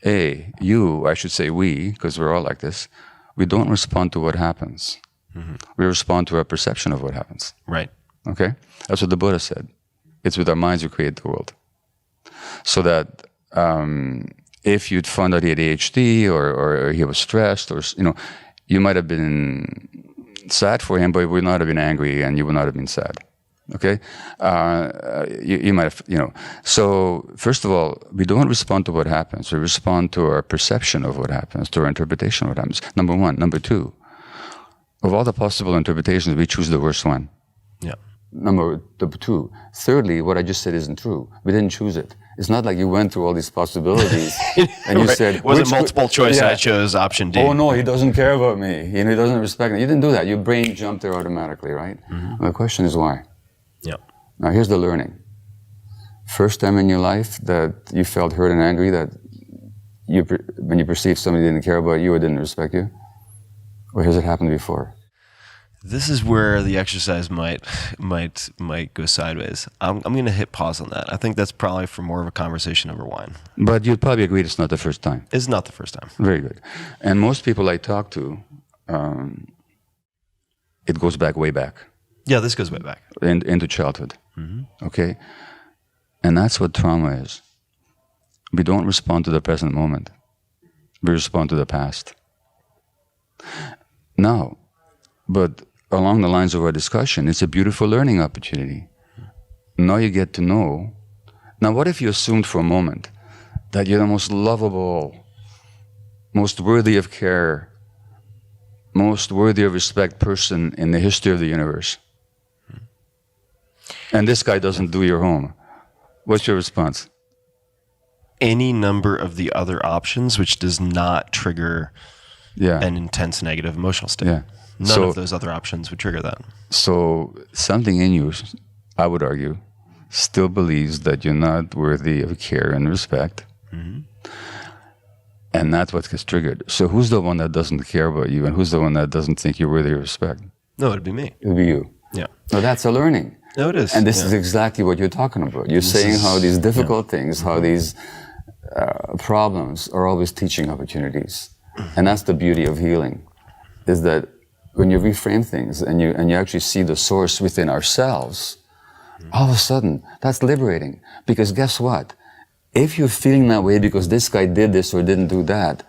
I should say we, because we're all like this, we don't respond to what happens. Mm-hmm. We respond to our perception of what happens. Right. Okay? That's what the Buddha said. It's with our minds we create the world. So that if you'd found out he had ADHD or he was stressed, or you might have been sad for him, but you would not have been angry and you would not have been sad. Okay? You might have, So, first of all, we don't respond to what happens. We respond to our perception of what happens, to our interpretation of what happens. Number one. Number two, Of all the possible interpretations, we choose the worst one. Yeah. Number two. Thirdly, what I just said isn't true. We didn't choose it. It's not like you went through all these possibilities and you said... It wasn't multiple choice and I chose option D. Oh, no, he doesn't care about me. He doesn't respect me. You didn't do that. Your brain jumped there automatically, right? Mm-hmm. The question is why? Yeah. Now, here's the learning. First time in your life that you felt hurt and angry that when you perceived somebody didn't care about you or didn't respect you? Or has it happened before? This is where the exercise might go sideways. I'm going to hit pause on that. I think that's probably for more of a conversation over wine. But you'd probably agree it's not the first time. It's not the first time. Very good. And most people I talk to, it goes back way back. Yeah, this goes way back. Into childhood. Mm-hmm. Okay? And that's what trauma is. We don't respond to the present moment. We respond to the past. Now, but along the lines of our discussion, it's a beautiful learning opportunity. Now you get to know. Now, what if you assumed for a moment that you're the most lovable, most worthy of care, most worthy of respect person in the history of the universe? And this guy doesn't do your home. What's your response? Any number of the other options which does not trigger an intense negative emotional state. Yeah. None of those other options would trigger that. So something in you, I would argue, still believes that you're not worthy of care and respect. Mm-hmm. And that's what gets triggered. So who's the one that doesn't care about you and who's the one that doesn't think you're worthy of respect? No, it'd be me. It would be you. Yeah. No, that's a learning. No, it is. And this is exactly what you're talking about. You're saying how these difficult things, how these problems are always teaching opportunities. And that's the beauty of healing, is that when you reframe things and you actually see the source within ourselves, all of a sudden, that's liberating. Because guess what? If you're feeling that way because this guy did this or didn't do that,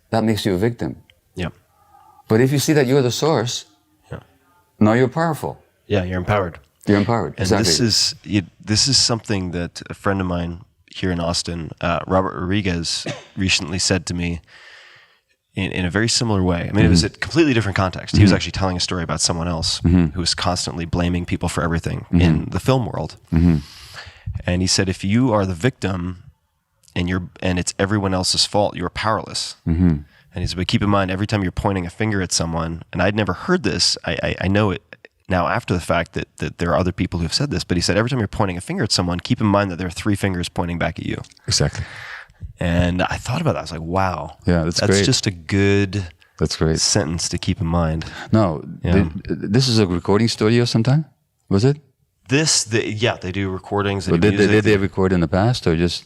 that makes you a victim. Yeah. But if you see that you're the source, now you're powerful. Yeah, you're empowered. You're empowered. And exactly. This is something that a friend of mine here in Austin, Robert Rodriguez, recently said to me in a very similar way. I mean, it was a completely different context. He was actually telling a story about someone else who was constantly blaming people for everything in the film world. And he said, if you are the victim and it's everyone else's fault, you're powerless. And he said, but keep in mind, every time you're pointing a finger at someone, and I'd never heard this, I know it now after the fact that there are other people who have said this, but he said, every time you're pointing a finger at someone, keep in mind that there are 3 fingers pointing back at you. Exactly. And I thought about that. I was like, wow. Yeah, that's great. Just a good great sentence to keep in mind. No, this is a recording studio sometime? Was it? They do recordings. They do music. Did they record in the past or just...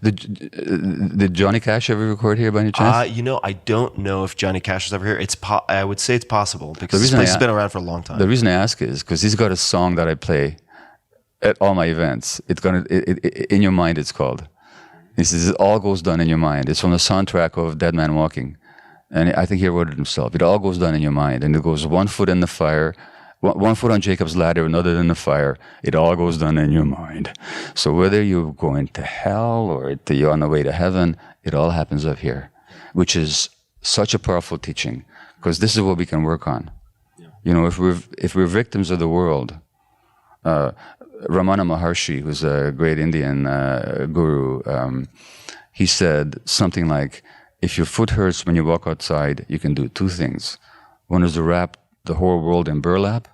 Did Johnny Cash ever record here by any chance? I don't know if Johnny Cash was ever here. I would say it's possible because this place has been around for a long time. The reason I ask is because he's got a song that I play at all my events. In Your Mind, it's called. He says, it all goes down in your mind. It's from the soundtrack of Dead Man Walking. And I think he wrote it himself. It all goes down in your mind. And it goes 1 foot in the fire, 1 foot on Jacob's ladder, another in the fire. It all goes down in your mind. So whether you're going to hell or you're on the way to heaven, it all happens up here, which is such a powerful teaching, because this is what we can work on. Yeah. You know, if we're victims of the world, Ramana Maharshi, who's a great Indian guru, he said something like, if your foot hurts when you walk outside, you can do 2 things. One is to wrap the whole world in burlap,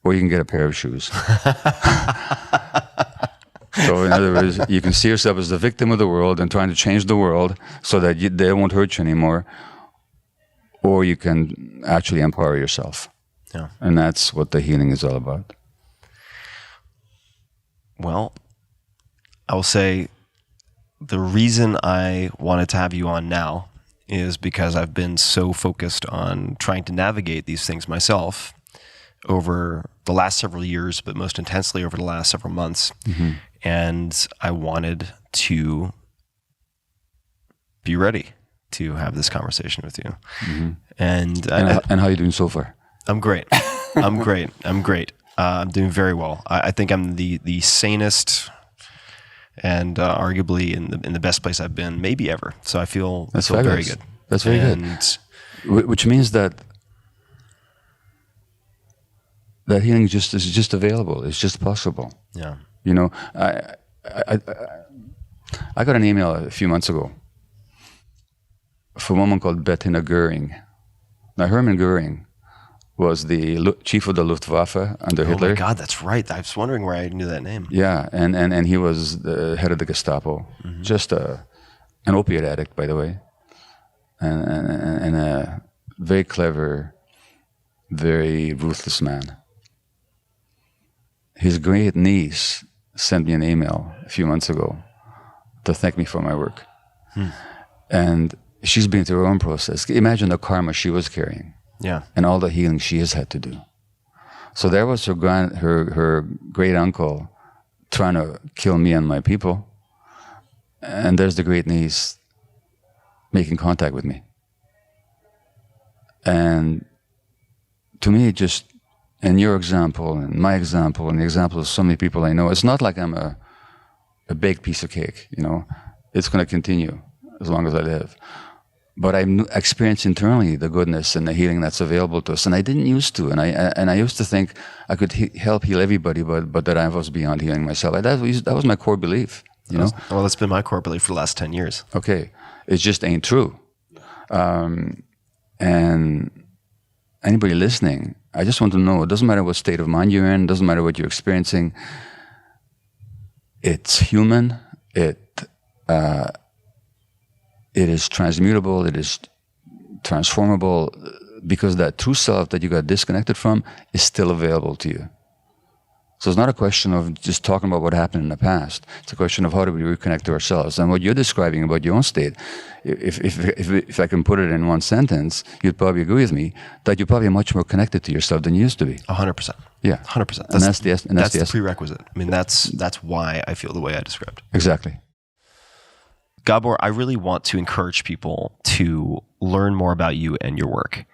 or you can get a pair of shoes. So in other words, you can see yourself as the victim of the world and trying to change the world so that they won't hurt you anymore, or you can actually empower yourself. Yeah. And that's what the healing is all about. Well, I will say the reason I wanted to have you on now is because I've been so focused on trying to navigate these things myself over the last several years, but most intensely over the last several months. And I wanted to be ready to have this conversation with you. And how are you doing so far? I'm great. I'm great. I'm doing very well. I think I'm the sanest and arguably in the best place I've been maybe ever. So I feel very good. That's very good. Which means that that healing is just available. It's just possible. Yeah. You know, I got an email a few months ago from a woman called Bettina Goering. Now, Hermann Goering was the chief of the Luftwaffe under Hitler. Oh my God, that's right. I was wondering where I knew that name. Yeah, and he was the head of the Gestapo. Mm-hmm. Just an opiate addict, by the way, and a very clever, very ruthless man. His great niece sent me an email a few months ago to thank me for my work. And she's been through her own process. Imagine the karma she was carrying. Yeah. And all the healing she has had to do. So there was her great uncle trying to kill me and my people. And there's the great niece making contact with me. And to me, just in your example, and my example, and the example of so many people I know, it's not like I'm a baked piece of cake, you know. It's going to continue as long as I live. But I experience internally the goodness and the healing that's available to us, and I didn't used to. And I used to think I could help heal everybody, but that I was beyond healing myself. That was my core belief, you know. Well, that's been my core belief for the last 10 years. Okay, it just ain't true. And anybody listening, I just want to know, it doesn't matter what state of mind you're in, it doesn't matter what you're experiencing, it's human, it is transmutable, it is transformable, because that true self that you got disconnected from is still available to you. So it's not a question of just talking about what happened in the past. It's a question of how do we reconnect to ourselves. And what you're describing about your own state, if I can put it in one sentence, you'd probably agree with me that you're probably much more connected to yourself than you used to be. 100%. Yeah. 100%. That's the prerequisite. I mean, that's why I feel the way I described. Exactly. Gabor, I really want to encourage people to learn more about you and your work.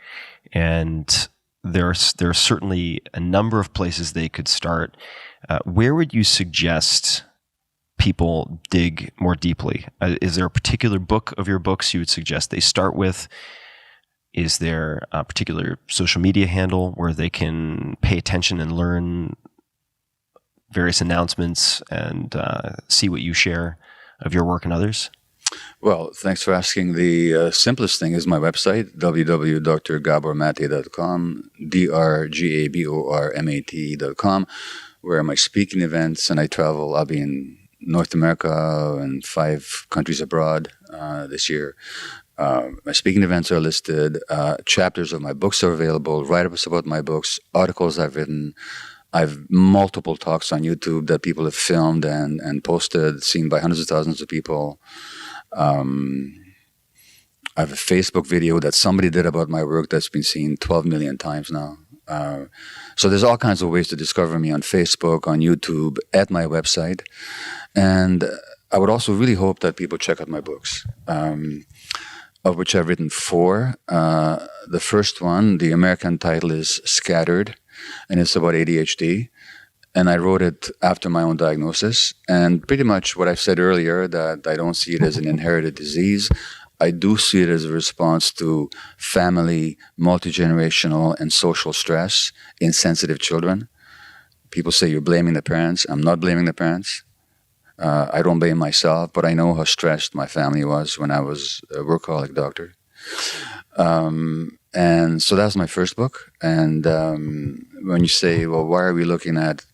And there are certainly a number of places they could start. Where would you suggest people dig more deeply? Is there a particular book of your books you would suggest they start with? Is there a particular social media handle where they can pay attention and learn various announcements and see what you share of your work and others? Well, thanks for asking. The simplest thing is my website, www.drgabormate.com, drgabormat.com, where my speaking events, and I travel. I'll be in North America and 5 countries abroad this year. My speaking events are listed. Chapters of my books are available, write-ups about my books, articles I've written. I've multiple talks on YouTube that people have filmed and posted, seen by hundreds of thousands of people. I have a Facebook video that somebody did about my work that's been seen 12 million times now. So there's all kinds of ways to discover me on Facebook, on YouTube, at my website. And I would also really hope that people check out my books, of which I've written 4. The first one, the American title is Scattered, and it's about ADHD. And I wrote it after my own diagnosis. And pretty much what I've said earlier, that I don't see it as an inherited disease. I do see it as a response to family, multi-generational, and social stress in sensitive children. People say you're blaming the parents. I'm not blaming the parents. I don't blame myself, but I know how stressed my family was when I was a workaholic doctor. And so that's my first book. And when you say, well, why are we looking at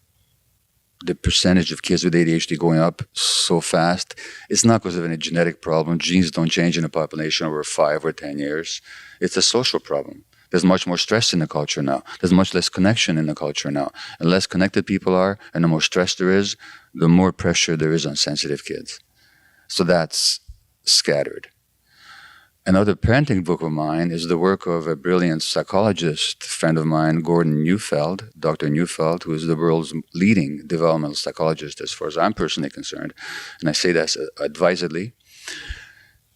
the percentage of kids with ADHD going up so fast, it's not because of any genetic problem. Genes don't change in a population over 5 or 10 years. It's a social problem. There's much more stress in the culture now. There's much less connection in the culture now. And less connected people are, and the more stress there is, the more pressure there is on sensitive kids. So that's Scattered. Another parenting book of mine is the work of a brilliant psychologist friend of mine, Gordon Neufeld, Dr. Neufeld, who is the world's leading developmental psychologist as far as I'm personally concerned. And I say that advisedly.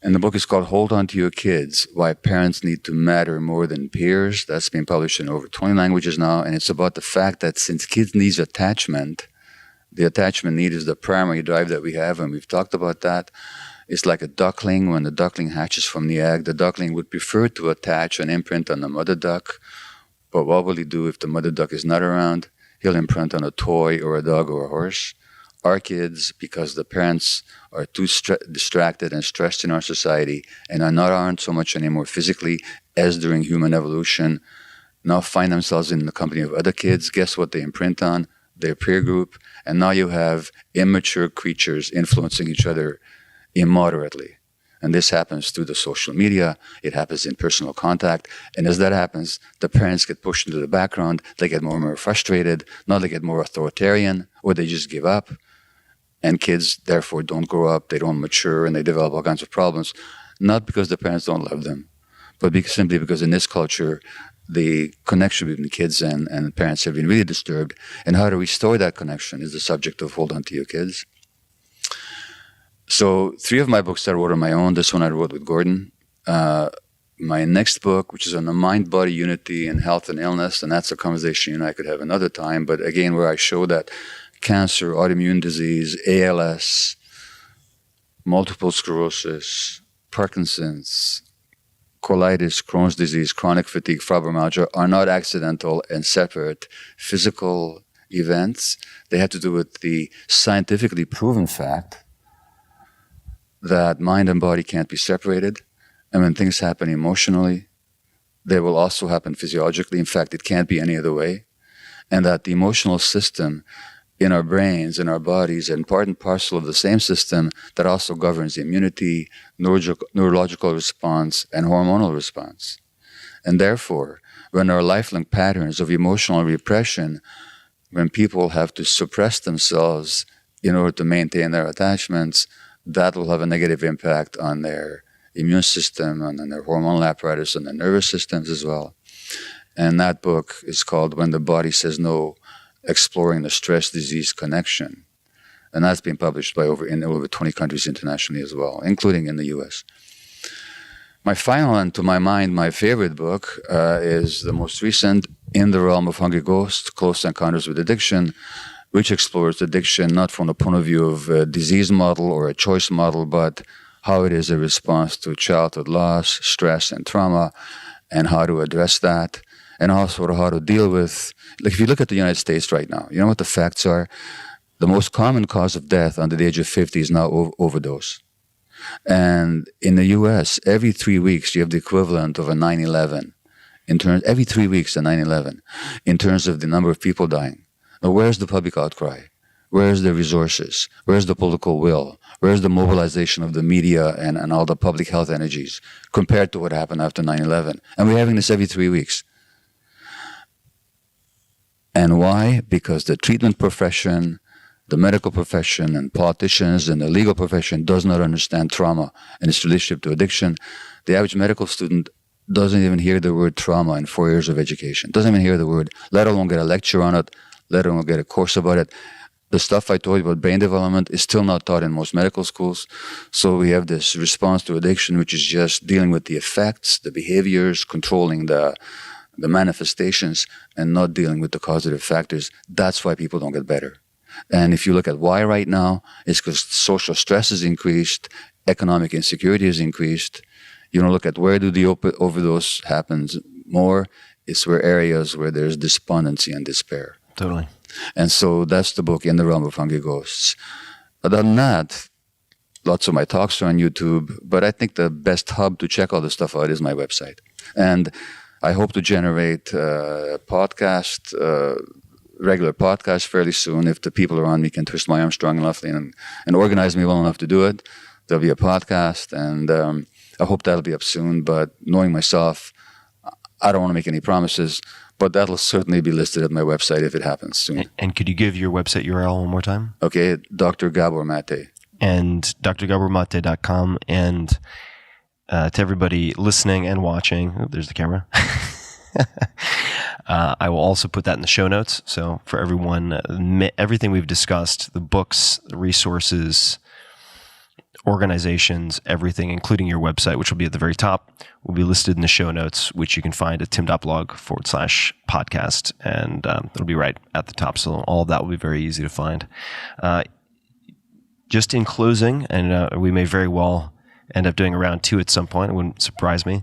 And the book is called Hold On to Your Kids, Why Parents Need to Matter More Than Peers. That's been published in over 20 languages now. And it's about the fact that since kids need attachment, the attachment need is the primary drive that we have, and we've talked about that. It's like a duckling. When the duckling hatches from the egg, the duckling would prefer to attach an imprint on the mother duck But what will he do if the mother duck is not around? He'll imprint on a toy or a dog or a horse. Our kids, because the parents are too distracted and stressed in our society and aren't so much anymore physically as during human evolution, now find themselves in the company of other kids. Guess what they imprint on? Their peer group. And now you have immature creatures influencing each other immoderately. And this happens through the social media. It happens in personal contact. And as that happens, the parents get pushed into the background. They get more and more frustrated. Now they get more authoritarian, or they just give up. And kids, therefore, don't grow up. They don't mature, and they develop all kinds of problems. Not because the parents don't love them, but simply because in this culture, the connection between kids and parents have been really disturbed. And how to restore that connection is the subject of Hold On To Your Kids. So 3 of my books I wrote on my own. This one I wrote with Gordon. My next book, which is on the mind-body unity and health and illness, and that's a conversation you and I could have another time, but again, where I show that cancer, autoimmune disease, ALS, multiple sclerosis, Parkinson's, colitis, Crohn's disease, chronic fatigue, fibromyalgia are not accidental and separate physical events. They have to do with the scientifically proven fact that mind and body can't be separated. And when things happen emotionally, they will also happen physiologically. In fact, it can't be any other way. And that the emotional system in our brains, in our bodies, and part and parcel of the same system that also governs immunity, neurological response, and hormonal response. And therefore, when our lifelong patterns of emotional repression, when people have to suppress themselves in order to maintain their attachments, that will have a negative impact on their immune system and on their hormonal apparatus and their nervous systems as well. And that book is called When the Body Says No, Exploring the Stress-Disease Connection. And that's been published in over 20 countries internationally as well, including in the US. My final, and to my mind, my favorite book is the most recent, In the Realm of Hungry Ghosts, Close Encounters with Addiction, which explores addiction not from the point of view of a disease model or a choice model, but how it is a response to childhood loss, stress, and trauma, and how to address that, and also how to deal with, like if you look at the United States right now, you know what the facts are? The most common cause of death under the age of 50 is now overdose. And in the US, every 3 weeks, you have the equivalent of a 9/11. Every 3 weeks, a 9/11, in terms of the number of people dying. Now, where's the public outcry? Where's the resources? Where's the political will? Where's the mobilization of the media and all the public health energies compared to what happened after 9/11? And we're having this every 3 weeks. And why? Because the treatment profession, the medical profession, and politicians and the legal profession does not understand trauma and its relationship to addiction. The average medical student doesn't even hear the word trauma in 4 years of education. Doesn't even hear the word, let alone get a lecture on it, let alone get a course about it. The stuff I told you about brain development is still not taught in most medical schools. So we have this response to addiction, which is just dealing with the effects, the behaviors, controlling the manifestations, and not dealing with the causative factors. That's why people don't get better. And if you look at why right now, it's because social stress has increased, economic insecurity has increased. You look at where do the overdose happens more, it's where areas where there's despondency and despair. Totally. And so that's the book, In the Realm of Hungry Ghosts. Other than that, lots of my talks are on YouTube, but I think the best hub to check all this stuff out is my website. And I hope to generate regular podcasts fairly soon. If the people around me can twist my arm strong enough and organize me well enough to do it, there'll be a podcast, and I hope that'll be up soon. But knowing myself, I don't want to make any promises, but that'll certainly be listed at my website if it happens soon. And could you give your website URL one more time? Okay, Dr. Gabor Maté. And drgabormate.com. And to everybody listening and watching, there's the camera. I will also put that in the show notes. So for everyone, everything we've discussed, the books, the resources, organizations, everything, including your website, which will be at the very top, will be listed in the show notes, which you can find at tim.blog/podcast. And it'll be right at the top. So all of that will be very easy to find. Just in closing, and we may very well end up doing a round 2 at some point. It wouldn't surprise me.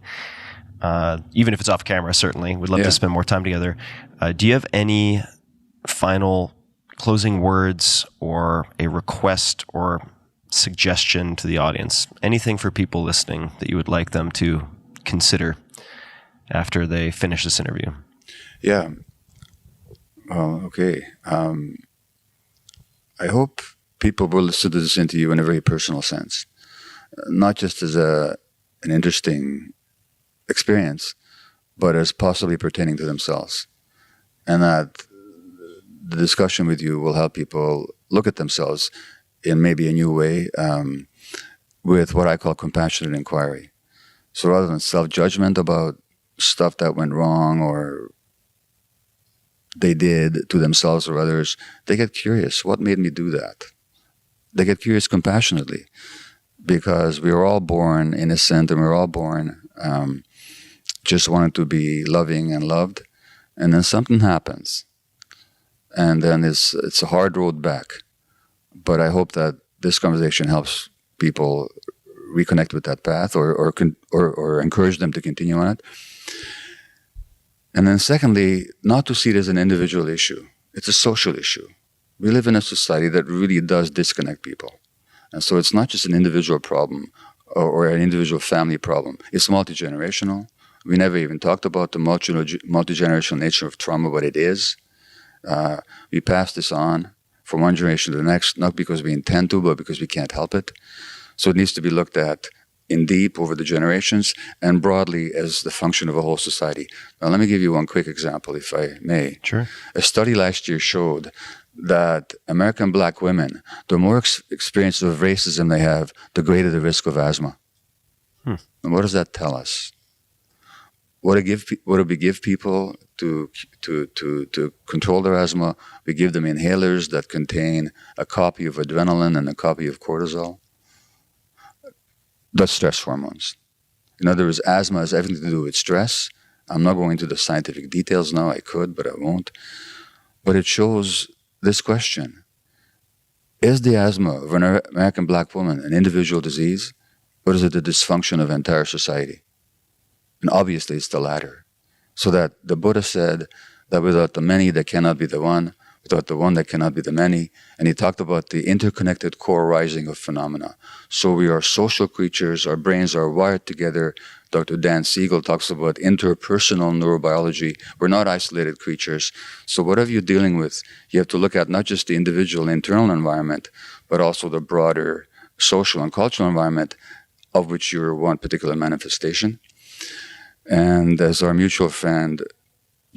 even if it's off camera, certainly. We'd love to spend more time together. Do you have any final closing words or a request or suggestion to the audience? Anything for people listening that you would like them to consider after they finish this interview? Yeah. Well, okay. I hope people will listen to this interview in a very personal sense, not just as an interesting experience, but as possibly pertaining to themselves. And that the discussion with you will help people look at themselves in maybe a new way, with what I call compassionate inquiry. So rather than self-judgment about stuff that went wrong or they did to themselves or others, they get curious. What made me do that? They get curious compassionately, because we are all born innocent, and we're all born just wanting to be loving and loved. And then something happens. And then it's a hard road back. But I hope that this conversation helps people reconnect with that path, or encourage them to continue on it. And then secondly, not to see it as an individual issue. It's a social issue. We live in a society that really does disconnect people. And so it's not just an individual problem or an individual family problem. It's multi-generational. We never even talked about the multi-generational nature of trauma, what it is. We pass this on from one generation to the next, not because we intend to, but because we can't help it. So it needs to be looked at in deep over the generations and broadly as the function of a whole society. Now, let me give you one quick example, if I may. Sure. A study last year showed that American Black women, the more experience of racism they have, the greater the risk of asthma. And what does that tell us? What do we give people to control their asthma? We give them inhalers that contain a copy of adrenaline and a copy of cortisol. That's stress hormones. In other words, asthma has everything to do with stress. I'm not going into the scientific details now. I could, but I won't. But it shows this question. Is the asthma of an American Black woman an individual disease, or is it the dysfunction of entire society? And obviously it's the latter. So that the Buddha said that without the many there cannot be the one, without the one there cannot be the many. And he talked about the interconnected co-arising of phenomena. So we are social creatures, our brains are wired together. Dr. Dan Siegel talks about interpersonal neurobiology. We're not isolated creatures. So whatever you're dealing with, you have to look at not just the individual internal environment, but also the broader social and cultural environment of which you're one particular manifestation. And as our mutual friend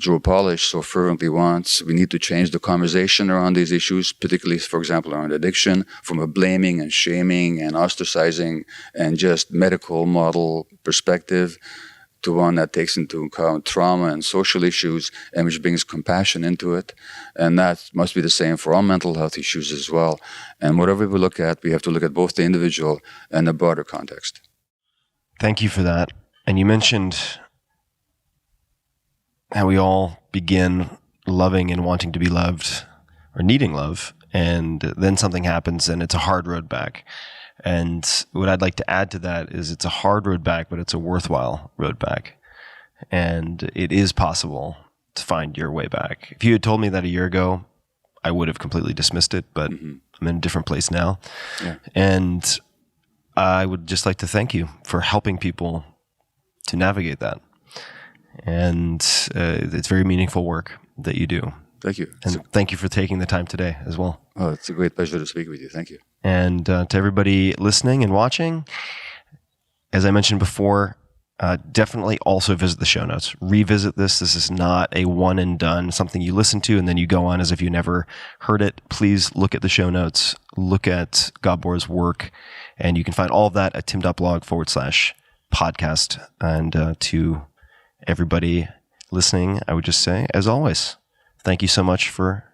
Joe Polish so fervently wants, we need to change the conversation around these issues, particularly, for example, around addiction, from a blaming and shaming and ostracizing and just medical model perspective to one that takes into account trauma and social issues and which brings compassion into it. And that must be the same for all mental health issues as well. And whatever we look at, we have to look at both the individual and the broader context. Thank you for that. And you mentioned how we all begin loving and wanting to be loved or needing love, and then something happens and it's a hard road back. And what I'd like to add to that is it's a hard road back, but it's a worthwhile road back. And it is possible to find your way back. If you had told me that a year ago, I would have completely dismissed it, but I'm in a different place now. Yeah. And I would just like to thank you for helping people to navigate that. And it's very meaningful work that you do. Thank you. And thank you for taking the time today as well. Oh, it's a great pleasure to speak with you. Thank you. And to everybody listening and watching, as I mentioned before, definitely also visit the show notes. Revisit this. This is not a one and done, something you listen to and then you go on as if you never heard it. Please look at the show notes. Look at Gabor's work. And you can find all of that at tim.blog/podcast. And to everybody listening, I would just say, as always, thank you so much for